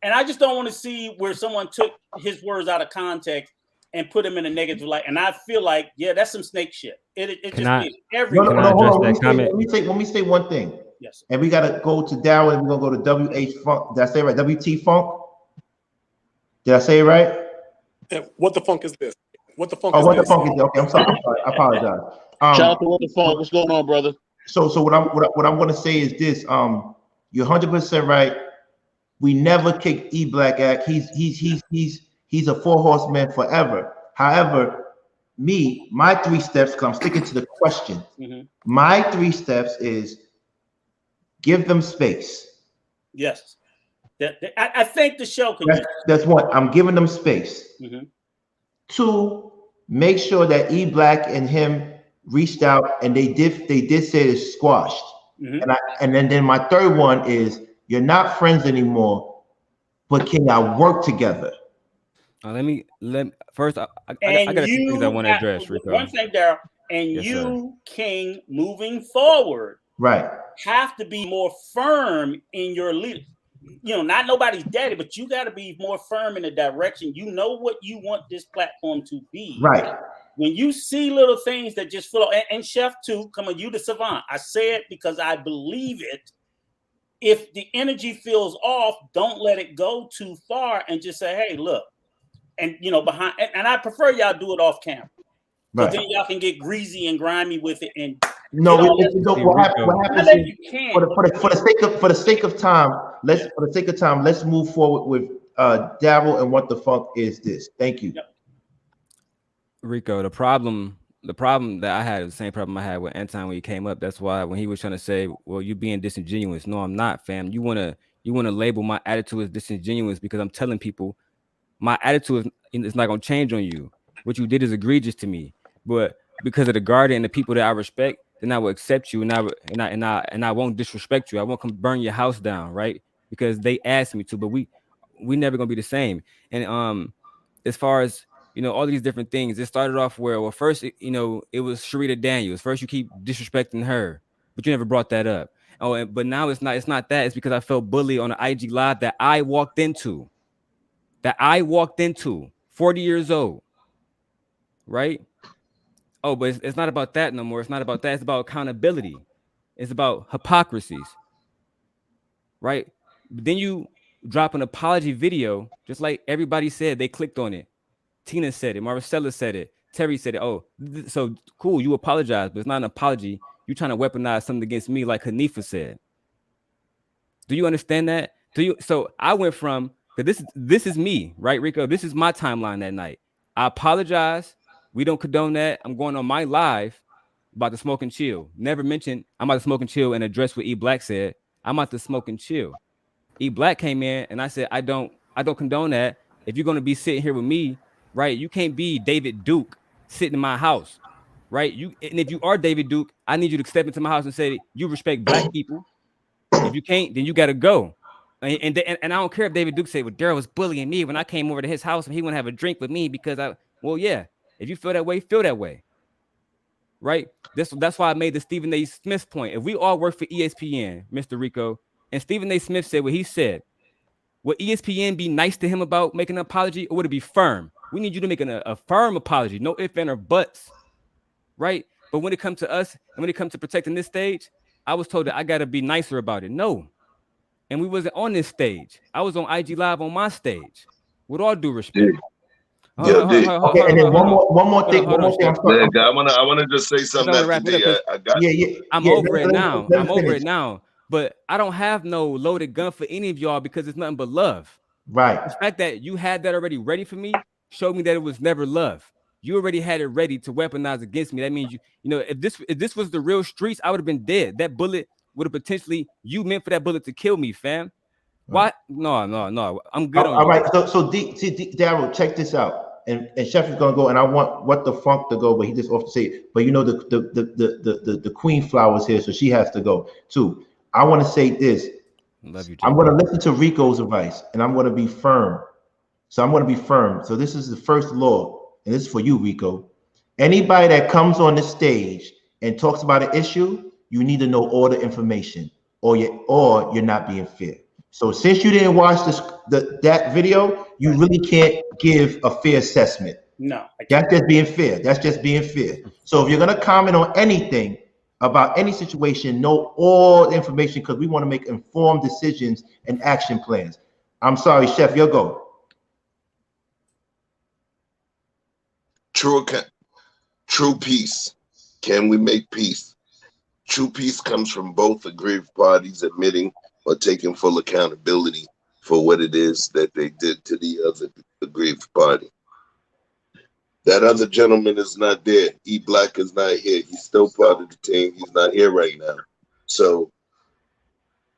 And I just don't want to see where someone took his words out of context and put him in a negative light. And I feel like, that's some snake shit. It just is everywhere. Hold on. Let me say one thing. Yes. And we gotta go to Darryl, and we're gonna go to WH Funk. Did I say it right? WT Funk? Did I say it right? And what the funk is this? What the funk? Oh, what the funk is this? Okay, I'm sorry. I apologize. Shout out to What the Funk. What's going on, brother? So what I'm gonna say is this. You're 100% right. We never kick E Black Act. He's a 4 horseman forever. However, my 3 steps, because I'm sticking to the question. Mm-hmm. My 3 steps is give them space. Yes. I think the show can. That's one. I'm giving them space. Mm-hmm. 2, make sure that E Black and him reached out, and they did say it's squashed. Mm-hmm. And then my 3rd one is you're not friends anymore, but can y'all work together? Let me first. I got a few things I want to address. Rico. One thing, Daryl, and yes, you, sir. King, moving forward, right, have to be more firm in your leadership. You know, not nobody's daddy, but you got to be more firm in the direction. You know what you want this platform to be. Right. When you see little things that just flow, and Chef too, come on, you the savant. I say it because I believe it. If the energy feels off, don't let it go too far and just say, hey, look. And, you know, behind, and I prefer y'all do it off camera. Because then y'all can get greasy and grimy with it. And no, what happens is, for the sake of time, let's move forward with Daryl and what the funk is this. Thank you. Yep. Rico, the problem that I had is the same problem I had with Anton when he came up. That's why when he was trying to say, well, you being disingenuous. No, I'm not, fam. You wanna label my attitude as disingenuous because I'm telling people my attitude is not gonna change on you. What you did is egregious to me. But because of the guardian and the people that I respect, then I will accept you and I won't disrespect you. I won't come burn your house down, right? Because they asked me to, but we never gonna be the same. And as far as all these different things, it started off where first it was Sharita Daniels. First you keep disrespecting her, but you never brought that up. But now it's not that. It's because I felt bullied on an IG live that I walked into. 40 years old, right? Oh, but it's not about that no more. It's not about that. It's about accountability. It's about hypocrisies, right? But then you drop an apology video, just like everybody said. They clicked on it. Tina said it. Maricela said it. Terry said it. Oh, so cool. You apologize, but it's not an apology. You're trying to weaponize something against me, like Hanifa said. Do you understand that? So I went from, because this is me, right, Rico? This is my timeline that night. I apologize. We don't condone that. I'm going on my live about to smoke and chill. Never mentioned I'm about to smoke and chill and address what E Black said. I'm about to smoke and chill. E Black came in and I said, I don't condone that. If you're going to be sitting here with me, right, you can't be David Duke sitting in my house, right? And if you are David Duke, I need you to step into my house and say you respect Black people. If you can't, then you got to go. And I don't care if David Duke said, well, Daryl was bullying me when I came over to his house and he wouldn't have a drink with me because yeah. If you feel that way, feel that way, right? That's why I made the Stephen A. Smith point. If we all work for ESPN, Mr. Rico, and Stephen A. Smith said what he said, would ESPN be nice to him about making an apology, or would it be firm? We need you to make a firm apology, no ifs, ands, or buts, right? But when it comes to us, and when it comes to protecting this stage, I was told that I got to be nicer about it. No. And we wasn't on this stage. I was on IG Live on my stage, with all due respect. Okay, and then one more thing. I wanna just say something after I got I'm over it now. I'm over it now. But I don't have no loaded gun for any of y'all because it's nothing but love. Right. The fact that you had that already ready for me showed me that it was never love. You already had it ready to weaponize against me. That means if this was the real streets, I would have been dead. That bullet would have potentially, you meant for that bullet to kill me, fam. Why? No. I'm good on All you. right. So Daryl, check this out. And Chef is gonna go, and I want what the funk to go, but he just off to say it. But you know the queen flowers here, so she has to go too. I want to say this. Love you, I'm JP. gonna listen to Rico's advice, and I'm gonna be firm. So I'm gonna be firm. So this is the first law, and this is for you, Rico. Anybody that comes on the stage and talks about an issue, you need to know all the information, or you're not being fair. So since you didn't watch that video, you really can't give a fair assessment. No, That's just being fair. That's just being fair. So if you're gonna comment on anything about any situation, know all the information because we want to make informed decisions and action plans. I'm sorry, Chef, you'll go. True peace. Can we make peace? True peace comes from both aggrieved parties admitting or taking full accountability for what it is that they did to the other aggrieved party. That other gentleman is not there. E Black is not here. He's still part of the team. He's not here right now. So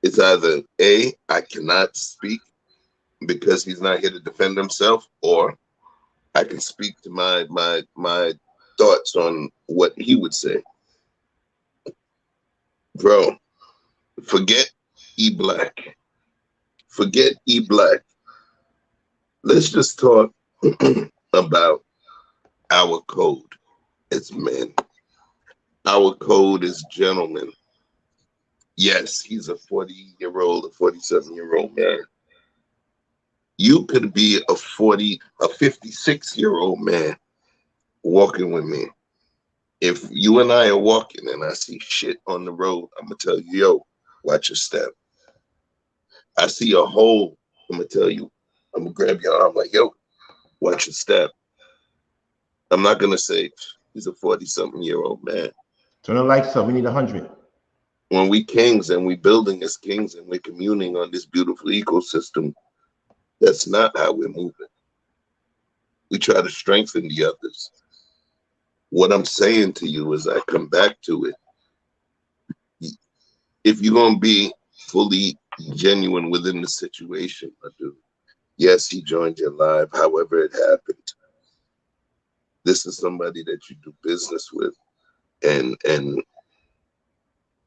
it's either A, I cannot speak because he's not here to defend himself, or I can speak to my thoughts on what he would say. Bro, forget E Black. Forget E Black. Let's just talk about our code as men. Our code as gentlemen. Yes, he's a 40-year-old, a 47-year-old man. You could be a 56-year-old man walking with me. If you and I are walking and I see shit on the road, I'm gonna tell you, yo, watch your step. I see a hole, I'm gonna tell you, I'm gonna grab your arm like, yo, watch your step. I'm not gonna say he's a 40-something-year-old man. Turn the lights up. We need 100. When we kings and we building as kings and we're communing on this beautiful ecosystem, that's not how we're moving. We try to strengthen the others. What I'm saying to you is I come back to it. If you're going to be fully genuine within the situation, my dude, yes, he joined your live, however it happened. This is somebody that you do business with. And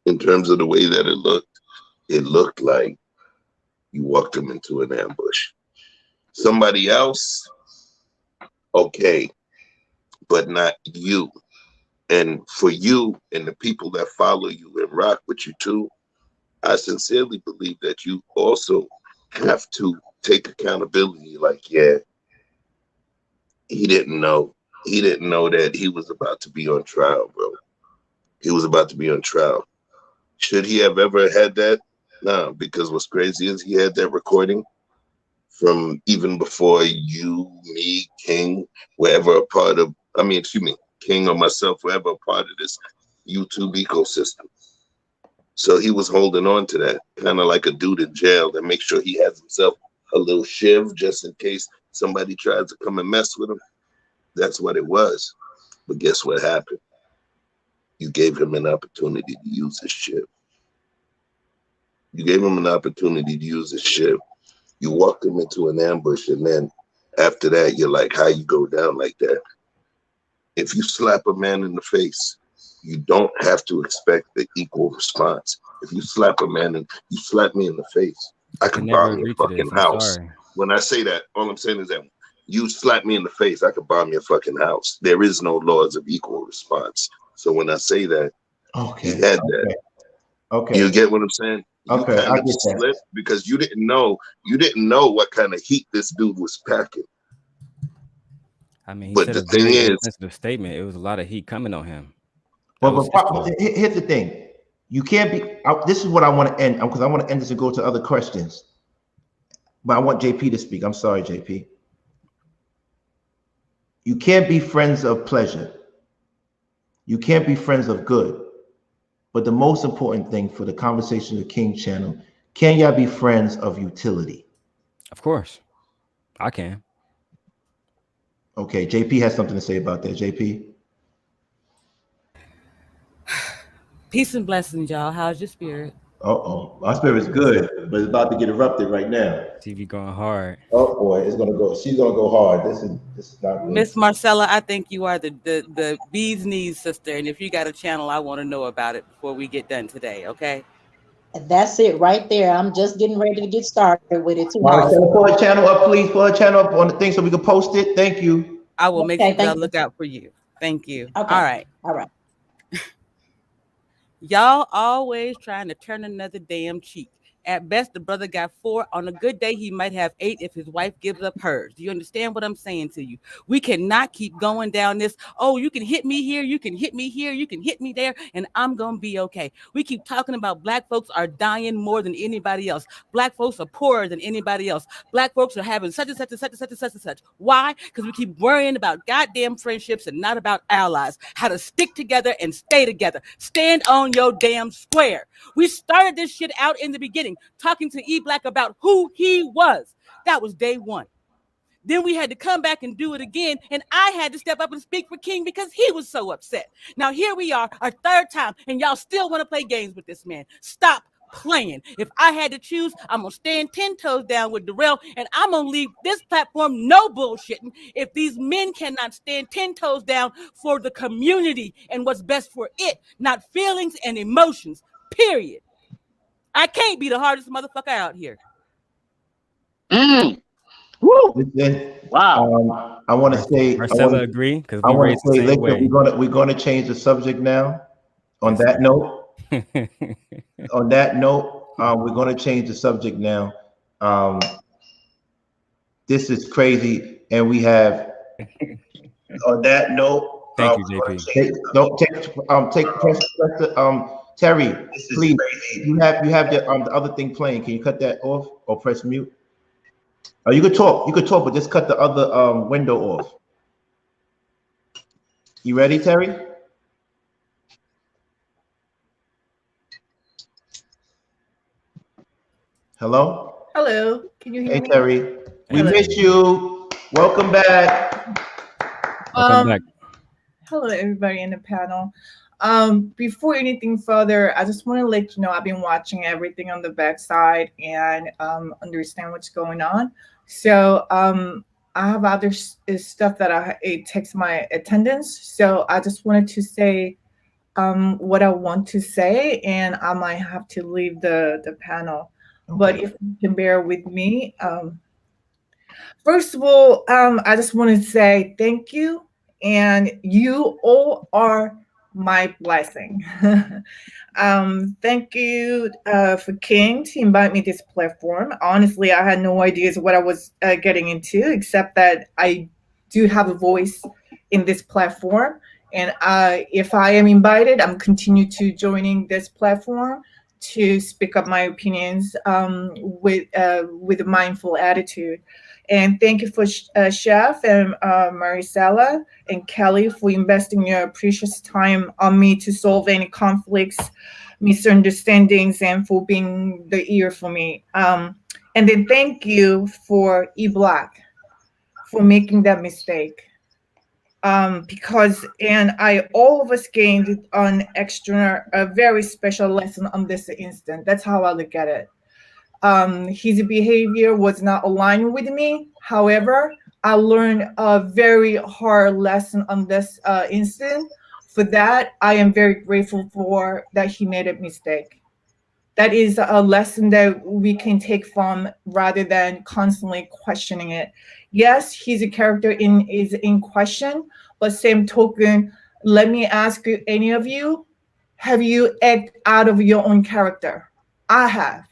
in terms of the way that it looked like you walked him into an ambush. Somebody else, okay, but not you. And for you and the people that follow you and rock with you too, I sincerely believe that you also have to take accountability. Like, yeah, he didn't know. He didn't know that he was about to be on trial, bro. He was about to be on trial. Should he have ever had that? No, because what's crazy is he had that recording from even before you, me, King, wherever a part of, King or myself, wherever a part of this YouTube ecosystem. So he was holding on to that, kind of like a dude in jail that makes sure he has himself a little shiv just in case somebody tries to come and mess with him. That's what it was. But guess what happened? You gave him an opportunity to use his shiv. You gave him an opportunity to use his shiv. You walked him into an ambush, and then after that, you're like, how you go down like that? If you slap a man in the face, you don't have to expect the equal response. If you slap a man and you slap me in the face, I can bomb your fucking house. When I say that, all I'm saying is that you slap me in the face, I could bomb your fucking house. There is no laws of equal response. So when I say that, he had that. Okay. You get what I'm saying? You Okay, kind of slipped because you didn't know what kind of heat this dude was packing. I mean, he said a very sensitive statement. It was a lot of heat coming on him. But here's the thing. You can't be, this is what I want to end, because I want to end this and go to other questions. But I want JP to speak. I'm sorry, JP. You can't be friends of pleasure. You can't be friends of good. But the most important thing for the Conversation of the King channel, can y'all be friends of utility? Of course. I can. Okay, JP has something to say about that. JP? Peace and blessings, y'all. How's your spirit? Uh-oh. My spirit's good, but it's about to get erupted right now. TV going hard. Oh boy, it's gonna go. She's gonna go hard. This is not good. Miss Marcella, I think you are the bee's knees sister, and if you got a channel, I want to know about it before we get done today. Okay. That's it right there. I'm just getting ready to get started with it too. Marcella, pull her channel up, please. Pull her channel up on the thing so we can post it. Thank you. I will make sure that I look out for you. Thank you. Okay. All right. All right. Y'all always trying to turn another damn cheek. At best, the brother got 4. On a good day, he might have 8 if his wife gives up hers. Do you understand what I'm saying to you? We cannot keep going down this, oh, you can hit me here, you can hit me here, you can hit me there, and I'm going to be okay. We keep talking about black folks are dying more than anybody else. Black folks are poorer than anybody else. Black folks are having such and such and such and such and such and such. Why? Because we keep worrying about goddamn friendships and not about allies. How to stick together and stay together. Stand on your damn square. We started this shit out in the beginning, talking to E-Black about who he was. That was day 1. Then we had to come back and do it again, and I had to step up and speak for King because he was so upset. Now here we are, our 3rd time, and y'all still want to play games with this man. Stop playing. If I had to choose, I'm going to stand 10 toes down with Darrell, and I'm going to leave this platform no bullshitting if these men cannot stand 10 toes down for the community and what's best for it, not feelings and emotions, period. I can't be the hardest motherfucker out here. Woo. Wow. I want to say, Marcella agree because I want to say, listen, we're going to change the subject now. On that note, we're going to change the subject now. This is crazy, and we have. On that note, thank you, JP. Terry, please. You have the other thing playing. Can you cut that off or press mute? Oh, you could talk. You could talk, but just cut the other window off. You ready, Terry? Hello? Hello. Can you hear me? Hey, Terry. We miss you. Welcome back. Welcome back. Hello, everybody in the panel. Before anything further, I just want to let you know I've been watching everything on the backside and understand what's going on. So I have other stuff that it takes my attendance. So I just wanted to say what I want to say, and I might have to leave the panel. Okay. But if you can bear with me, first of all, I just want to say thank you, and you all are my blessing. Thank you for King to invite me to this platform. Honestly, I had no idea what I was getting into, except that I do have a voice in this platform. And if I am invited, I'm continue to joining this platform to speak up my opinions with a mindful attitude. And thank you for Chef and Maricela and Kelly for investing your precious time on me to solve any conflicts, misunderstandings, and for being the ear for me. And then thank you for E-Black for making that mistake. Because all of us gained a very special lesson on this instant. That's how I look at it. His behavior was not aligned with me. However, I learned a very hard lesson on this instant. For that, I am very grateful for that he made a mistake. That is a lesson that we can take from rather than constantly questioning it. Yes, he's a character is in question, but same token, let me ask you, any of you, have you acted out of your own character? I have.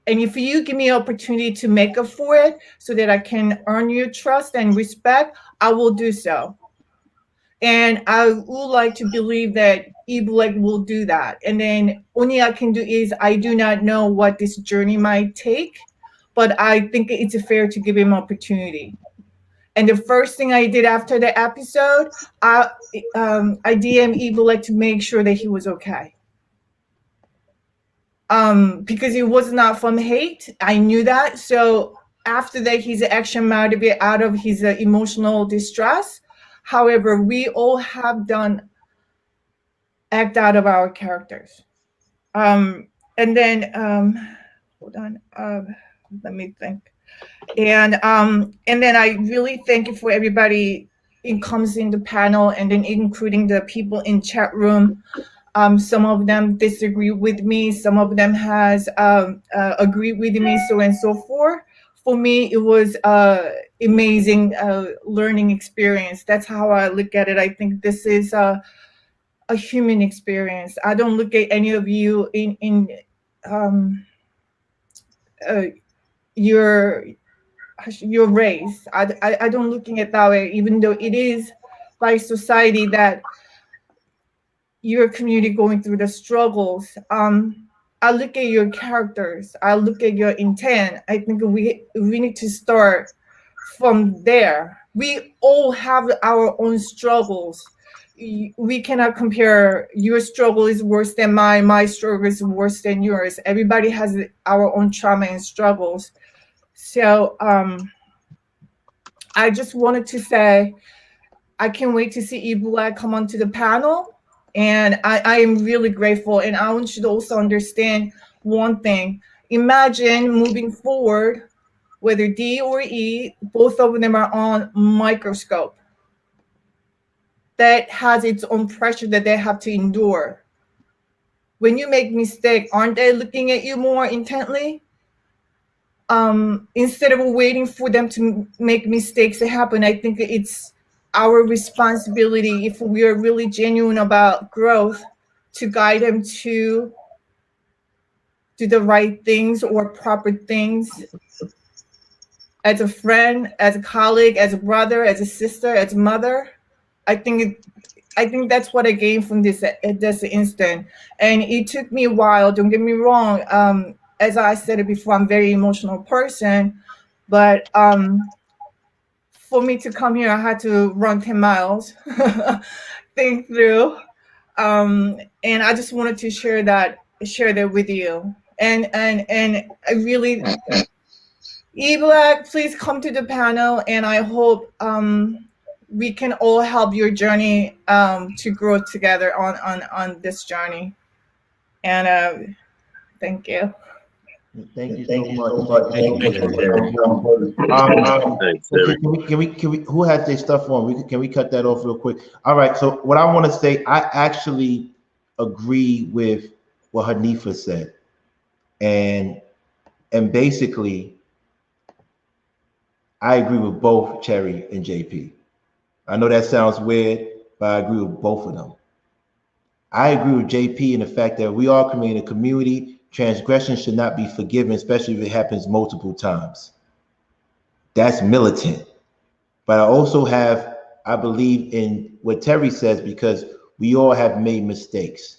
And if you give me an opportunity to make up for it so that I can earn your trust and respect, I will do so. And I would like to believe that E-Black will do that. And then only I can do is I do not know what this journey might take, but I think it's fair to give him opportunity. And the first thing I did after the episode, I DM E-Black to make sure that he was okay. Because it was not from hate. I knew that. So after that, his action might be out of his emotional distress. However, we all have act out of our characters. and then hold on, let me think. And then I really thank you for everybody in comes in the panel, and then including the people in chat room. Some of them disagree with me, some of them has agreed with me, so and so forth. For me, it was amazing learning experience. That's how I look at it. I think this is a human experience. I don't look at any of you in uh, your race. I don't looking at that way, even though it is by society that your community going through the struggles. I look at your characters. I look at your intent. I think we need to start from there. We all have our own struggles. We cannot compare. Your struggle is worse than mine. My struggle is worse than yours. Everybody has our own trauma and struggles. So I just wanted to say, I can't wait to see Ebola come onto the panel. And I am really grateful. And I want you to also understand one thing. Imagine moving forward, whether D or E, both of them are on microscope. That has its own pressure that they have to endure. When you make mistake, aren't they looking at you more intently? Instead of waiting for them to make mistakes to happen, I think it's our responsibility, if we are really genuine about growth, to guide them to do the right things or proper things. As a friend, as a colleague, as a brother, as a sister, as a mother, I think that's what I gained from this at this instant. And it took me a while. Don't get me wrong. As I said it before, I'm a very emotional person, but for me to come here, I had to run 10 miles, think through. And I just wanted to share that with you. And I really, E-Black, please come to the panel, and I hope we can all help your journey to grow together on this journey. And thank you. Thank you so much. Can we? Who has their stuff on? Can we cut that off real quick? All right. So what I want to say, I actually agree with what Hanifa said, and basically, I agree with both Cherry and JP. I know that sounds weird, but I agree with both of them. I agree with JP in the fact that we are in a community. Transgression should not be forgiven, especially if it happens multiple times. That's militant. But I believe in what Terry says, because we all have made mistakes.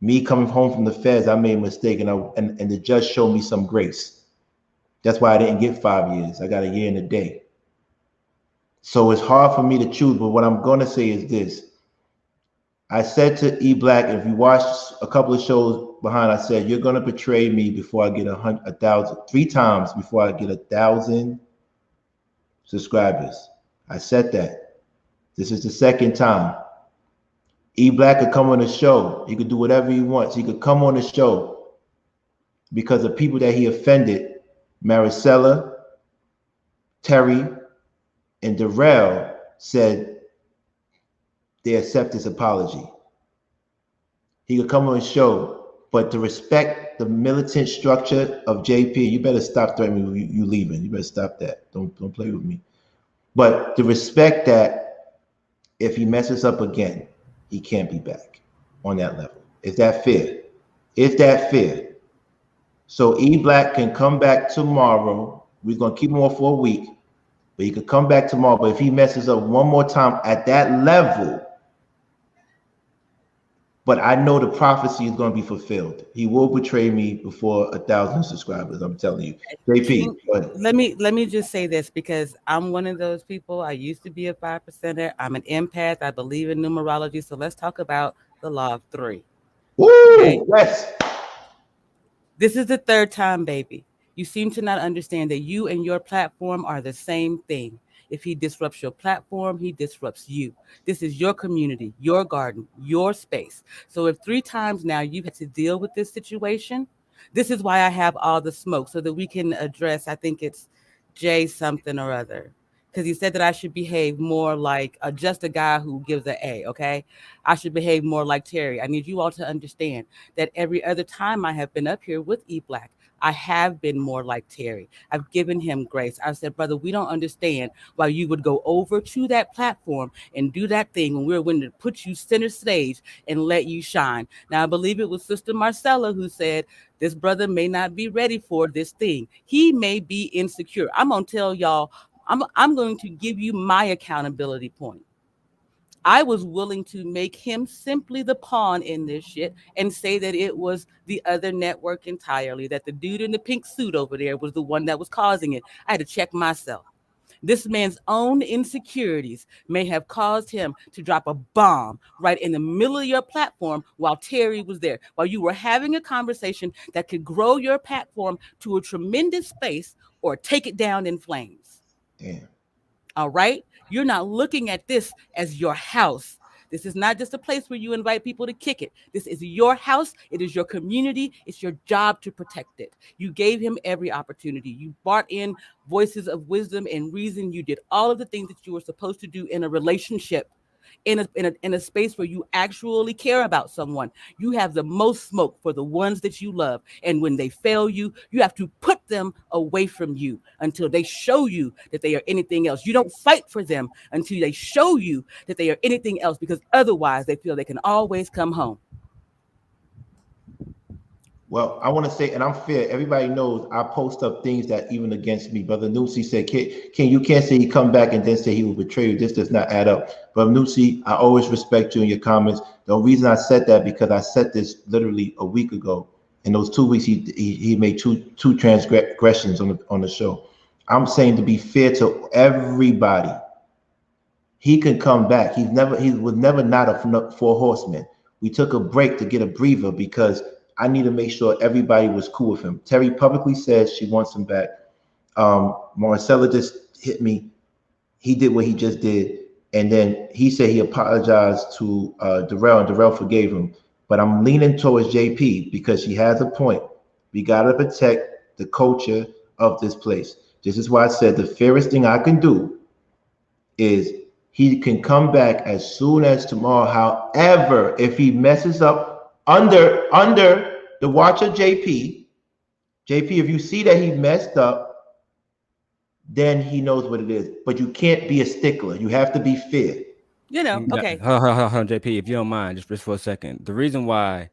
Me coming home from the feds, I made a mistake, and the judge showed me some grace. That's why I didn't get 5 years. I got a year and a day. So it's hard for me to choose, but what I'm going to say is this. I said to E-Black, if you watch a couple of shows behind, I said, you're going to betray me before I get 1,000, 3 times before I get 1,000 subscribers. I said that. This is the second time. E-Black could come on the show. He could do whatever he wants. He could come on the show because the people that he offended, Maricela, Terry, and Darrell, said they accept his apology. He could come on the show, but to respect the militant structure of JP, you better stop threatening me. You leaving. You better stop that. Don't play with me. But to respect that, if he messes up again, he can't be back on that level. Is that fair? Is that fair? So E-Black can come back tomorrow. We're gonna keep him on for a week, but he could come back tomorrow. But if he messes up one more time at that level, but I know the prophecy is going to be fulfilled. He will betray me before 1,000 subscribers. I'm telling you. JP, let me just say this, because I'm one of those people. I used to be a 5%er. I'm an empath. I believe in numerology. So let's talk about the law of 3. Woo! Okay? Yes. This is the 3rd time, baby. You seem to not understand that you and your platform are the same thing. If he disrupts your platform, he disrupts you. This is your community, your garden, your space. So if 3 times now you've had to deal with this situation, This is why I have all the smoke, so that we can address, I think it's J something or other. Because he said that I should behave more like just a guy who gives an A, okay? I should behave more like Terry. I need you all to understand that every other time I have been up here with E Black, I have been more like Terry. I've given him grace. I said, brother, we don't understand why you would go over to that platform and do that thing when we're willing to put you center stage and let you shine. Now, I believe it was Sister Marcella who said, this brother may not be ready for this thing. He may be insecure. I'm going to tell y'all, I'm going to give you my accountability point. I was willing to make him simply the pawn in this shit and say that it was the other network entirely, that the dude in the pink suit over there was the one that was causing it. I had to check myself. This man's own insecurities may have caused him to drop a bomb right in the middle of your platform while Terry was there, while you were having a conversation that could grow your platform to a tremendous space or take it down in flames. Damn. All right? You're not looking at this as your house. This is not just a place where you invite people to kick it. This is your house. It is your community. It's your job to protect it. You gave him every opportunity. You brought in voices of wisdom and reason. You did all of the things that you were supposed to do in a relationship, in a space where you actually care about someone. You have the most smoke for the ones that you love. And when they fail you, you have to put them away from you until they show you that they are anything else. You don't fight for them until they show you that they are anything else, because otherwise they feel they can always come home. Well, I want to say, and I'm fair, everybody knows I post up things that even against me. Brother Nusi said, King, you can't say he come back and then say he will betray you. This does not add up. But Nusi, I always respect you in your comments. The reason I said that, because I said this literally a week ago. In those 2 weeks, he made two transgressions on the show. I'm saying, to be fair to everybody, he can come back. He was never not a four horsemen. We took a break to get a breather because I need to make sure everybody was cool with him. Terry publicly says she wants him back. Marcella just hit me. He did what he just did. And then he said he apologized to Darrell, and Darrell forgave him. But I'm leaning towards JP because she has a point. We got to protect the culture of this place. This is why I said the fairest thing I can do is he can come back as soon as tomorrow. However, if he messes up under the watch of JP, if you see that he messed up, then he knows what it is. But you can't be a stickler. You have to be fair. You know, okay. Hold on, JP, if you don't mind, just for a second. The reason why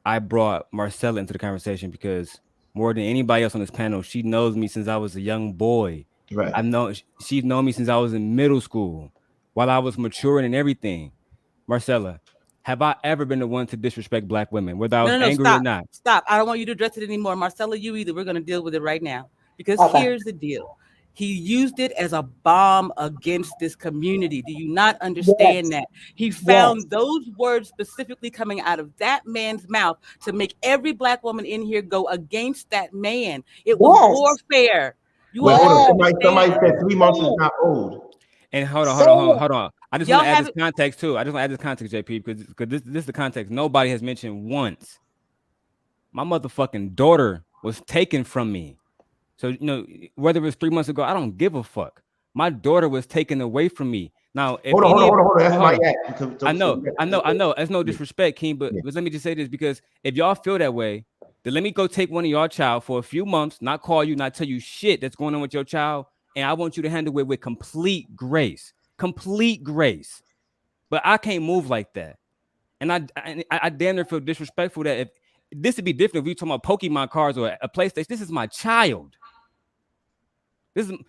I brought Marcella into the conversation, because more than anybody else on this panel, she knows me since I was a young boy. Right. She's known me since I was in middle school, while I was maturing and everything. Marcella, have I ever been the one to disrespect Black women, whether I was angry or not? Stop. I don't want you to address it anymore. Marcella, you either. We're going to deal with it right now. Because here's the deal. He used it as a bomb against this community. Do you not understand that? He found those words specifically coming out of that man's mouth to make every Black woman in here go against that man. It was warfare. Somebody said 3 months is not old. And hold on. I just want to add this context too. I just want to add this context, JP, because this is the context nobody has mentioned once. My motherfucking daughter was taken from me. So, whether it was 3 months ago, I don't give a fuck. My daughter was taken away from me. Now, hold on. That's my act. I know. That's no disrespect, King, but let me just say this, because if y'all feel that way, then let me go take one of y'all child for a few months, not call you, not tell you shit that's going on with your child, and I want you to handle it with complete grace. But I can't move like that. And I damn near feel disrespectful that if this would be different if we talking about Pokemon cards or a PlayStation. This is my child.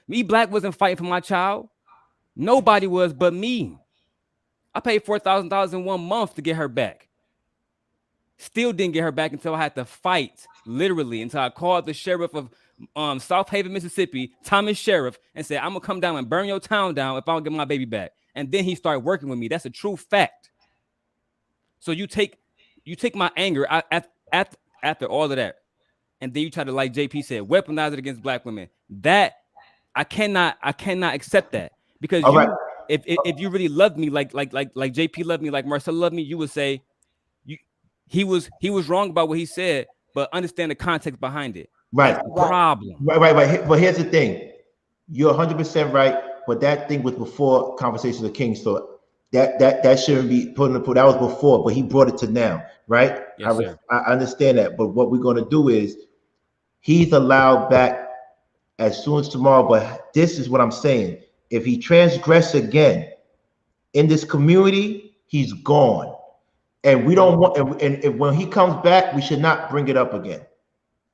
Me, Black, wasn't fighting for my child. Nobody was but me. I paid $4,000 in 1 month to get her back. Still didn't get her back until I had to fight, literally, until I called the sheriff of South Haven, Mississippi, Thomas Sheriff, and said, I'm going to come down and burn your town down if I don't get my baby back. And then he started working with me. That's a true fact. So you take my anger after all of that, and then you try to, like JP said, weaponize it against Black women. That I cannot accept that, because if you really loved me like JP loved me, like Marcella loved me, you would say he was wrong about what he said, but understand the context behind it. Right. That's the problem. Right. But here's the thing. You're 100% right. But that thing was before Conversations of Kings. So that shouldn't be put in the pool. That was before, but he brought it to now, right? Yes, sir. I understand that. But what we're going to do is he's allowed back as soon as tomorrow. But this is what I'm saying. If he transgress again in this community, he's gone. And we don't want, and when he comes back, we should not bring it up again.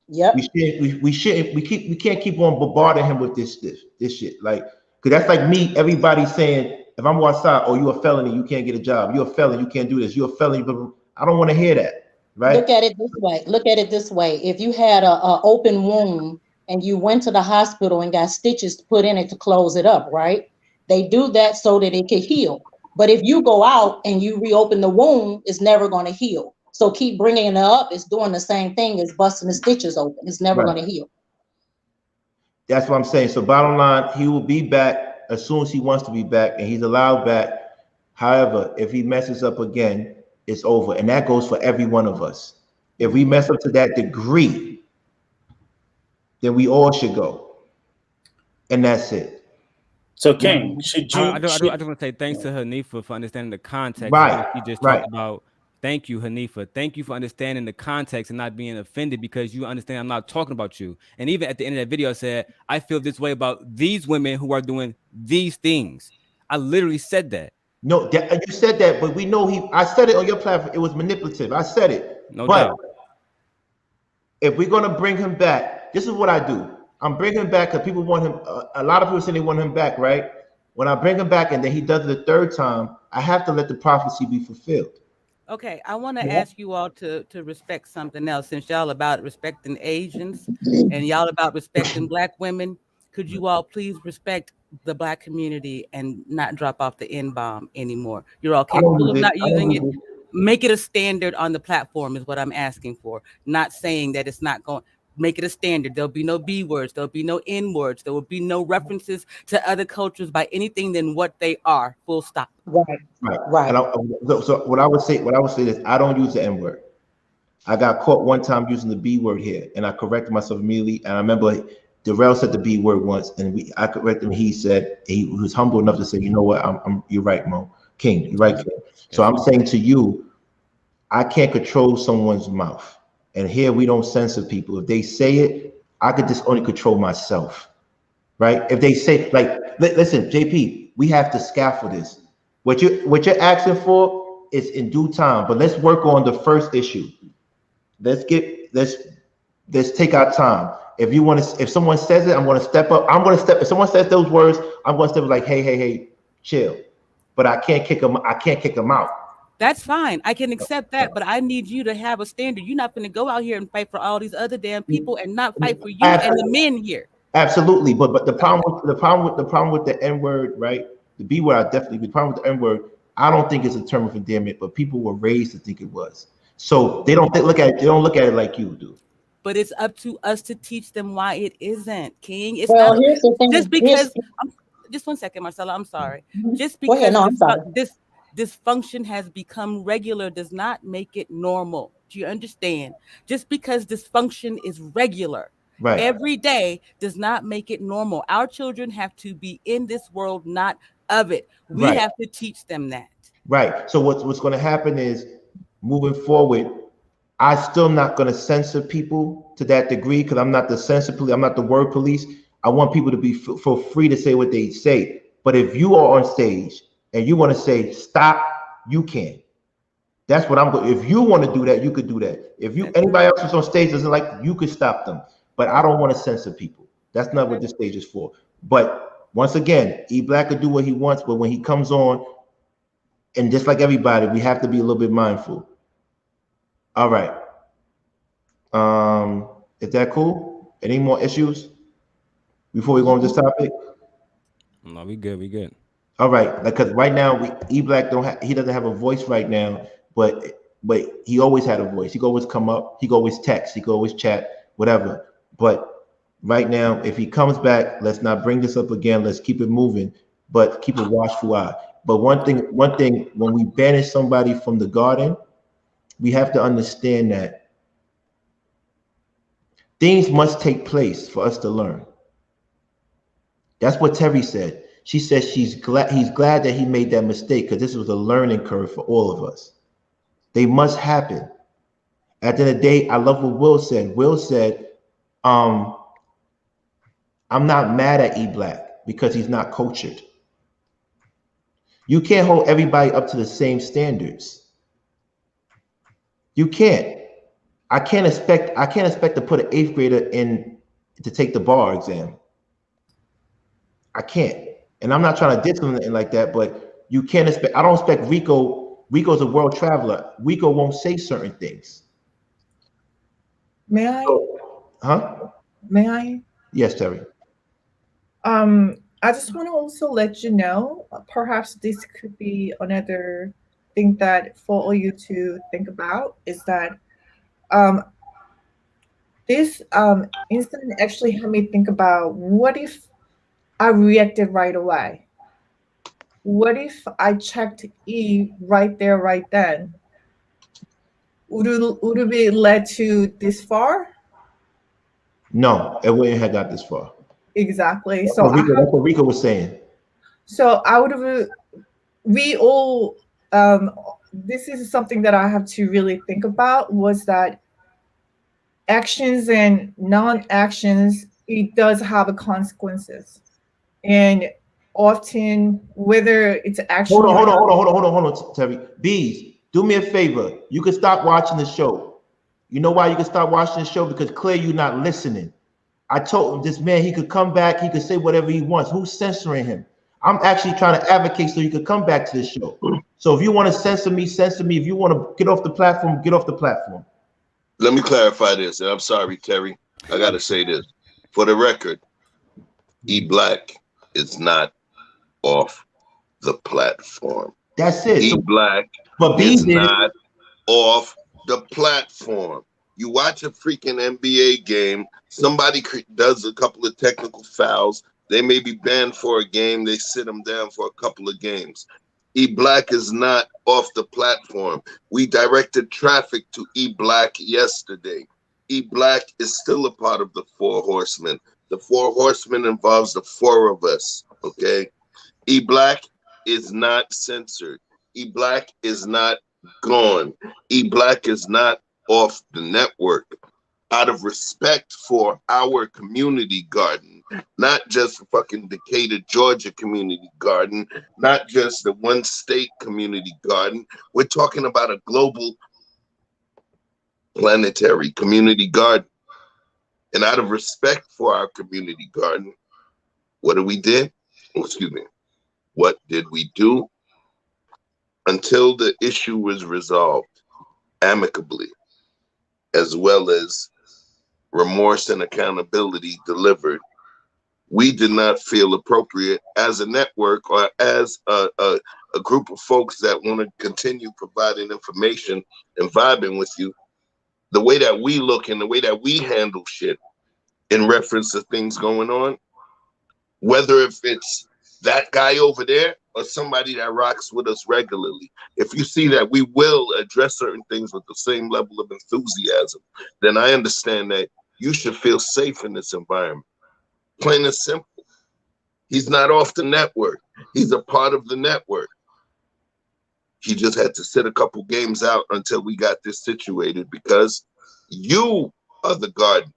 Yep. We can't keep on bombarding him with this shit. Like, because that's like me, everybody saying, if I'm outside, oh, you're a felony, you can't get a job. You're a felon, you can't do this. You're a felony. I don't want to hear that, right? Look at it this way. If you had a open wound and you went to the hospital and got stitches put in it to close it up, right? They do that so that it can heal. But if you go out and you reopen the wound, it's never going to heal. So keep bringing it up. It's doing the same thing as busting the stitches open. It's never going to heal. That's what I'm saying. So bottom line, he will be back as soon as he wants to be back, and he's allowed back. However, if he messes up again, it's over. And that goes for every one of us. If we mess up to that degree, then we all should go. And that's it. So, King, should you? I just want to say thanks to Hanifa for understanding the context. Right. She just talked about. Thank you, Hanifa. Thank you for understanding the context and not being offended, because you understand I'm not talking about you. And even at the end of that video, I said, I feel this way about these women who are doing these things. I literally said that. No, you said that, but we know I said it on your platform. It was manipulative. I said it. No doubt. If we're going to bring him back, this is what I do. I'm bringing him back because people want him. A lot of people say they want him back, right? When I bring him back and then he does it the third time, I have to let the prophecy be fulfilled. Okay, I want to ask you all to respect something else, since y'all about respecting Asians and y'all about respecting Black women. Could you all please respect the Black community and not drop off the N-bomb anymore? You're all capable of not using it. Make it a standard on the platform is what I'm asking for. Not saying that it's not going. Make it a standard. There'll be no B words. There'll be no N words. There will be no references to other cultures by anything than what they are. Full stop. Right. And so what I would say is I don't use the N word. I got caught one time using the B word here, and I corrected myself immediately. And I remember Darrell said the B word once, and I corrected him. He said he was humble enough to say, "You know what? You're right, Mo King. You're right, King." So I'm saying to you, I can't control someone's mouth. And here we don't censor people. If they say it, I could just only control myself, right? If they say, like, listen, JP, we have to scaffold this. What you're asking for is in due time, but let's work on the first issue. Let's take our time. If someone says it, I'm going to step up. If someone says those words, I'm going to step up like, hey, chill. But I can't kick them out. That's fine. I can accept that, but I need you to have a standard. You're not going to go out here and fight for all these other damn people and not fight for you and the men here. Absolutely, but the problem with the N word, right? The B word, I definitely. The problem with the N word, I don't think it's a term of endearment, but people were raised to think it was. So they don't look at it like you do. But it's up to us to teach them why it isn't, King. It's well, not here's the thing. Just because. Just 1 second, Marcella. I'm sorry. Just because this dysfunction has become regular does not make it normal. Do you understand? Just because dysfunction is regular every day does not make it normal. Our children have to be in this world, not of it. We have to teach them that. Right. So what's going to happen is, moving forward, I'm still not going to censor people to that degree, because I'm not the censor police. I'm not the word police. I want people to be feel free to say what they say. But if you are on stage and you want to say stop, you can. That's what I'm going. If you want to do that, you could do that. If anybody else who's on stage doesn't like, you could stop them. But I don't want to censor people. That's not what this stage is for. But once again, E-Black could do what he wants, but when he comes on, and just like everybody, we have to be a little bit mindful. All right. Is that cool? Any more issues before we go on this topic? No, we good. All right, because right now E-Black he doesn't have a voice right now, but he always had a voice. He could always come up, he could always text, he could always chat, whatever. But right now, if he comes back, let's not bring this up again. Let's keep it moving, but keep a watchful eye. But one thing, when we banish somebody from the garden, we have to understand that Things must take place for us to learn. That's what Terry said. She said he's glad that he made that mistake because this was a learning curve for all of us. They must happen. At the end of the day, I love what Will said. Will said, I'm not mad at E-Black because he's not cultured. You can't hold everybody up to the same standards. You can't. I can't expect to put an 8th grader in to take the bar exam. I can't. And I'm not trying to diss him like that, but you can't expect. I don't expect Rico. Rico's a world traveler. Rico won't say certain things. May I? Huh? May I? Yes, Terry. I just want to also let you know, perhaps this could be another thing that for all you to think about is that this incident actually had me think about what if I reacted right away? What if I checked E right there, right then? Would it be led to this far? No, it wouldn't have got this far. Exactly. That's what Rico was saying. So I would have. We all. This is something that I have to really think about. Was that actions and non-actions? It does have a consequences, and often whether it's actually. Hold on, Terry. Bees, do me a favor. You can stop watching the show. You know why you can stop watching the show? Because clearly you're not listening. I told him this man, he could come back, he could say whatever he wants. Who's censoring him? I'm actually trying to advocate so you could come back to the show. So if you want to censor me, censor me. If you want to get off the platform, get off the platform. Let me clarify this. And I'm sorry, Terry. I got to say this. For the record, E-Black is not off the platform. That's it. E-Black is not off the platform. You watch a freaking NBA game, somebody does a couple of technical fouls, they may be banned for a game, they sit them down for a couple of games. E-Black is not off the platform. We directed traffic to E-Black yesterday. E-Black is still a part of the 4 Horsemen. The 4 Horsemen involves the 4 of us, okay? E-Black is not censored. E-Black is not gone. E-Black is not off the network. Out of respect for our community garden, not just fucking Decatur, Georgia community garden, not just the one state community garden. We're talking about a global planetary community garden. And out of respect for our community garden, what did we do? What did we do? Until the issue was resolved amicably, as well as remorse and accountability delivered, we did not feel appropriate as a network or as a group of folks that want to continue providing information and vibing with you. The way that we look and the way that we handle shit in reference to things going on, whether if it's that guy over there or somebody that rocks with us regularly, if you see that we will address certain things with the same level of enthusiasm, then I understand that you should feel safe in this environment. Plain and simple. He's not off the network. He's a part of the network. He just had to sit a couple games out until we got this situated, because you are the garden.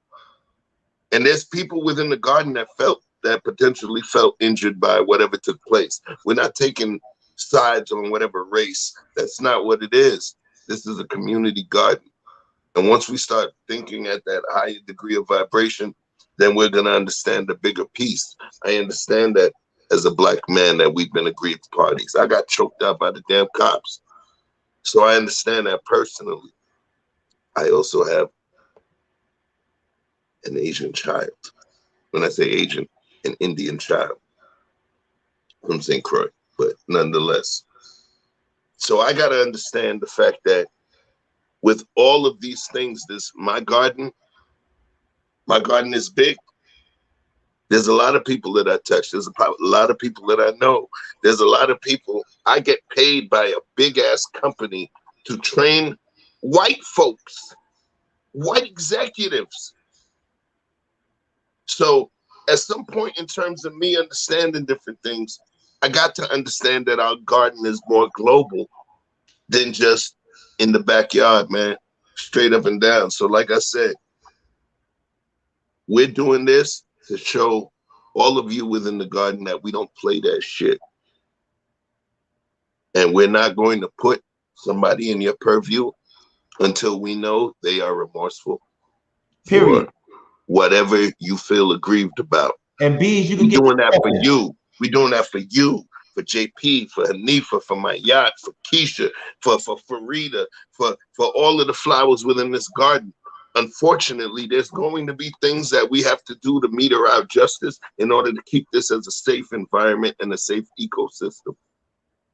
And there's people within the garden that potentially felt injured by whatever took place. We're not taking sides on whatever race. That's not what it is. This is a community garden. And once we start thinking at that higher degree of vibration, then we're going to understand the bigger piece. I understand that as a Black man that we've been aggrieved parties. I got choked out by the damn cops. So I understand that personally. I also have an Asian child. When I say Asian, an Indian child from St. Croix, but nonetheless. So I got to understand the fact that with all of these things, my garden is big. There's a lot of people that I touch. There's a lot of people that I know. There's a lot of people. I get paid by a big ass company to train white folks, white executives So at some point in terms of me understanding different things, I got to understand that our garden is more global than just in the backyard, man, straight up and down. So like I said, we're doing this to show all of you within the garden that we don't play that shit. And we're not going to put somebody in your purview until we know they are remorseful. Period. For whatever you feel aggrieved about. And B's, you can We're doing that for you. We're doing that for you, for JP, for Hanifa, for my yacht, for Keisha, for Farida, for all of the flowers within this garden. Unfortunately, there's going to be things that we have to do to meter out justice in order to keep this as a safe environment and a safe ecosystem.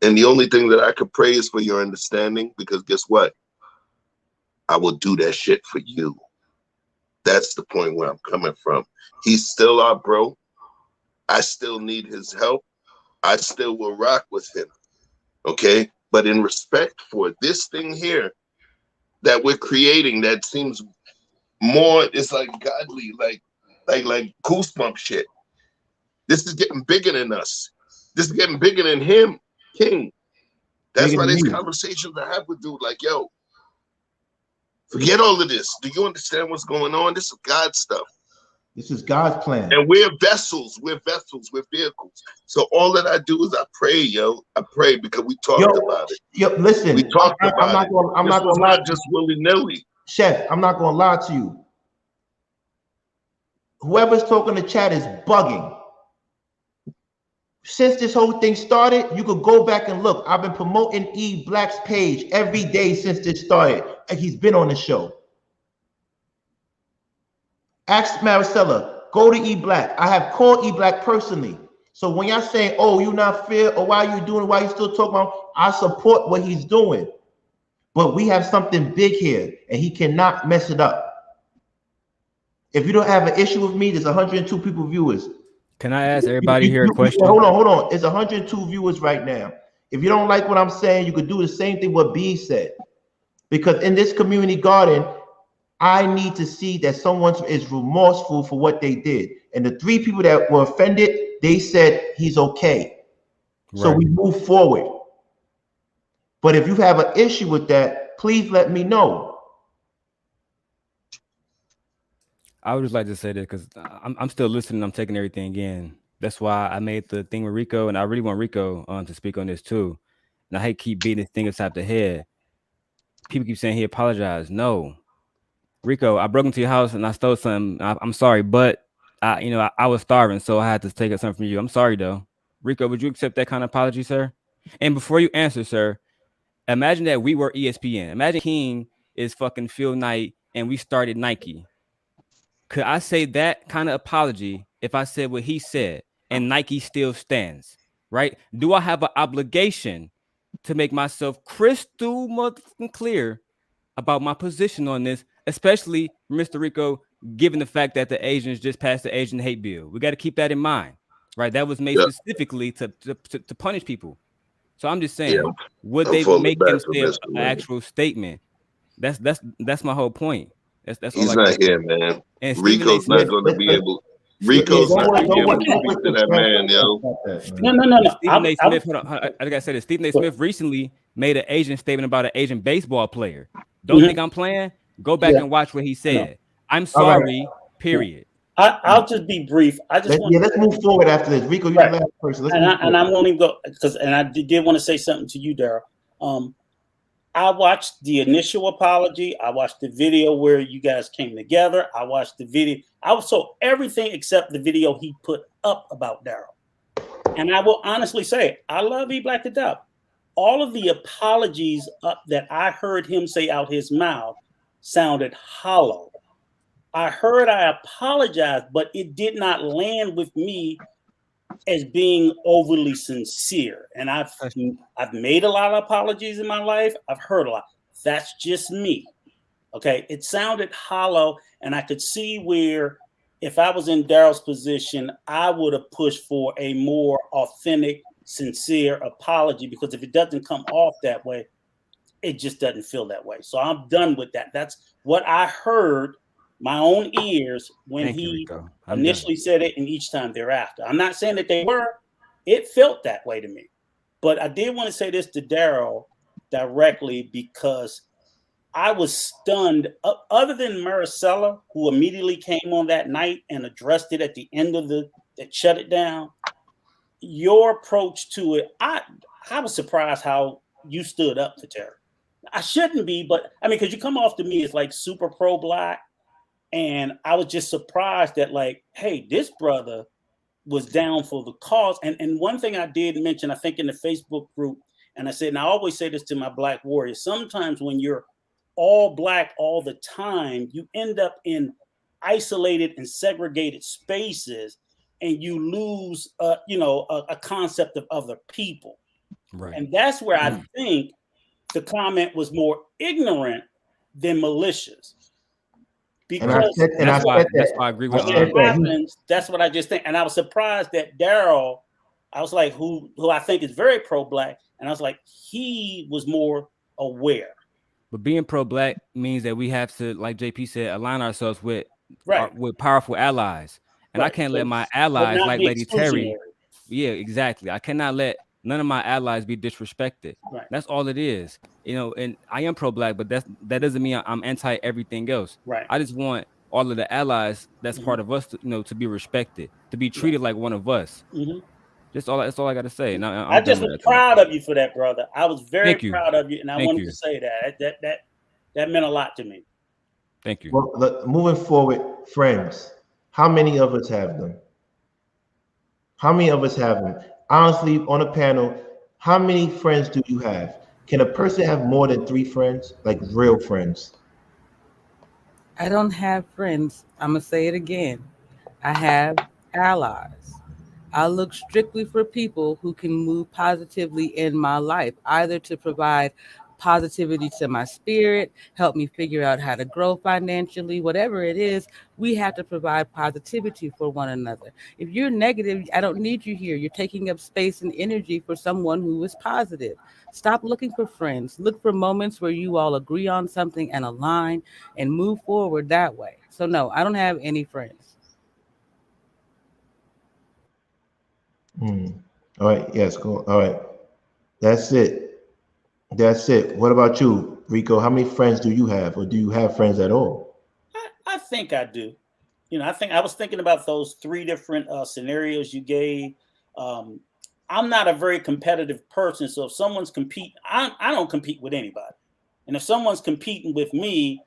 And the only thing that I could pray is for your understanding, because guess what? I will do that shit for you. That's the point where I'm coming from. He's still our bro. I still need his help. I still will rock with him. Okay? But in respect for this thing here that we're creating that seems more, it's like godly, like goosebump shit. This is getting bigger than us. This is getting bigger than him, King. That's Bigger why than there's me. conversations I have with dude like, yo, forget all of this. Do you understand what's going on? This is God stuff. This is God's plan. And we're vessels. We're vessels. We're vehicles. So all that I do is I pray, yo. I pray because we talked about it. Yo, listen. We talked about it. I'm not gonna lie. Just willy-nilly. Chef, I'm not gonna lie to you. Whoever's talking to chat is bugging. Since this whole thing started, you could go back and look. I've been promoting E Black's page every day since this started. And he's been on the show. Ask Maricela, go to E Black. I have called E Black personally. So when y'all saying, oh, you not fair, or why you doing it, why you still talking about, I support what he's doing. But we have something big here, and he cannot mess it up. If you don't have an issue with me, there's 102 people viewers. Can I ask everybody here a question? Hold on. It's 102 viewers right now. If you don't like what I'm saying, you could do the same thing what B said. Because in this community garden, I need to see that someone is remorseful for what they did. And the 3 people that were offended, they said he's okay. Right. So we move forward. But if you have an issue with that, please let me know. I would just like to say that because I'm still listening. I'm taking everything in. That's why I made the thing with Rico, and I really want Rico to speak on this too. And I hate keep beating this thing upside the head. People keep saying he apologized. No, Rico, I broke into your house and I stole something. I'm sorry, but I was starving, so I had to take something from you. I'm sorry though. Rico, would you accept that kind of apology, sir? And before you answer, sir, imagine that we were ESPN. Imagine King is fucking Phil Knight and we started Nike. Could I say that kind of apology if I said what he said and Nike still stands, right? Do I have an obligation to make myself crystal clear about my position on this, especially Mr. Rico, given the fact that the Asians just passed the Asian hate bill? We got to keep that in mind, right? That was made specifically to punish people. So I'm just saying, would they make him say an actual statement? That's my whole point. That's He's all not here, man. And Rico's not going to be able. Rico's not going to be able to speak to that man, yo. No. Stephen A. Smith. Hold on. I gotta say this. Stephen A. Smith recently made an Asian statement about an Asian baseball player. Don't think I'm playing? Go back and watch what he said. I'm sorry. Period. I'll just be brief. Let's move forward after this. Rico, you're the last person. And I'm going to go because I did want to say something to you, Daryl. I watched the initial apology. I watched the video where you guys came together. I watched the video. I saw everything except the video he put up about Daryl. And I will honestly say, I love E Black to death. All of the apologies that I heard him say out his mouth sounded hollow. I heard I apologized, but it did not land with me as being overly sincere. And I've made a lot of apologies in my life. I've heard a lot. That's just me. Okay. It sounded hollow, and I could see where if I was in Daryl's position, I would have pushed for a more authentic, sincere apology, because if it doesn't come off that way, it just doesn't feel that way. So I'm done with that. That's what I heard my own ears when Thank you, he Rico. initially said it and each time thereafter. I'm not saying that they were. It felt that way to me. But I did want to say this to Daryl directly because I was stunned. Other than Maricela, who immediately came on that night and addressed it at the end of that shut it down, your approach to it, I was surprised how you stood up for Terry. I shouldn't be, but I mean, because you come off to me as like super pro-black, and I was just surprised that like, hey, this brother was down for the cause. And one thing I did mention, I think in the Facebook group, and I said, and I always say this to my black warriors, sometimes when you're all black all the time, you end up in isolated and segregated spaces, and you lose, a concept of other people. Right. And that's where I think the comment was more ignorant than malicious. Because that's why I agree with when it happens, that's what I just think. And I was surprised that Daryl, I was like, who I think is very pro-black, and I was like, he was more aware. But being pro-black means that we have to, like JP said, align ourselves with powerful allies. And I can't let my allies, like Lady Terry. Yeah, exactly. I cannot let none of my allies be disrespected. Right. That's all it is. And I am pro-black, but that doesn't mean I'm anti everything else. Right. I just want all of the allies that's part of us to be respected, to be treated like one of us. That's all I got to say. Now, I just was proud of you for that, brother. I was very proud of you, and I wanted to say that meant a lot to me. Thank you. Well, moving forward, friends, how many of us have them? How many of us have them? Honestly, on a panel, how many friends do you have? Can a person have more than 3 friends, like real friends? I don't have friends. I'm going to say it again. I have allies. I look strictly for people who can move positively in my life, either to provide positivity to my spirit, help me figure out how to grow financially, whatever it is. We have to provide positivity for one another. If you're negative, I don't need you here. You're taking up space and energy for someone who is positive. Stop looking for friends. Look for moments where you all agree on something and align and move forward that way. So no, I don't have any friends. All right. Yes. Cool. All right. That's it. What about you, Rico? How many friends do you have, or do you have friends at all? I think I do. I was thinking about those 3 different scenarios you gave. I'm not a very competitive person, so if someone's competing, I don't compete with anybody. And if someone's competing with me,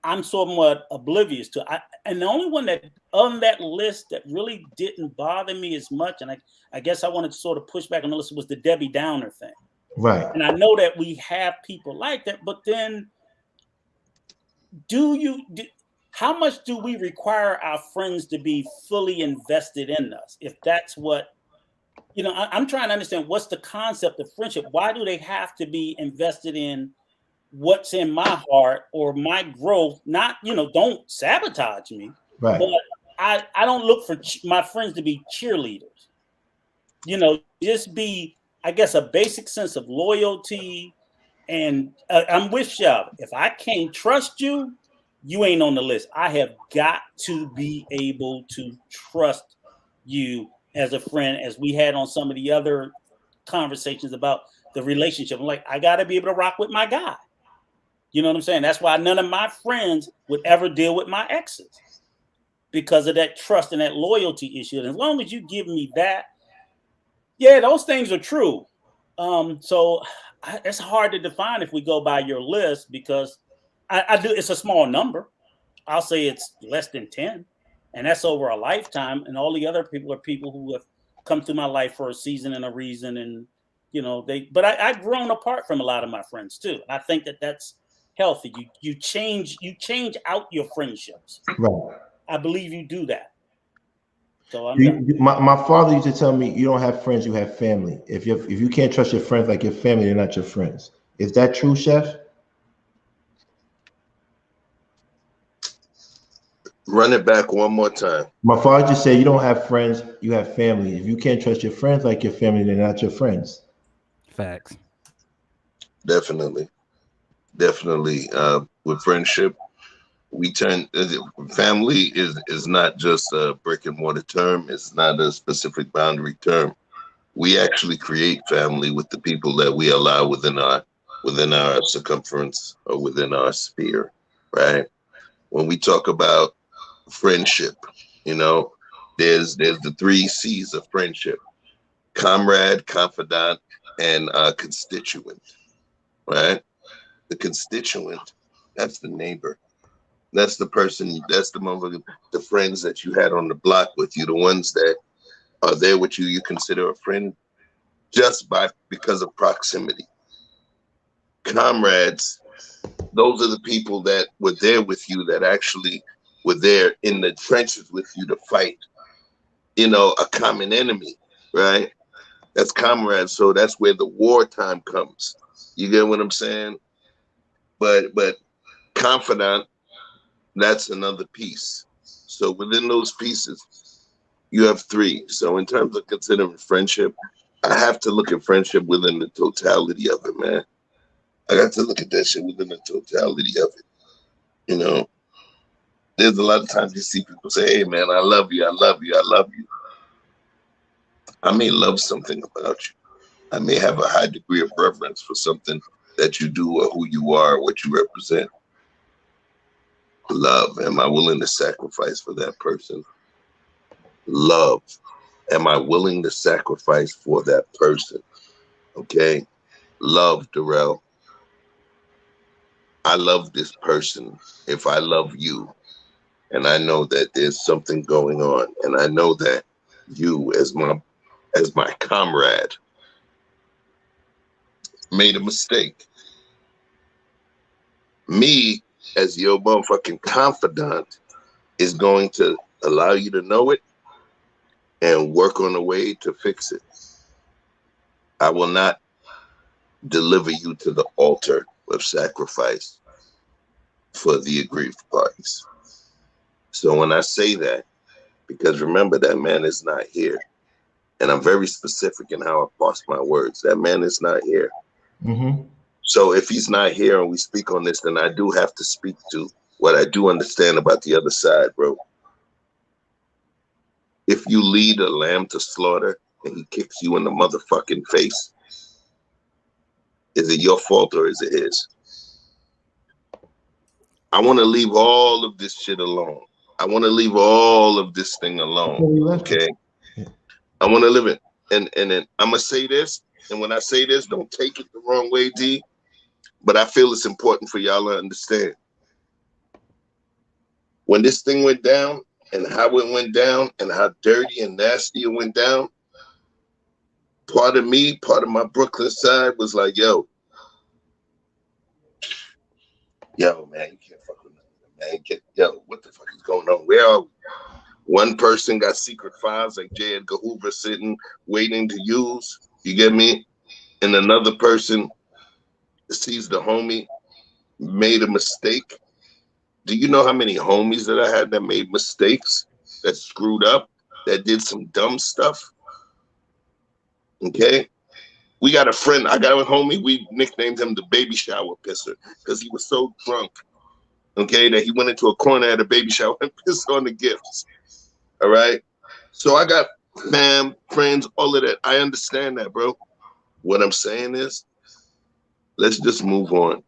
I'm somewhat oblivious to it. And the only one that on that list that really didn't bother me as much, and I guess I wanted to sort of push back on the list, was the Debbie Downer thing. Right. And I know that we have people like that, but then how much do we require our friends to be fully invested in us? If that's what, I'm trying to understand, what's the concept of friendship? Why do they have to be invested in what's in my heart or my growth? Not, don't sabotage me. Right. But I don't look for my friends to be cheerleaders. Just be, I guess, a basic sense of loyalty. And I'm with y'all. If I can't trust you, you ain't on the list. I have got to be able to trust you as a friend, as we had on some of the other conversations about the relationship. I'm like, I got to be able to rock with my guy. You know what I'm saying? That's why none of my friends would ever deal with my exes, because of that trust and that loyalty issue. And as long as you give me that, yeah, those things are true. So it's hard to define if we go by your list, because I do. It's a small number. I'll say it's less than 10, and that's over a lifetime. And all the other people are people who have come through my life for a season and a reason. And but I've grown apart from a lot of my friends too. I think that that's healthy. You change out your friendships. Right. I believe you do that. So my father used to tell me, you don't have friends, you have family. If you can't trust your friends like your family, they're not your friends. Is that true, Chef? Run it back one more time. My father just said, you don't have friends, you have family. If you can't trust your friends like your family, they're not your friends. Facts. Definitely. With friendship, we turn family is not just a brick and mortar term. It's not a specific boundary term. We actually create family with the people that we allow within our circumference or within our sphere, right? When we talk about friendship, you know, there's the 3 C's of friendship: comrade, confidant, and constituent, right? The constituent, that's the neighbor. That's the person, that's the motherfucker, the friends that you had on the block with you, the ones that are there with you, you consider a friend just because of proximity. Comrades, those are the people that were there with you, that actually were there in the trenches with you to fight, you know, a common enemy, right? That's comrades. So that's where the wartime comes. You get what I'm saying? But confidant, that's another piece. So within those pieces, you have 3. So in terms of considering friendship, I have to look at friendship within the totality of it, man. I got to look at that shit within the totality of it. You know, there's a lot of times you see people say, hey, man, I love you, I love you, I love you. I may love something about you. I may have a high degree of reverence for something that you do or who you are, or what you represent. Love, am I willing to sacrifice for that person? Love, am I willing to sacrifice for that person? Okay? Love, Darrell. I love this person. If I love you, and I know that there's something going on, and I know that you, as my comrade, made a mistake. Me, as your motherfucking confidant, is going to allow you to know it and work on a way to fix it. I will not deliver you to the altar of sacrifice for the aggrieved parties. So when I say that, because remember, that man is not here. And I'm very specific in how I parse my words. That man is not here. Mm-hmm. So if he's not here and we speak on this, then I do have to speak to what I do understand about the other side, bro. If you lead a lamb to slaughter and he kicks you in the motherfucking face, is it your fault or is it his? I want to leave all of this shit alone. I want to leave all of this thing alone. Okay. I want to live it. And then I'm going to say this. And when I say this, don't take it the wrong way, D. But I feel it's important for y'all to understand. When this thing went down and how it went down and how dirty and nasty it went down, part of me, part of my Brooklyn side was like, yo, man, you can't fuck with nothing, man. Yo, what the fuck is going on? Where are we? One person got secret files like J. Edgar Hoover sitting, waiting to use. You get me? And another person sees the homie made a mistake. Do you know how many homies that I had that made mistakes, that screwed up, that did some dumb stuff? Okay? We got a friend, I got a homie, we nicknamed him the baby shower pisser because he was so drunk, okay, that he went into a corner at a baby shower and pissed on the gifts. All right? So I got fam, friends, all of that. I understand that, bro. What I'm saying is, let's just move on.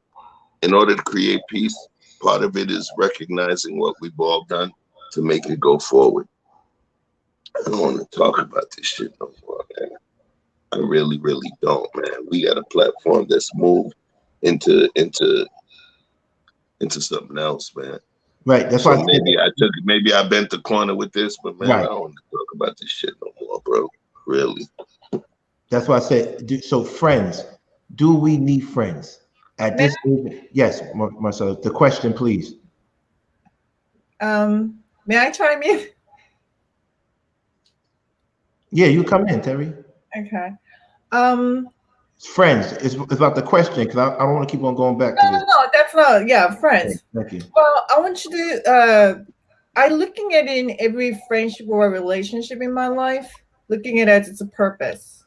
In order to create peace, part of it is recognizing what we've all done to make it go forward. I don't want to talk about this shit no more, man. I really, really don't, man. We got a platform that's moved into something else, man. Right. That's So why maybe I bent the corner with this, but man, right. I don't want to talk about this shit no more, bro. Really. That's why I said, so friends, do we need friends? At this age, yes, Marcelo, the question, please. May I chime in? Yeah, you come in, Terry. Okay. Friends, it's about the question, because I don't want to keep on going back to this. No, that's not, yeah, friends. Okay, thank you. Well, I want you to, I'm looking at it in every friendship or relationship in my life, looking at it as a purpose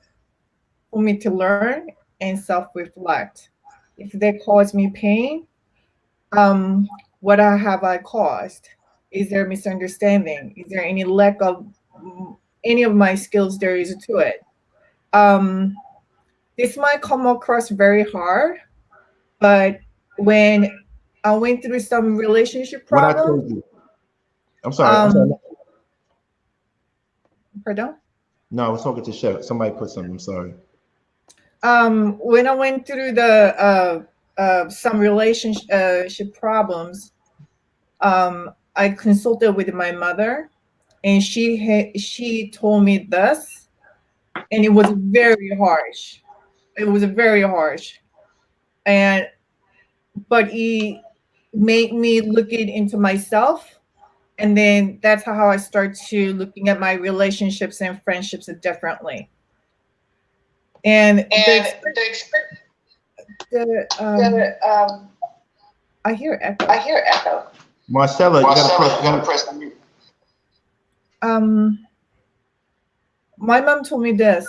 for me to learn and self-reflect. If they cause me pain, What have I caused? Is there misunderstanding? Is there any lack of any of my skills there is to it? This might come across very hard, but when I went through some relationship What I problems, told you. I'm sorry. I'm sorry. Pardon? No, I was talking to Chef. Somebody put something. I'm sorry. When I went through the some relationship problems, I consulted with my mother, and she told me this, and it was very harsh. It was very harsh, but he made me look into myself, and then that's how I start to looking at my relationships and friendships differently. And I hear echo. Marcella, you gotta press. My mom told me this: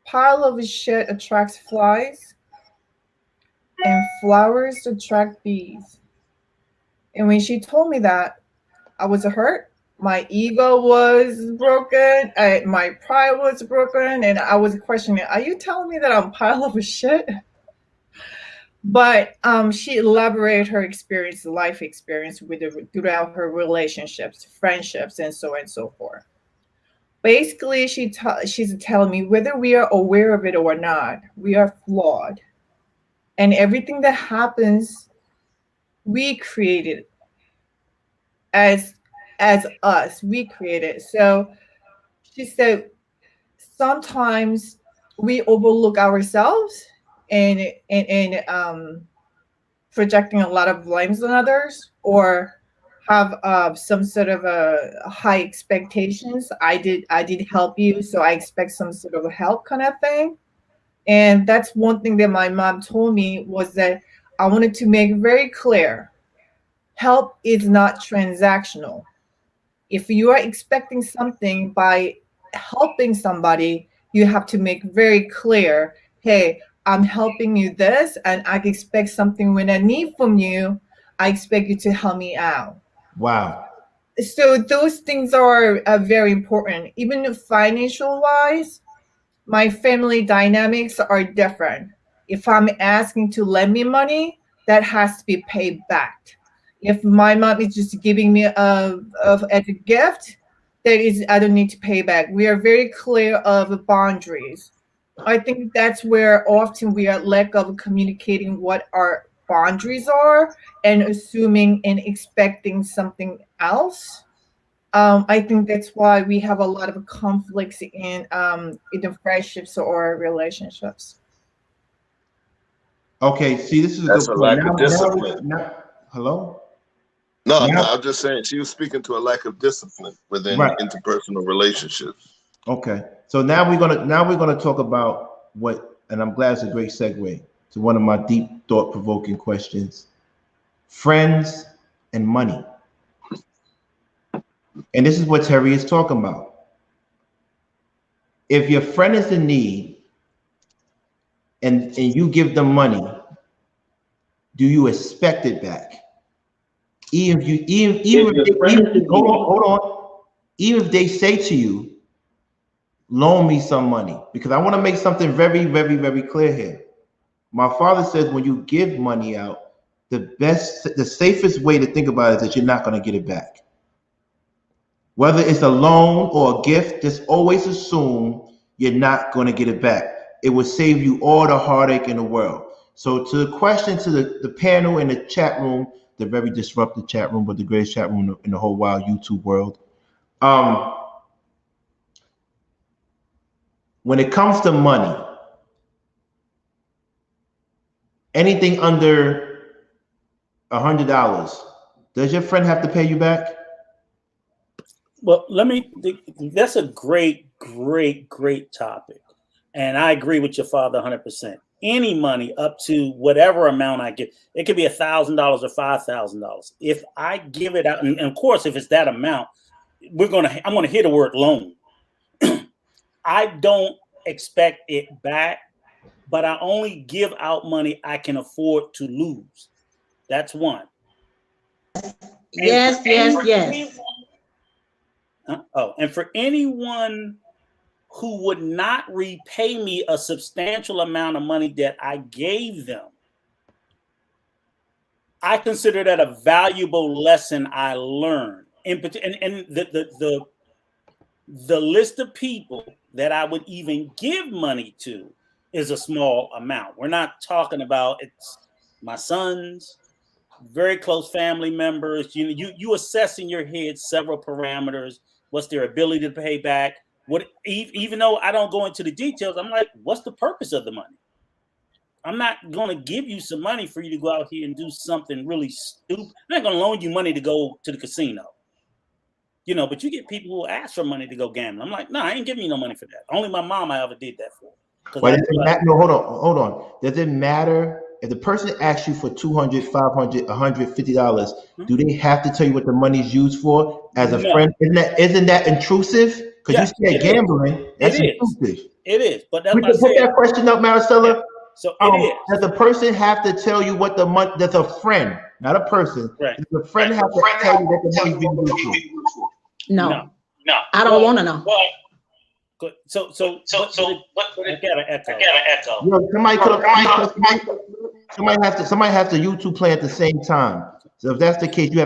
pile of shit attracts flies, and flowers attract bees. And when she told me that, I was hurt. My ego was broken. My pride was broken, and I was questioning, are you telling me that I'm a pile of shit? But she elaborated her experience, life experience throughout her relationships, friendships, and so on and so forth. Basically, she's telling me whether we are aware of it or not, we are flawed. And everything that happens, we created as us. We created. So she said, sometimes we overlook ourselves and projecting a lot of blames on others, or have some sort of a high expectations. I did help you, so I expect some sort of a help kind of thing. And that's one thing that my mom told me, was that I wanted to make very clear: help is not transactional. If you are expecting something by helping somebody, you have to make very clear, hey, I'm helping you this, and I expect something when I need from you. I expect you to help me out. Wow. So those things are very important. Even financial wise, my family dynamics are different. If I'm asking to lend me money, that has to be paid back. If my mom is just giving me as a gift, I don't need to pay back. We are very clear of boundaries. I think that's where often we are lack of communicating what our boundaries are, and assuming and expecting something else. I think that's why we have a lot of conflicts in either friendships or relationships. Okay, see, this is a That's good a point. lack of discipline. Hello? No, I'm just saying she was speaking to a lack of discipline within Right. interpersonal relationships. Okay, so now we're gonna talk about what, and I'm glad it's a great segue to one of my deep thought-provoking questions: friends and money. And this is what Terry is talking about. If your friend is in need and you give them money, do you expect it back? Even if hold on. Even if they say to you, loan me some money, because I want to make something very, very, very clear here. My father says when you give money out, the safest way to think about it is that you're not going to get it back. Whether it's a loan or a gift, just always assume you're not going to get it back. It will save you all the heartache in the world. So to the question to the panel in the chat room, the very disruptive chat room, but the greatest chat room in the whole wild YouTube world. When it comes to money, anything under $100, does your friend have to pay you back? Well, that's a great topic. And I agree with your father 100%. Any money up to whatever amount I give, it could be $1,000 or $5,000. If I give it out, and of course, if it's that amount, I'm going to hear the word loan. I don't expect it back, but I only give out money I can afford to lose. That's one. Yes. And for anyone who would not repay me a substantial amount of money that I gave them, I consider that a valuable lesson I learned. And the list of people that I would even give money to is a small amount. We're not talking about it's my sons, very close family members. You assess in your head several parameters. What's their ability to pay back? What, even though I don't go into the details, I'm like, what's the purpose of the money? I'm not going to give you some money for you to go out here and do something really stupid. I'm not going to loan you money to go to the casino. But you get people who ask for money to go gamble. I'm like, no, I ain't giving you no money for that. Only my mom I ever did that for. No, hold on. Does it matter if the person asks you for $200, $500, $150? Do they have to tell you what the money's used for as a friend? Isn't that intrusive? Because you said gambling. That's intrusive. It is. But that's we can put that question up, Maricela. Yeah. So it is. Does the person have to tell you what the money? Does a friend, not a person, right. Does the friend have to tell you what the money's being used for? No. I don't want to know. So I got an echo. Somebody has to YouTube play at the same time. So if that's the case, you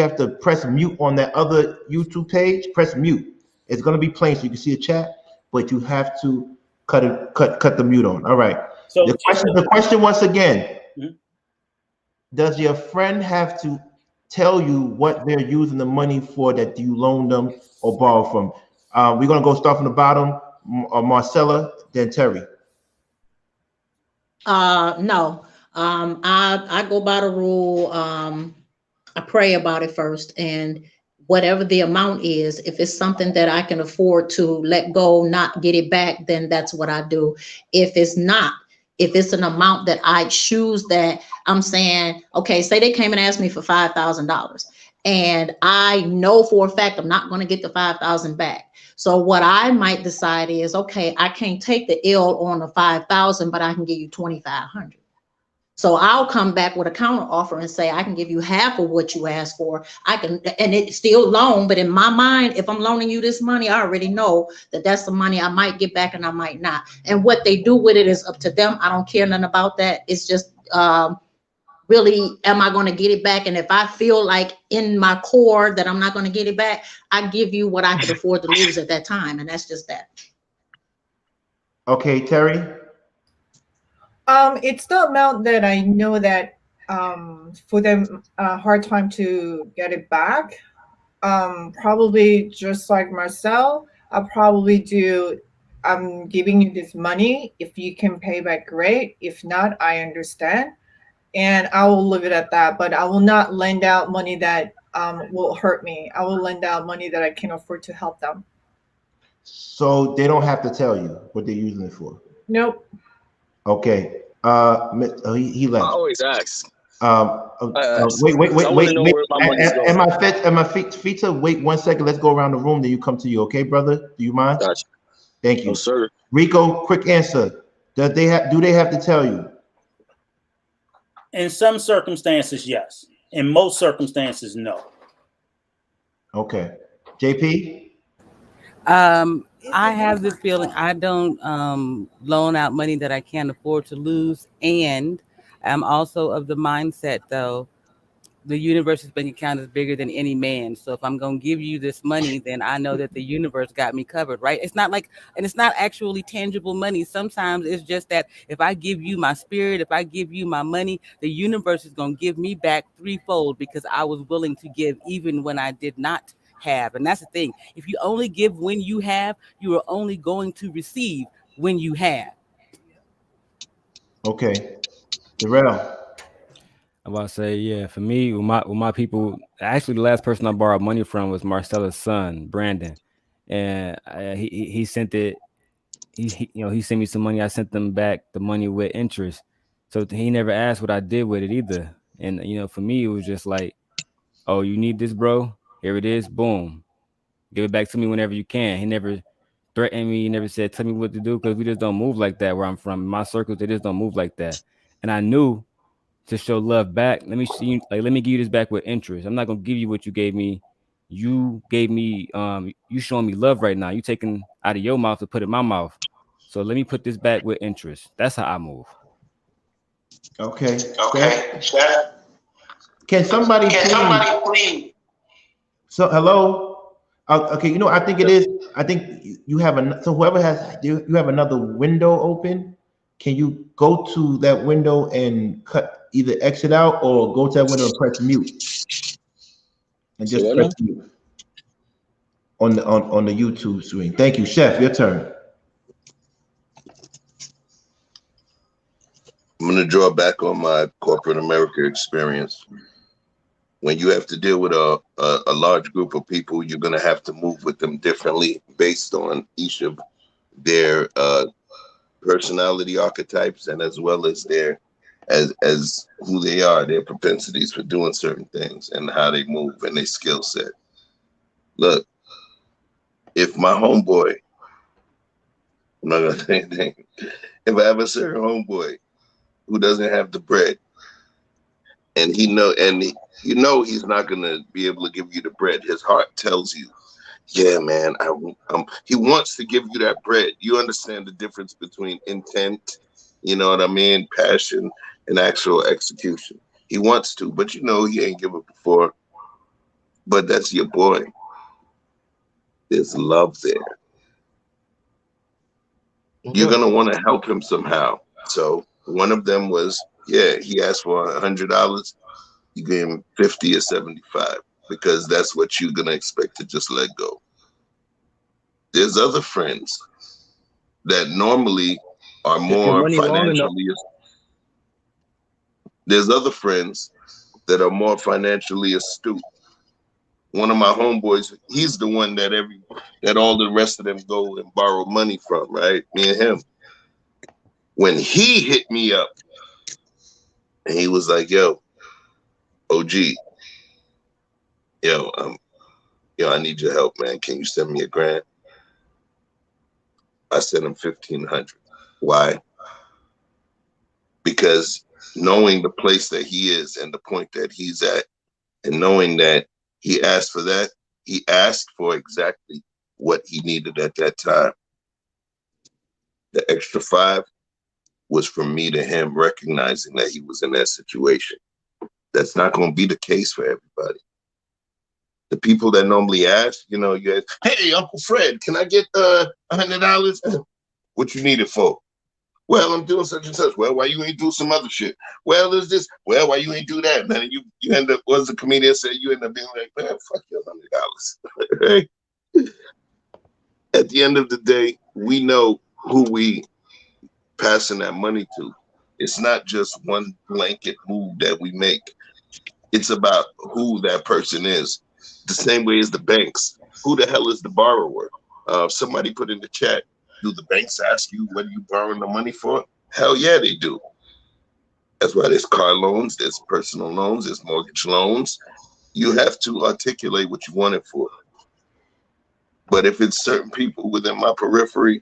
have to press mute on that other YouTube page. Press mute. It's gonna be playing so you can see a chat, but you have to cut the mute on. All right. So the question once again: does your friend have to tell you what they're using the money for that you loan them or borrow from? We're gonna go start from the bottom. Marcella, then Terry. No. I go by the rule. I pray about it first, and whatever the amount is, if it's something that I can afford to let go, not get it back, then that's what I do. If it's not, if it's an amount that I choose that I'm saying, okay, say they came and asked me for $5,000 and I know for a fact I'm not going to get the $5,000 back. So what I might decide is, okay, I can't take the L on the $5,000, but I can give you $2,500. So I'll come back with a counter offer and say, I can give you half of what you asked for. I can, and it's still loan, but in my mind, if I'm loaning you this money, I already know that that's the money I might get back and I might not. And what they do with it is up to them. I don't care nothing about that. It's just really, am I going to get it back? And if I feel like in my core that I'm not going to get it back, I give you what I could afford to lose at that time. And that's just that. Okay, Terry. It's the amount that I know that for them a hard time to get it back. Probably just like Marcel, I'll probably do, I'm giving you this money. If you can pay back, great. If not, I understand. And I will leave it at that. But I will not lend out money that will hurt me. I will lend out money that I can afford to help them. So they don't have to tell you what they're using it for? Nope. Okay. He left. I always ask. Wait. Am I feet? Wait 1 second. Let's go around the room. Then you come to you. Okay, brother? Do you mind? Gotcha. Thank you. No, sir. Rico, quick answer. Do they have to tell you? In some circumstances, yes. In most circumstances, no. Okay. JP? I have this feeling I don't loan out money that I can't afford to lose. And I'm also of the mindset, though, the universe's bank account is bigger than any man. So if I'm going to give you this money, then I know that the universe got me covered, right? It's not like, and it's not actually tangible money. Sometimes it's just that if I give you my spirit, if I give you my money, the universe is going to give me back threefold because I was willing to give even when I did not have. And that's the thing. If you only give when you have, you are only going to receive when you have. Okay. Darrell. I'm about to say, yeah, for me, with my people, actually the last person I borrowed money from was Marcella's son, Brandon. And he sent it, he sent me some money. I sent them back the money with interest. So he never asked what I did with it either. And, for me, it was just like, oh, you need this, bro? Here it is. Boom. Give it back to me whenever you can. He never threatened me. He never said, tell me what to do, because we just don't move like that where I'm from. In my circles, they just don't move like that. And I knew to show love back. Let me see you, like, let me give you this back with interest. I'm not gonna give you what you gave me. You gave me, you showing me love right now. You taking out of your mouth to put in my mouth. So let me put this back with interest. That's how I move. Okay. Okay, Chef. Can somebody Please? So hello. Okay, you know, I think it is. I think you have so whoever has you have another window open. Can you go to that window and either exit out or go to that window and press mute and just press mute on the YouTube screen. Thank you, Chef. Your turn. I'm going to draw back on my corporate America experience. When you have to deal with a large group of people, you're going to have to move with them differently based on each of their personality archetypes, and as well as their as who they are, their propensities for doing certain things, and how they move and their skill set. Look, if my homeboy, I'm not going to say anything, if I have a certain homeboy who doesn't have the bread, and he's not gonna be able to give you the bread. His heart tells you, yeah, man, he wants to give you that bread. You understand the difference between intent, you know what I mean, passion, and actual execution. He wants to, but you know he ain't give it before. But that's your boy. There's love there. You're gonna want to help him somehow. So one of them was, yeah, he asked for $100. You gave him 50 or 75 because that's what you're gonna expect to just let go. There's other friends that normally are more financially. There's other friends that are more financially astute. One of my homeboys, he's the one that all the rest of them go and borrow money from, right? Me and him. When he hit me up and he was like, yo, OG, yo, I need your help, man. Can you send me $1,000? I sent him 1,500. Why? Because knowing the place that he is and the point that he's at, and knowing that he asked for that, he asked for exactly what he needed at that time. The extra 5 was from me to him, recognizing that he was in that situation. That's not going to be the case for everybody. The people that normally ask, you ask, hey, Uncle Fred, can I get $100? What you need it for? Well, I'm doing such and such. Well, why you ain't do some other shit? Well, there's this. Well, why you ain't do that? And then you end up, what the comedian said, you end up being like, man, fuck your $100. At the end of the day, we know who we passing that money to. It's not just one blanket move that we make. It's about who that person is. The same way as the banks. Who the hell is the borrower? Somebody put in the chat, do the banks ask you what are you borrowing the money for? Hell yeah, they do. That's why there's car loans, there's personal loans, there's mortgage loans. You have to articulate what you want it for. But if it's certain people within my periphery,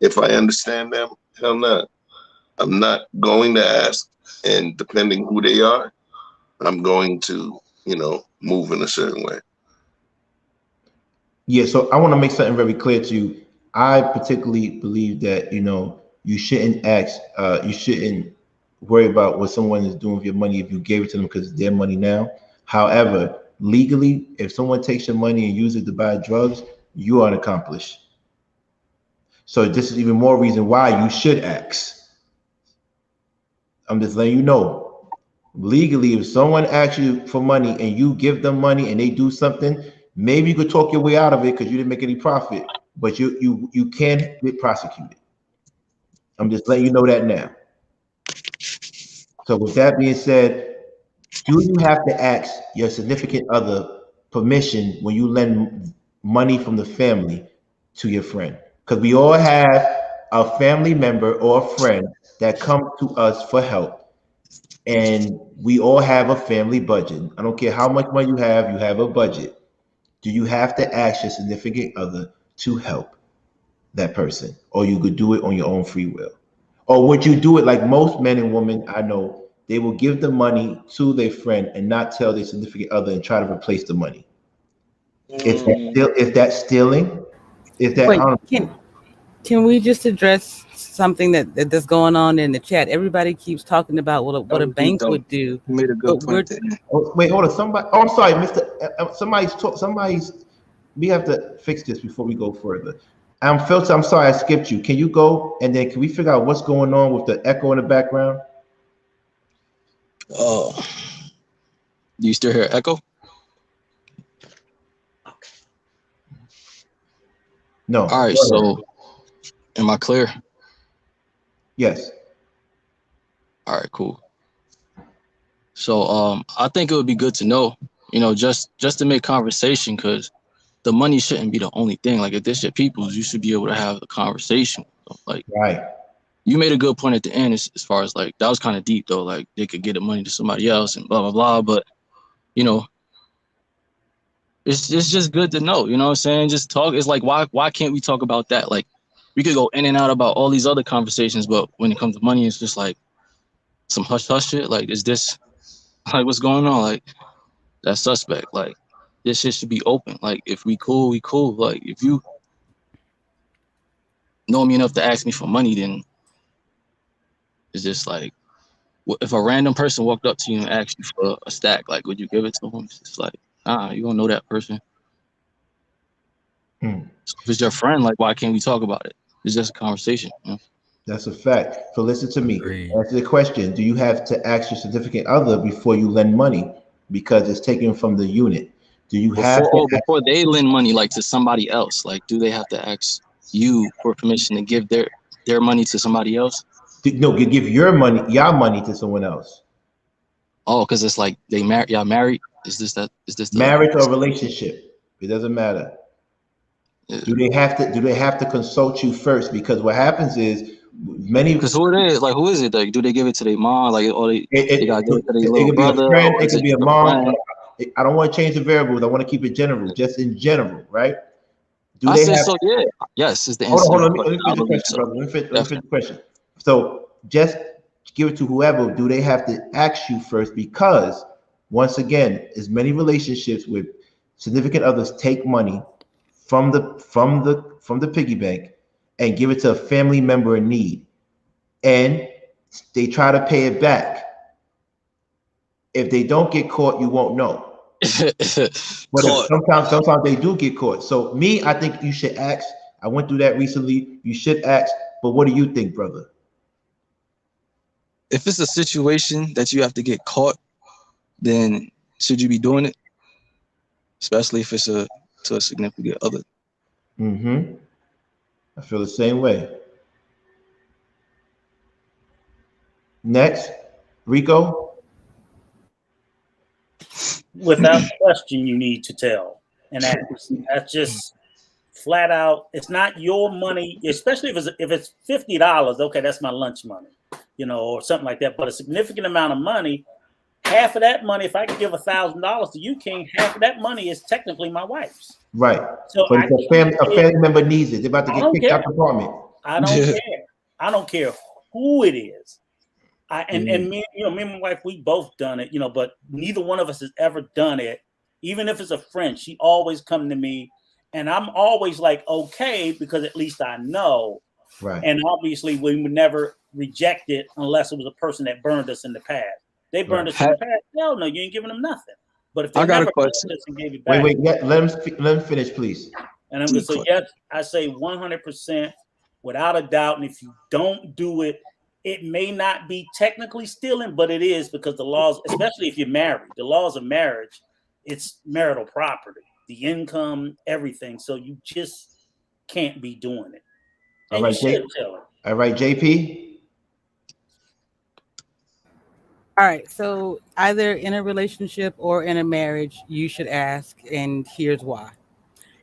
if I understand them, hell no. I'm not going to ask. And depending who they are, I'm going to, move in a certain way. Yeah, so I want to make something very clear to you. I particularly believe that, you shouldn't ask, you shouldn't worry about what someone is doing with your money if you gave it to them because it's their money now. However, legally, if someone takes your money and uses it to buy drugs, you are an accomplice. So this is even more reason why you should ask. I'm just letting you know. Legally, if someone asks you for money and you give them money and they do something, maybe you could talk your way out of it because you didn't make any profit, but you can get prosecuted. I'm just letting you know that now. So with that being said, do you have to ask your significant other permission when you lend money from the family to your friend? Because we all have a family member or a friend that comes to us for help. And we all have a family budget. I don't care how much money you have a budget. Do you have to ask your significant other to help that person? Or you could do it on your own free will? Or would you do it like most men and women I know, they will give the money to their friend and not tell their significant other and try to replace the money. Is that stealing? Is that Wait, can we just address something that's going on in the chat? Everybody keeps talking about what a bank would do. You made a good point. Wait, hold on. Somebody. Oh, I'm sorry, Mr. Somebody's. We have to fix this before we go further. Filter. I'm sorry, I skipped you. Can you go and then can we figure out what's going on with the echo in the background? Oh, do you still hear echo? No. All right. So, am I clear? Yes. All right. Cool. So, I think it would be good to know, just to make conversation, because the money shouldn't be the only thing. Like, if this shit people's, you should be able to have a conversation. Like, right. You made a good point at the end as far as like, that was kind of deep though. Like they could get the money to somebody else and blah, blah, blah. But, it's just good to know, you know what I'm saying? Just talk. It's like, why can't we talk about that? Like we could go in and out about all these other conversations, but when it comes to money, it's just like some hush hush shit. Like, is this like, what's going on? Like that's suspect. Like this shit should be open. Like if we cool, we cool. Like if you know me enough to ask me for money, then it's just like, if a random person walked up to you and asked you for a stack, like, would you give it to them? It's just like, you don't know that person. So if it's your friend, like, why can't we talk about it? It's just a conversation. That's a fact. So listen to me. Answer the question. Do you have to ask your significant other before you lend money because it's taken from the unit? Do you before they lend money, like to somebody else? Like, do they have to ask you for permission to give their money to somebody else? No, you give your money to someone else. Oh, because it's like y'all married. Is this the marriage or relationship? It doesn't matter. Yeah. Do they have to consult you first? Because what happens is because who is it? Like, do they give it to their mom? Like, or they gotta give it to their little brother? Be a friend, it could be a mom. I don't want to change the variables. I want to keep it general, just in general, right? Do they have? So yeah. Yes, is the answer. Hold on. Let me finish the question, brother. Let me finish the question. So just give it to whoever. Do they have to ask you first? Because once again, as many relationships with significant others take money from the piggy bank and give it to a family member in need, and they try to pay it back. If they don't get caught, you won't know. But sometimes they do get caught. So I think you should ask. I went through that recently. You should ask. But what do you think, brother? If it's a situation that you have to get caught, then should you be doing it? Especially if it's to a significant other. I feel the same way. Next, Rico. Without question, you need to tell. And that's just flat out. It's not your money, especially if it's $50. Okay, that's my lunch money, or something like that. But a significant amount of money, half of that money, if I could give $1,000 to you, King, half of that money is technically my wife's. Right. So but if a family member needs it, they're about to get kicked out the apartment. I don't care. I don't care who it is. And me, me and my wife, we both done it, but neither one of us has ever done it. Even if it's a friend, she always come to me, and I'm always like, okay, because at least I know. Right. And obviously, we would never reject it unless it was a person that burned us in the past. They burned us in the past. No, you ain't giving them nothing. But if they never burned us and gave it back, wait, let him finish, please. And I'm going to say yes. I say 100% without a doubt. And if you don't do it, it may not be technically stealing, but it is, because the laws, especially if you're married, the laws of marriage, it's marital property, the income, everything. So you just can't be doing it. And you should tell it. All right, JP. All right. So either in a relationship or in a marriage, you should ask, and here's why.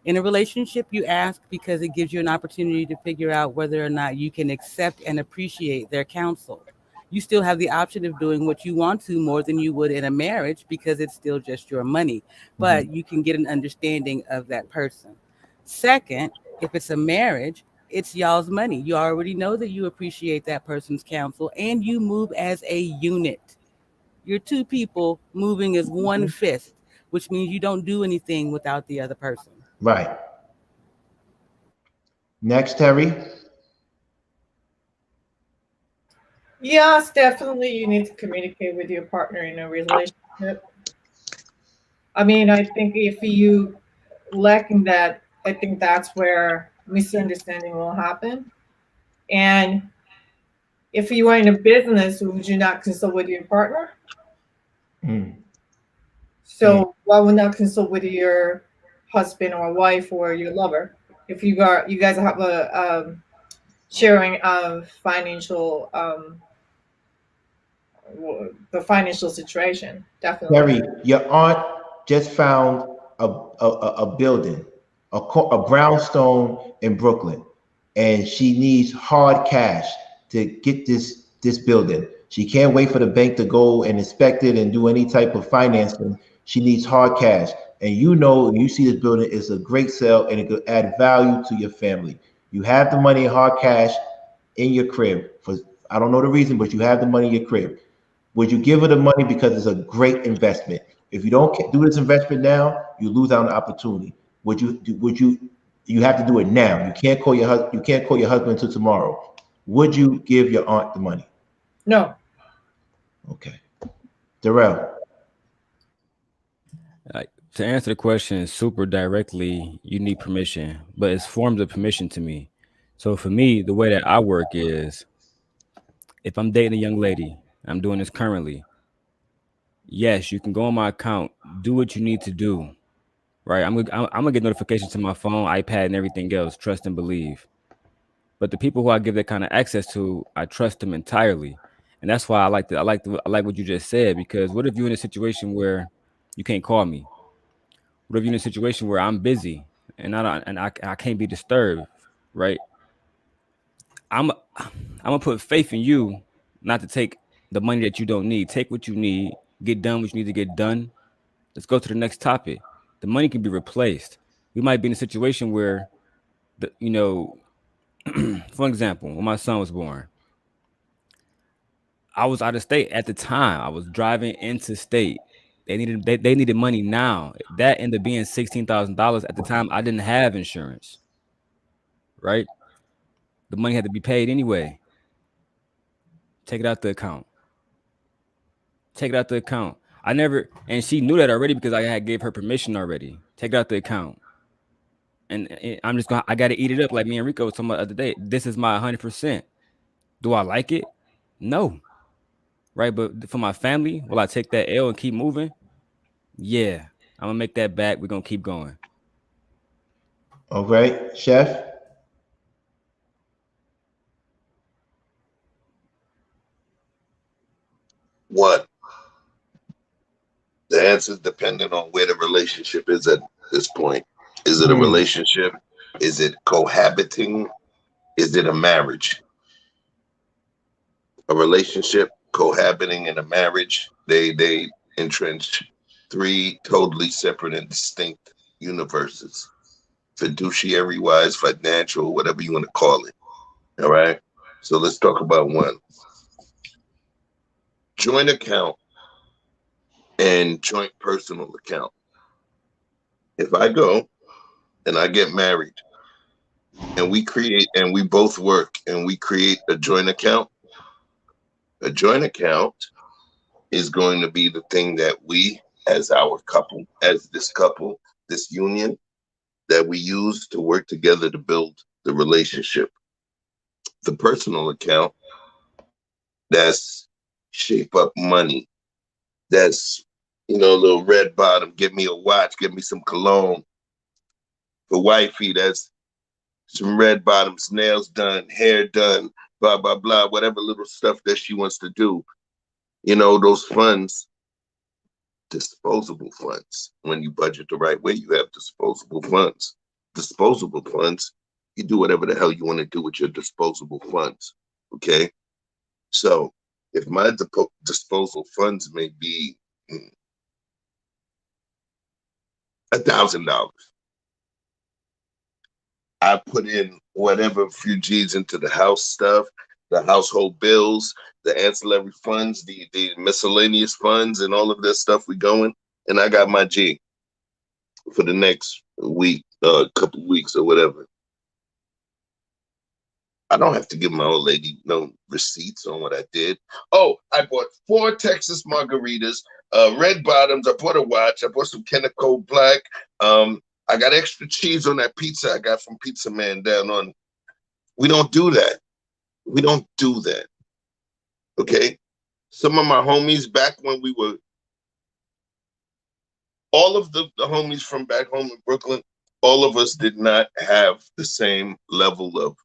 In a relationship, you ask because it gives you an opportunity to figure out whether or not you can accept and appreciate their counsel. You still have the option of doing what you want to more than you would in a marriage, because it's still just your money, but you can get an understanding of that person. Second, if it's a marriage, it's y'all's money. You already know that you appreciate that person's counsel, and you move as a unit. You're two people moving as one fist, which means you don't do anything without the other person. Right. Next, Terry. Yes, definitely you need to communicate with your partner in a relationship. I mean, I think if you lacking that, I think that's where misunderstanding will happen. And if you are in a business, would you not consult with your partner? Mm. So why would not consult with your husband or wife or your lover if you guys have a sharing of financial the financial situation? Definitely. Terry, your aunt just found a building, a brownstone in Brooklyn, and she needs hard cash to get this building. She can't wait for the bank to go and inspect it and do any type of financing. She needs hard cash. And you know, you see this building is a great sale and it could add value to your family. You have the money in hard cash in your crib for, I don't know the reason, but you have the money in your crib. Would you give her the money because it's a great investment? If you don't do this investment now, you lose out on the opportunity. You have to do it now. You can't call your husband. You can't call your husband until tomorrow. Would you give your aunt the money? No. Okay. Darrell. To answer the question super directly, you need permission, but it's forms of permission to me. So for me, the way that I work is if I'm dating a young lady, I'm doing this currently. Yes, you can go on my account, do what you need to do, right? I'm gonna get notifications to my phone, iPad, and everything else. Trust and believe. But the people who I give that kind of access to, I trust them entirely, and that's why I like what you just said. Because what if you're in a situation where you can't call me? What if you're in a situation where I'm busy and I can't be disturbed, right? I'm gonna put faith in you not to take the money that you don't need. Take what you need, get done what you need to get done. Let's go to the next topic. The money can be replaced. We might be in a situation where for example, when my son was born, I was out of state at the time. I was driving into state. They needed money now. That ended up being $16,000 at the time. I didn't have insurance, right? The money had to be paid anyway. Take it out the account. Take it out the account. I never, and she knew that already because I had gave her permission already. Take it out the account. And I'm just I got to eat it up like me and Rico was talking about the other day. This is my 100%. Do I like it? No. Right, but for my family, will I take that L and keep moving? Yeah, I'm gonna make that back. We're gonna keep going. All right, Chef. One, the answer is dependent on where the relationship is at this point. Is it a relationship? Is it cohabiting? Is it a marriage? A relationship, cohabiting, and a marriage, they entrench three totally separate and distinct universes. Fiduciary wise, financial, whatever you want to call it. All right. So let's talk about one. Joint account and joint personal account. If I go and I get married and we both work and we create a joint account is going to be the thing that we, as our couple, as this couple, this union, that we use to work together to build the relationship. The personal account, that's shape up money. That's, little red bottom, give me a watch, give me some cologne. For wifey, that's some red bottoms, nails done, hair done, blah, blah, blah, whatever little stuff that she wants to do. Those funds, disposable funds. When you budget the right way, you have disposable funds. Disposable funds, you do whatever the hell you want to do with your disposable funds. Okay? So if my disposable funds may be $1,000, I put in whatever few G's into the house stuff. the household bills, the ancillary funds, the miscellaneous funds, and all of that stuff we going. And I got my G for the next week, couple weeks or whatever. I don't have to give my old lady no receipts on what I did. Oh, I bought 4 Texas margaritas, red bottoms. I bought a watch. I bought some Kinghormeku Black. I got extra cheese on that pizza I got from Pizza Man down on. We don't do that. We don't do that. Okay? Some of my homies back when we were, all of the homies from back home in Brooklyn, all of us did not have the same level of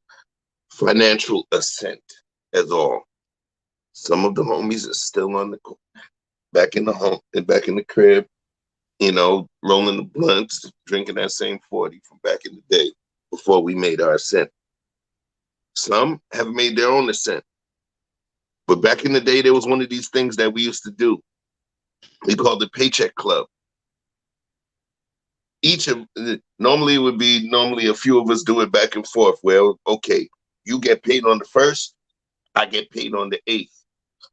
financial ascent as all. Some of the homies are still on the back in the home and back in the crib, you know, rolling the blunts, drinking that same 40 from back in the day before we made our ascent. Some have made their own ascent. But back in the day, there was one of these things that we used to do. We called it Paycheck Club. Normally it would be a few of us do it back and forth where, okay, you get paid on the 1st, I get paid on the 8th.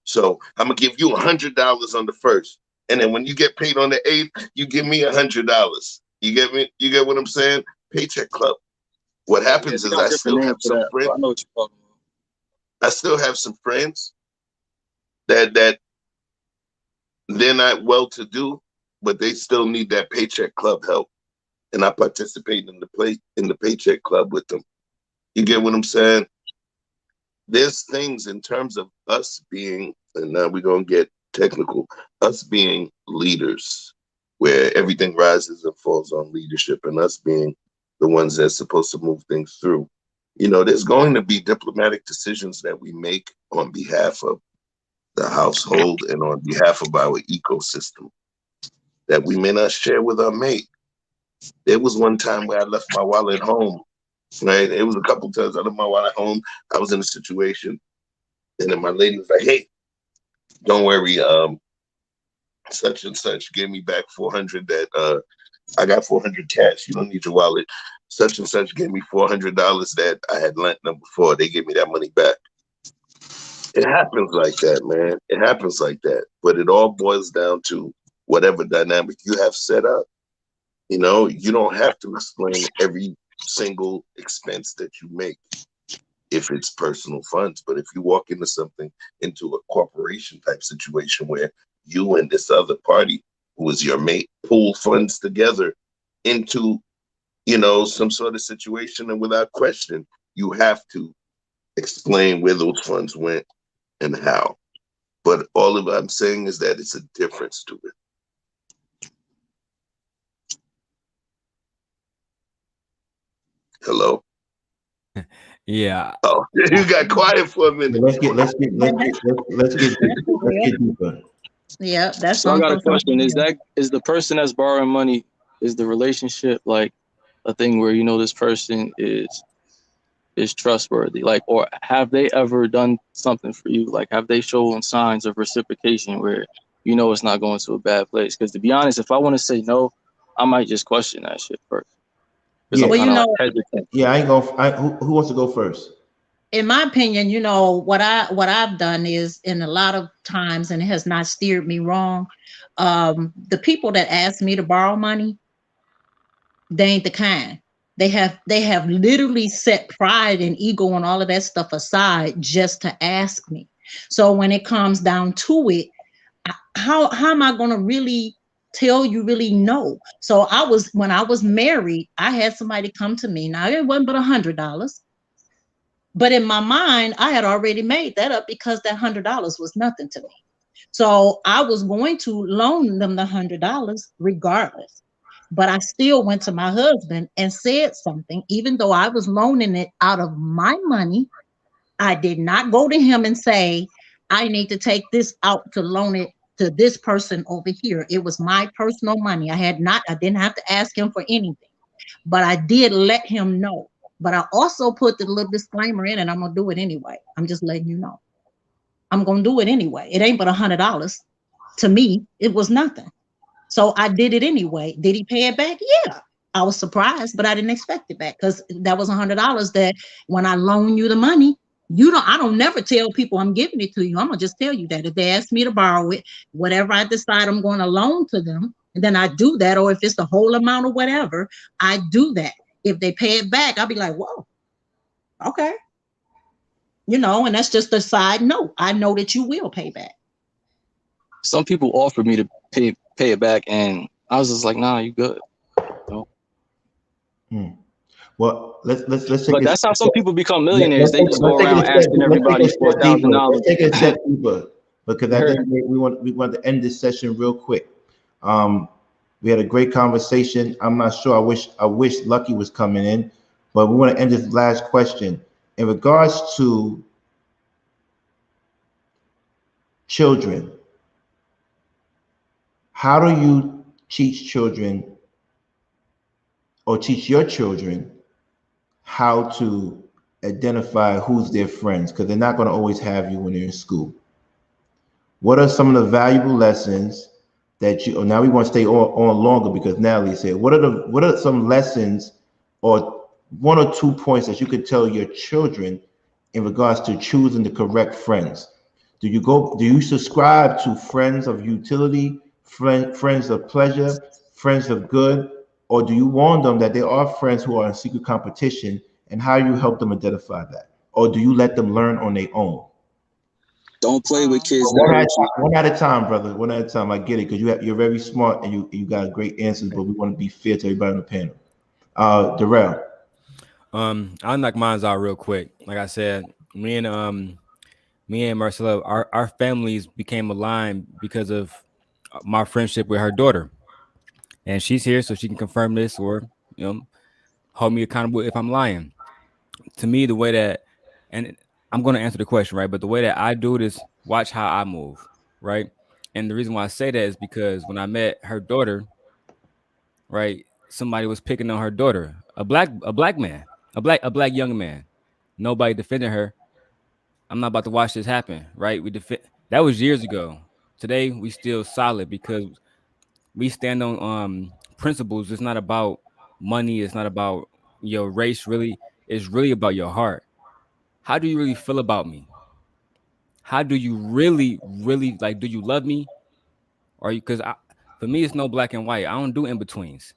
So I'm gonna give you $100 on the 1st. And then when you get paid on the 8th, you give me $100. You get me? You get what I'm saying? Paycheck Club. What happens is I still have some friends. I know what you're talking about. I still have some friends that they're not well-to-do, but they still need that Paycheck Club help. And I participate in the Paycheck Club with them. You get what I'm saying? There's things in terms of us being, and now we're going to get technical, us being leaders, where everything rises and falls on leadership, and us being the ones that's supposed to move things through. You know, there's going to be diplomatic decisions that we make on behalf of the household and on behalf of our ecosystem that we may not share with our mate. There was one time where I left my wallet home, right? It was a couple times I left my wallet home. I was in a situation, and then my lady was like, hey, don't worry, such and such gave me back 400 that I got 400 cash. You don't need your wallet. Such and such gave me $400 that I had lent them before. They gave me that money back. It happens like that, man. It happens like that. But it all boils down to whatever dynamic you have set up. You know, you don't have to explain every single expense that you make if it's personal funds. But if you walk into something, into a corporation type situation where you and this other party who is your mate pool funds together into, you know, some sort of situation, and without question, you have to explain where those funds went and how. But all of I'm saying is that it's a difference to it. Hello? Yeah. Oh, you got quiet for a minute. Let's get deeper. Yeah, that's so I got a question. Is the person that's borrowing money, is the relationship like a thing where you know this person is trustworthy? Like, or have they ever done something for you? Like, have they shown signs of reciprocation where you know it's not going to a bad place? Because to be honest, if I want to say no, I might just question that shit first. Yeah, well, you know, like yeah, I ain't going. Who wants to go first? In my opinion, you know, what I've done is, in a lot of times, and it has not steered me wrong, the people that ask me to borrow money, they ain't the kind. They have literally set pride and ego and all of that stuff aside just to ask me. So when it comes down to it, how am I going to really tell you really no? So when I was married, I had somebody come to me. Now it wasn't but $100. But in my mind, I had already made that up because that $100 was nothing to me. So I was going to loan them the $100 regardless. But I still went to my husband and said something, even though I was loaning it out of my money. I did not go to him and say, I need to take this out to loan it to this person over here. It was my personal money. I didn't have to ask him for anything, but I did let him know. But I also put the little disclaimer in, and I'm going to do it anyway. I'm just letting you know. I'm going to do it anyway. It ain't but $100. To me, it was nothing. So I did it anyway. Did he pay it back? Yeah. I was surprised, but I didn't expect it back because that was $100 that when I loan you the money, I don't never tell people I'm giving it to you. I'm gonna just tell you that if they ask me to borrow it, whatever I decide I'm going to loan to them, and then I do that, or if it's the whole amount or whatever, I do that. If they pay it back, I'll be like, whoa, okay. And that's just a side note. I know that you will pay back. Some people offered me to pay it back, and I was just like, nah, you good. Well, let's take But that's how some people become millionaires. They just go around asking everybody for $1,000. Let's take it a step deeper, because I think we want to end this session real quick. We had a great conversation. I'm not sure. I wish Lucky was coming in, but we want to end this last question in regards to children. How do you teach children, or teach your children, how to identify who's their friends? Because they're not going to always have you when they're in school. What are some of the valuable lessons that you? Now we want to stay on longer, because Natalie said, what are some lessons, or 1 or 2 points that you could tell your children in regards to choosing the correct friends? Do you subscribe to friends of utility, friends of pleasure, friends of good, or do you warn them that there are friends who are in secret competition, and how you help them identify that? Or do you let them learn on their own? Don't play with kids. One at a time, brother. One at a time. I get it, because you're very smart and you got great answers, but we want to be fair to everybody on the panel. Darrell. I'll knock mine out real quick. Like I said, me and Marcella, our families became aligned because of my friendship with her daughter, and she's here so she can confirm this, or hold me accountable if I'm lying. To me, the way that, and I'm going to answer the question, right? But the way that I do it is watch how I move, right? And the reason why I say that is because when I met her daughter, right, somebody was picking on her daughter, a black man, a black young man. Nobody defended her. I'm not about to watch this happen, right? That was years ago. Today we still solid because we stand on principles. It's not about money. It's not about your race. Really, it's really about your heart. How do you really feel about me? How do you really, really, like? Do you love me? Or because for me, it's no black and white. I don't do in betweens.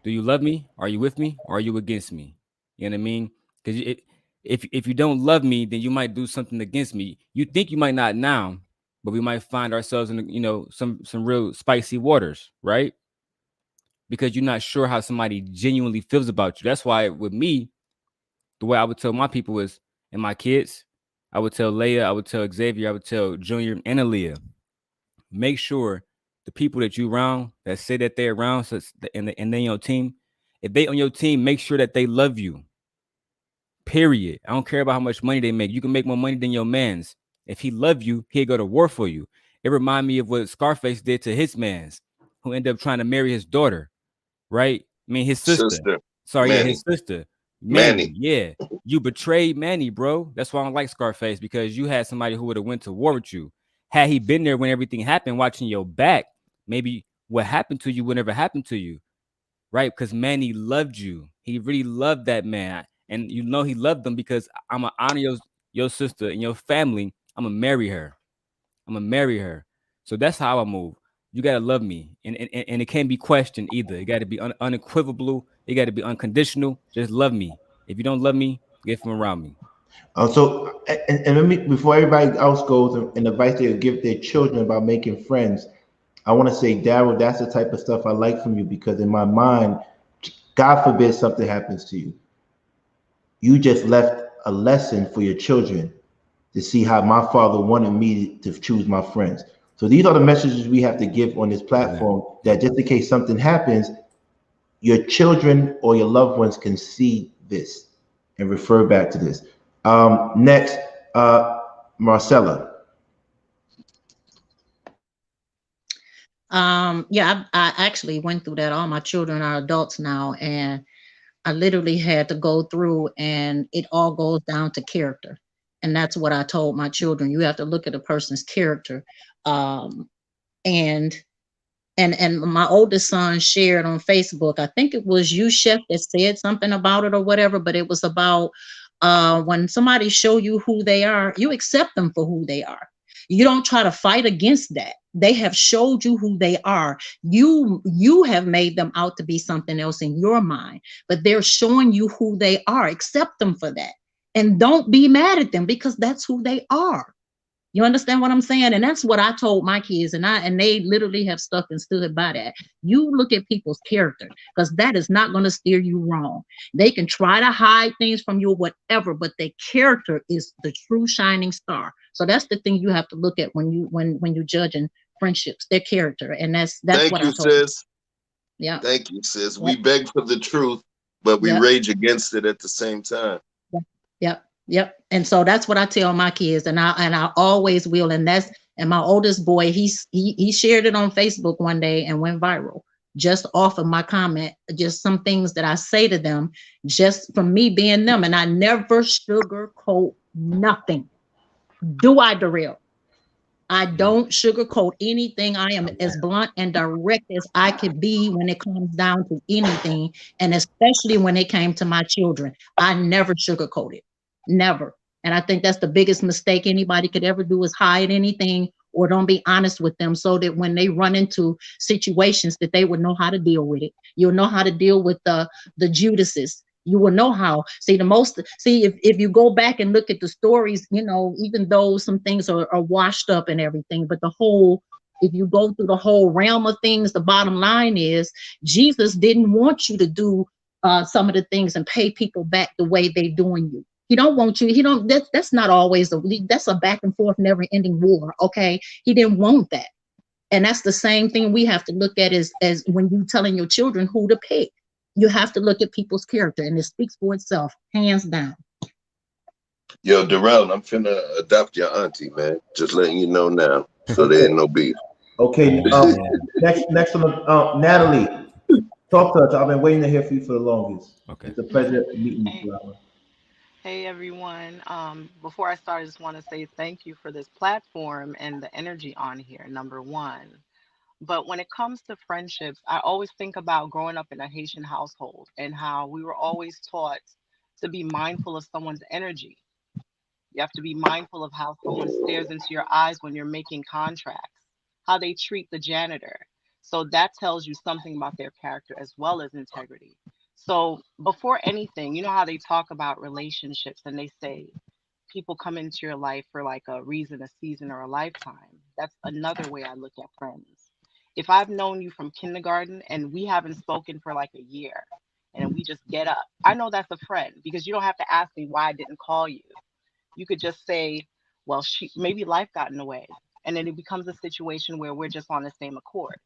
Do you love me? Are you with me? Or are you against me? You know what I mean? Because if you don't love me, then you might do something against me. You think you might not now, but we might find ourselves in some real spicy waters, right? Because you're not sure how somebody genuinely feels about you. That's why with me, the way I would tell my people is, and my kids, I would tell Leia, I would tell Xavier, I would tell Junior and Aaliyah, make sure the people that you around that say that they're around, and then your team, if they on your team, make sure that they love you. Period. I don't care about how much money they make. You can make more money than your man's. If he love you, he'll go to war for you. It remind me of what Scarface did to his man's, who ended up trying to marry his daughter, right? I mean, his sister. Sorry, Manny. Yeah, his sister. Manny. Yeah. You betrayed Manny, bro. That's why I don't like Scarface, because you had somebody who would have went to war with you. Had he been there when everything happened, watching your back, maybe what happened to you would never happen to you, right? Because Manny loved you. He really loved that man. And he loved them, because I'm going to honor your sister and your family. I'm going to marry her. So that's how I move. You got to love me. And it can't be questioned either. It got to be unequivocal. It got to be unconditional. Just love me. If you don't love me, get from around me. So, and let me, before everybody else goes and advice they give their children about making friends, I want to say, Daryl, that's the type of stuff I like from you, because in my mind, God forbid something happens to you. You just left a lesson for your children to see how my father wanted me to choose my friends. So these are the messages we have to give on this platform, that just in case something happens, your children or your loved ones can see this and refer back to this. Next, Marcella. Yeah, I actually went through that. All my children are adults now, and I literally had to go through, and it all goes down to character. And that's what I told my children. You have to look at a person's character. And my oldest son shared on Facebook, I think it was you, Chef, that said something about it or whatever, but it was about when somebody show you who they are, you accept them for who they are. You don't try to fight against that. They have showed you who they are. You have made them out to be something else in your mind, but they're showing you who they are. Accept them for that. And don't be mad at them, because that's who they are. You understand what I'm saying? And that's what I told my kids, and they literally have stuck and stood by that. You look at people's character, because that is not going to steer you wrong. They can try to hide things from you or whatever, but their character is the true shining star. So that's the thing you have to look at when you're judging friendships, their character. And that's Thank what you, I told them. sis. Yeah. Thank you, sis. Yep. We beg for the truth, but we Yep. rage against it at the same time. Yep. And so that's what I tell my kids, and I always will. And my oldest boy, he shared it on Facebook one day and went viral just off of my comment, just some things that I say to them, just from me being them. And I never sugarcoat nothing. Do I, Darrell? I don't sugarcoat anything. I am as blunt and direct as I could be when it comes down to anything, and especially when it came to my children. I never sugarcoat it. Never. And I think that's the biggest mistake anybody could ever do, is hide anything or don't be honest with them, so that when they run into situations that they would know how to deal with it. You'll know how to deal with the Judases. You will know how. If you go back and look at the stories, even though some things are washed up and everything, but if you go through the whole realm of things, the bottom line is Jesus didn't want you to do some of the things and pay people back the way they're doing you. He don't want you. That's not always that's a back and forth, never ending war. Okay. He didn't want that. And that's the same thing we have to look at as when you're telling your children who to pick. You have to look at people's character, and it speaks for itself, hands down. Yo, Darrell, I'm finna adopt your auntie, man. Just letting you know now, so there ain't no beef. Okay. Next on Natalie, talk to us. I've been waiting to hear from you for the longest. Okay. It's a pleasure meeting you. Hey everyone. Before I start, I just want to say thank you for this platform and the energy on here, number one. But when it comes to friendships, I always think about growing up in a Haitian household and how we were always taught to be mindful of someone's energy. You have to be mindful of how someone stares into your eyes when you're making contracts, how they treat the janitor. So that tells you something about their character as well as integrity. So before anything, you know how they talk about relationships and they say people come into your life for like a reason, a season, or a lifetime. That's another way I look at friends. If I've known you from kindergarten and we haven't spoken for like a year and we just get up, I know that's a friend, because you don't have to ask me why I didn't call you. You could just say, well, maybe life got in the way. And then it becomes a situation where we're just on the same accord.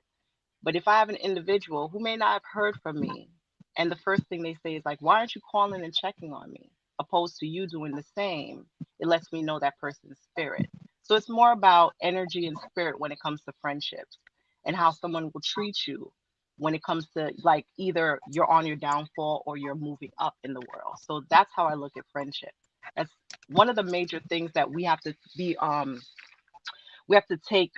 But if I have an individual who may not have heard from me, and the first thing they say is like, why aren't you calling and checking on me? Opposed to you doing the same, it lets me know that person's spirit. So it's more about energy and spirit when it comes to friendships, and how someone will treat you when it comes to like either you're on your downfall or you're moving up in the world. So that's how I look at friendship. That's one of the major things that we have to take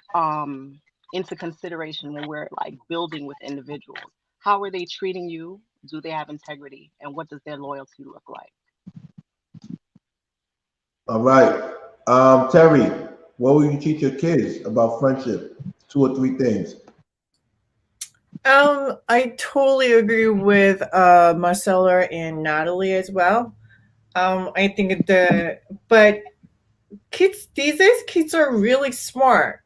into consideration when we're like building with individuals. How are they treating you? Do they have integrity? And what does their loyalty look like? All right. Terry, what will you teach your kids about friendship? 2 or 3 things. I totally agree with Marcella and Natalie as well. I think but kids these days, kids are really smart,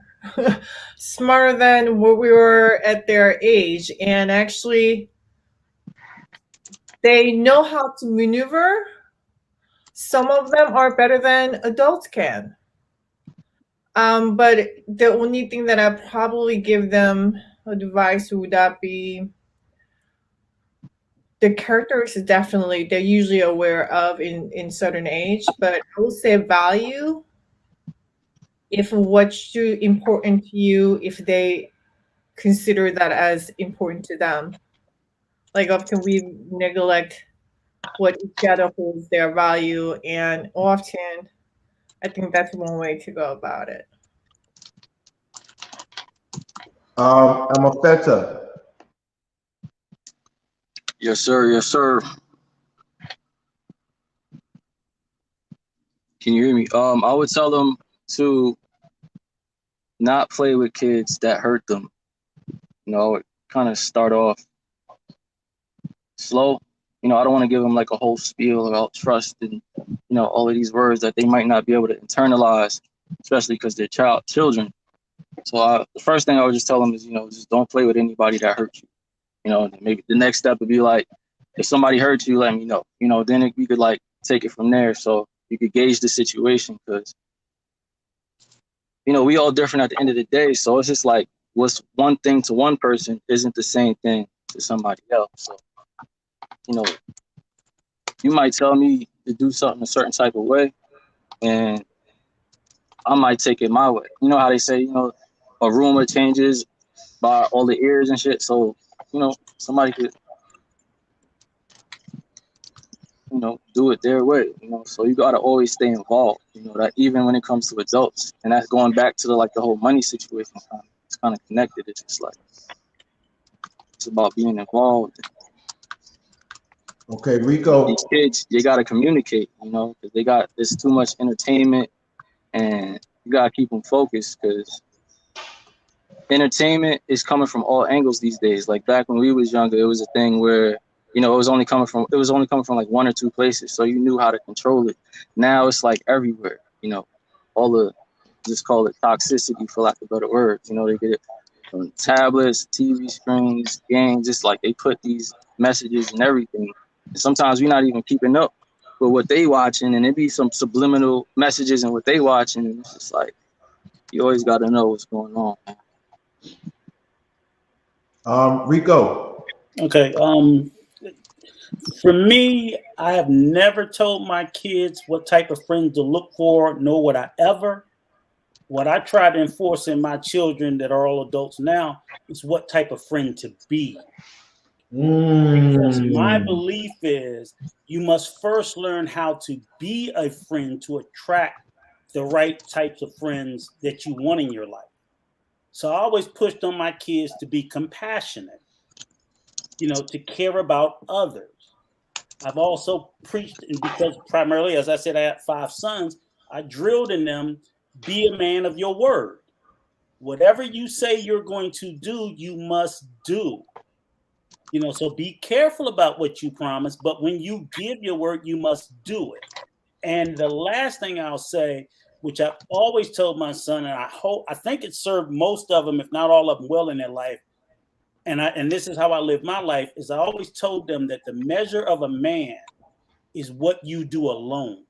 smarter than what we were at their age, and actually they know how to maneuver. Some of them are better than adults can. But the only thing that I probably give them advice would that be the characteristics definitely they're usually aware of in certain age, but I would say value if what's too important to you, if they consider that as important to them. Like often we neglect what each other holds their value, and often I think that's one way to go about it. I'm a feta. Yes, sir. Yes, sir. Can you hear me? I would tell them to not play with kids that hurt them. You know, kind of start off slow. You know, I don't want to give them like a whole spiel about trust and, you know, all of these words that they might not be able to internalize, especially because they're children. So the first thing I would just tell them is, you know, just don't play with anybody that hurts you. You know, maybe the next step would be like, if somebody hurts you, let me know. You know, then we could like take it from there. So you could gauge the situation, because, you know, we all different at the end of the day. So it's just like, what's one thing to one person isn't the same thing to somebody else. So, you know, you might tell me to do something a certain type of way, and I might take it my way. You know how they say, you know, a rumor changes by all the ears and shit. So, you know, somebody could, you know, do it their way, you know. So you gotta always stay involved, you know, that even when it comes to adults. And that's going back to the whole money situation. It's kind of connected. It's just like, it's about being involved. Okay, Rico. These kids, they gotta communicate, you know, because there's too much entertainment, and you gotta keep them focused, because entertainment is coming from all angles these days. Like back when we was younger, it was a thing where, you know, it was only coming from like one or two places, so you knew how to control it. Now it's like everywhere, you know, all the, just call it toxicity for lack of a better word. You know, they get it from tablets, TV screens, games. Just like they put these messages and everything. And sometimes we're not even keeping up with what they watching, and it be some subliminal messages in what they watching. And it's just like, you always got to know what's going on, man. Rico. Okay. For me, I have never told my kids what type of friends to look for, nor would I ever. What I try to enforce in my children that are all adults now is what type of friend to be. Because my belief is you must first learn how to be a friend to attract the right types of friends that you want in your life. So I always pushed on my kids to be compassionate, you know, to care about others. I've also preached, and because primarily, as I said, I had 5 sons, I drilled in them, be a man of your word. Whatever you say you're going to do, you must do. You know, so be careful about what you promise, but when you give your word, you must do it. And the last thing I'll say, which I've always told my son, and I think it served most of them, if not all of them, well in their life, and this is how I live my life, is I always told them that the measure of a man is what you do alone.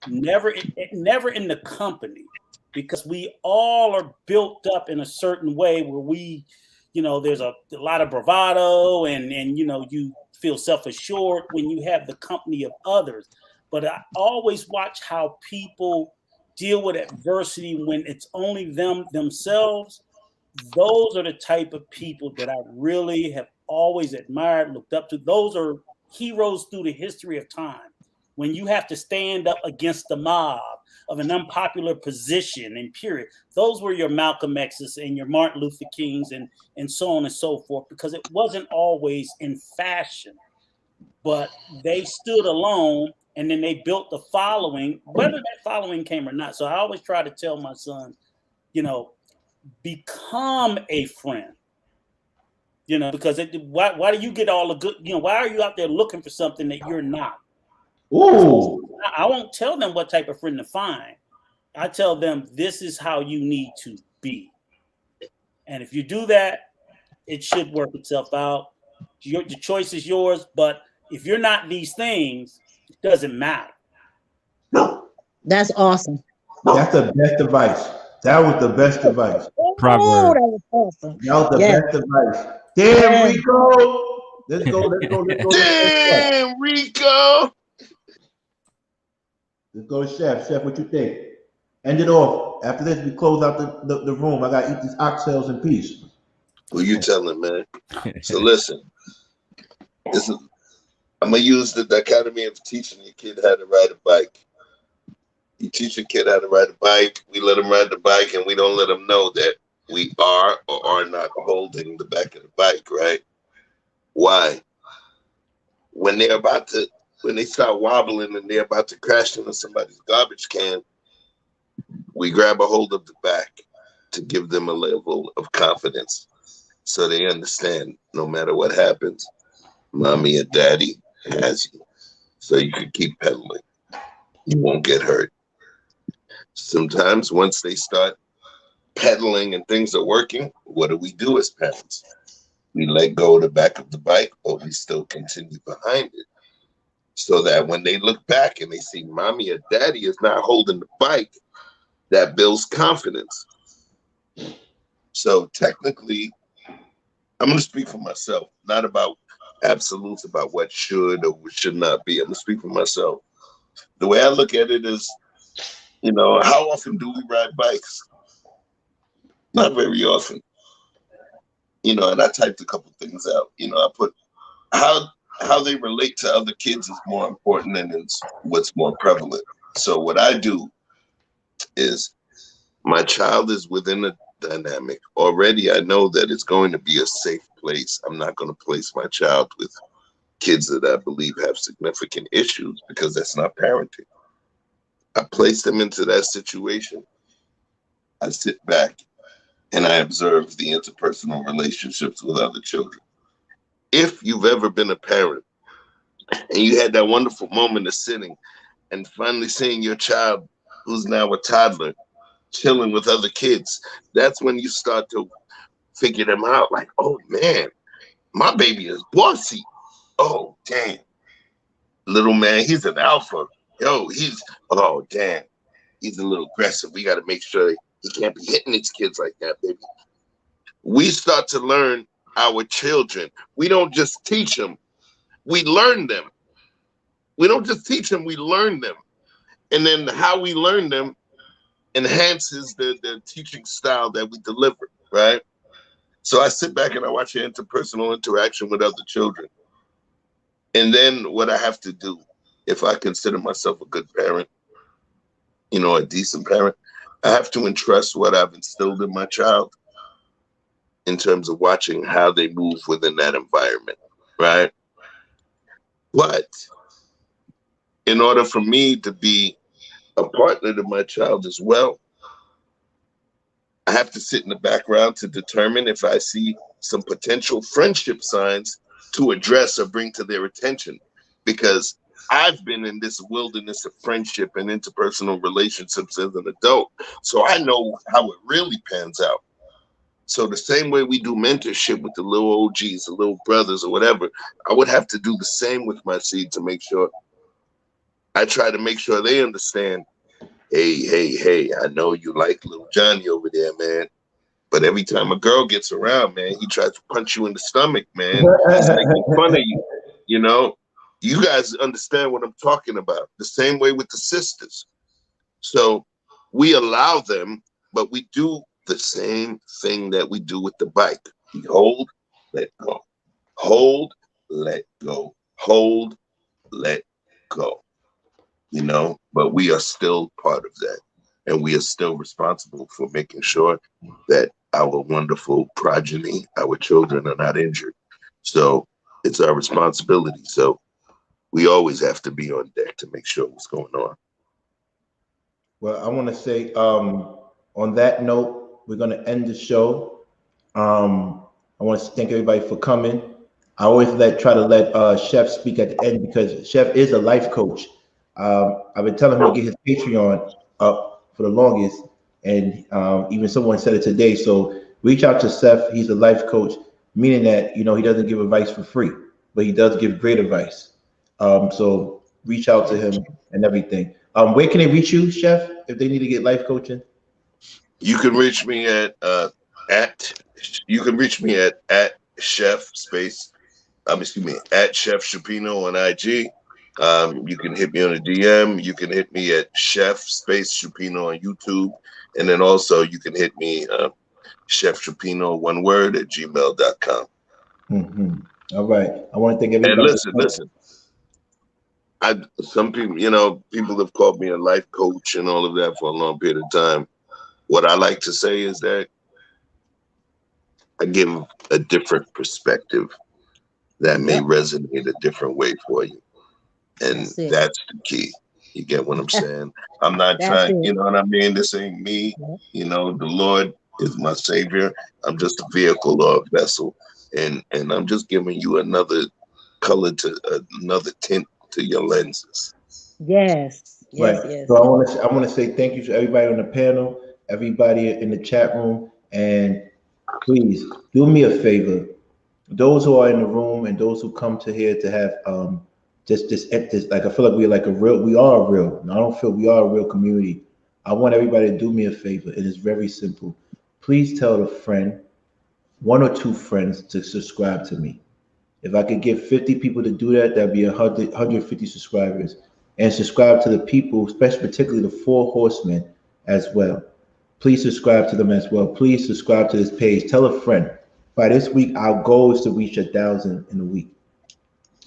Never in the company, because we all are built up in a certain way where we, you know, there's a lot of bravado and you know, you feel self-assured when you have the company of others. But I always watch how people deal with adversity when it's only themselves. Those are the type of people that I really have always admired, looked up to. Those are heroes through the history of time. When you have to stand up against the mob of an unpopular position and period, those were your Malcolm X's and your Martin Luther Kings and so on and so forth, because it wasn't always in fashion, but they stood alone and then they built the following, whether that following came or not. So I always try to tell my son, you know, become a friend, you know, because why do you get all the good, you know, why are you out there looking for something that you're not? Ooh. I won't tell them what type of friend to find. I tell them this is how you need to be. And if you do that, it should work itself out. The choice is yours, but if you're not these things, it doesn't matter. That's awesome. That's the best advice. That was the best advice. Proverb. Oh, that was awesome. That was the best advice. Damn, Rico. Let's go. Damn, Rico. Let's go to Chef. Chef, what you think? End it off. After this, we close out the room. I gotta eat these oxtails in peace. Who you telling, man? So listen, I'm gonna use the dichotomy of teaching your kid how to ride a bike. You teach your kid how to ride a bike, we let them ride the bike, and we don't let them know that we are or are not holding the back of the bike, right? Why? When they're about to when they start wobbling and they're about to crash into somebody's garbage can, we grab a hold of the back to give them a level of confidence so they understand no matter what happens, mommy and daddy has you. So you can keep pedaling. You won't get hurt. Sometimes once they start pedaling and things are working, what do we do as parents? We let go of the back of the bike, but we still continue behind it. So that when they look back and they see mommy or daddy is not holding the bike, that builds confidence. So technically, I'm going to speak for myself, not about absolutes about what should or what should not be. I'm going to speak for myself. The way I look at it is, you know, how often do we ride bikes? Not very often. You know, and I typed a couple things out. You know, I put how they relate to other kids is more important than it's what's more prevalent. So what I do is my child is within a dynamic. Already I know that it's going to be a safe place. I'm not going to place my child with kids that I believe have significant issues because that's not parenting. I place them into that situation. I sit back and I observe the interpersonal relationships with other children. If you've ever been a parent and you had that wonderful moment of sitting and finally seeing your child, who's now a toddler, chilling with other kids, that's when you start to figure them out. Like, oh man, my baby is bossy. Oh, damn. Little man, he's an alpha. Yo, oh, damn. He's a little aggressive. We got to make sure he can't be hitting his kids like that, baby. We start to learn our children. We don't just teach them. We learn them. We don't just teach them, we learn them. And then how we learn them enhances the teaching style that we deliver, right? So I sit back and I watch your interpersonal interaction with other children. And then what I have to do, if I consider myself a good parent, you know, a decent parent, I have to entrust what I've instilled in my child in terms of watching how they move within that environment, right? But in order for me to be a partner to my child as well, I have to sit in the background to determine if I see some potential friendship signs to address or bring to their attention. Because I've been in this wilderness of friendship and interpersonal relationships as an adult. So I know how it really pans out. So the same way we do mentorship with the little OGs, the little brothers or whatever, I would have to do the same with my seed to make sure I try to make sure they understand, hey, I know you like little Johnny over there, man. But every time a girl gets around, man, he tries to punch you in the stomach, man. He's making fun of you, you know? You guys understand what I'm talking about. The same way with the sisters. So we allow them, but we do the same thing that we do with the bike. We hold, let go. Hold, let go. Hold, let go. You know, but we are still part of that. And we are still responsible for making sure that our wonderful progeny, our children, are not injured. So it's our responsibility. So we always have to be on deck to make sure what's going on. Well, I want to say on that note, we're going to end the show. I want to thank everybody for coming. I always try to let Chef speak at the end because Chef is a life coach. I've been telling him to get his Patreon up for the longest, and even someone said it today. So reach out to Seth. He's a life coach, meaning that, you know, he doesn't give advice for free, but he does give great advice. So reach out to him and everything. Where can they reach you, Chef, if they need to get life coaching? You can reach me at Chef space. At Chef Shapino on IG. You can hit me on a DM. You can hit me at Chef space Shapino on YouTube. And then also you can hit me Chef Shapino, one word, at gmail.com. All right. I want to thank everybody. And listen. Some people, you know, people have called me a life coach and all of that for a long period of time. What I like to say is that I give a different perspective that may resonate a different way for you. And that's the key. You get what I'm saying? I'm not That's trying, it. you know what I mean? This ain't me. You know, the Lord is my savior. I'm just a vehicle or a vessel. And I'm just giving you another color to another tint to your lenses. Yes. Yes, Right. yes. So I want to say thank you to everybody on the panel, everybody in the chat room, and please do me a favor. Those who are in the room and those who come to here to have just like I feel like we are a real. I don't feel we are a real community. I want everybody to do me a favor. It is very simple. Please tell a friend, one or two friends, to subscribe to me. If I could get 50 people to do that, that'd be 150 subscribers. And subscribe to the people, especially particularly the four horsemen as well. Please subscribe to them as well. Please subscribe to this page. Tell a friend. By this week, our goal is to reach 1,000 in a week.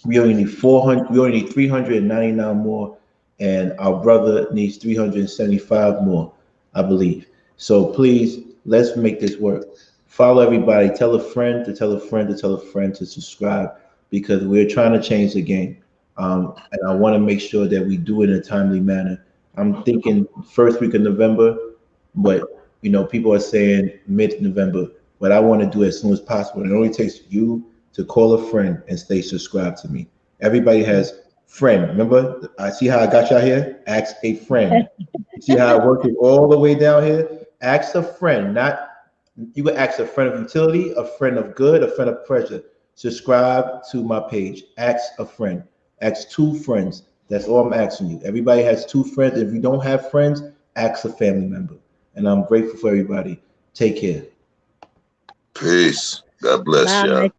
We only need 400. We only need 399 more, and our brother needs 375 more, I believe. So please, let's make this work. Follow everybody. Tell a friend to tell a friend to tell a friend to subscribe because we're trying to change the game. And I want to make sure that we do it in a timely manner. I'm thinking first week of November, but people are saying mid-November. But I want to do it as soon as possible. And it only takes you to call a friend and stay subscribed to me. Everybody has friend. Remember, I see how I got y'all here. Ask a friend. You see how I worked it all the way down here. Ask a friend. Not you can ask a friend of utility, a friend of good, a friend of pleasure. Subscribe to my page. Ask a friend. Ask two friends. That's all I'm asking you. Everybody has two friends. If you don't have friends, ask a family member. And I'm grateful for everybody. Take care. Peace. God bless Bye, y'all.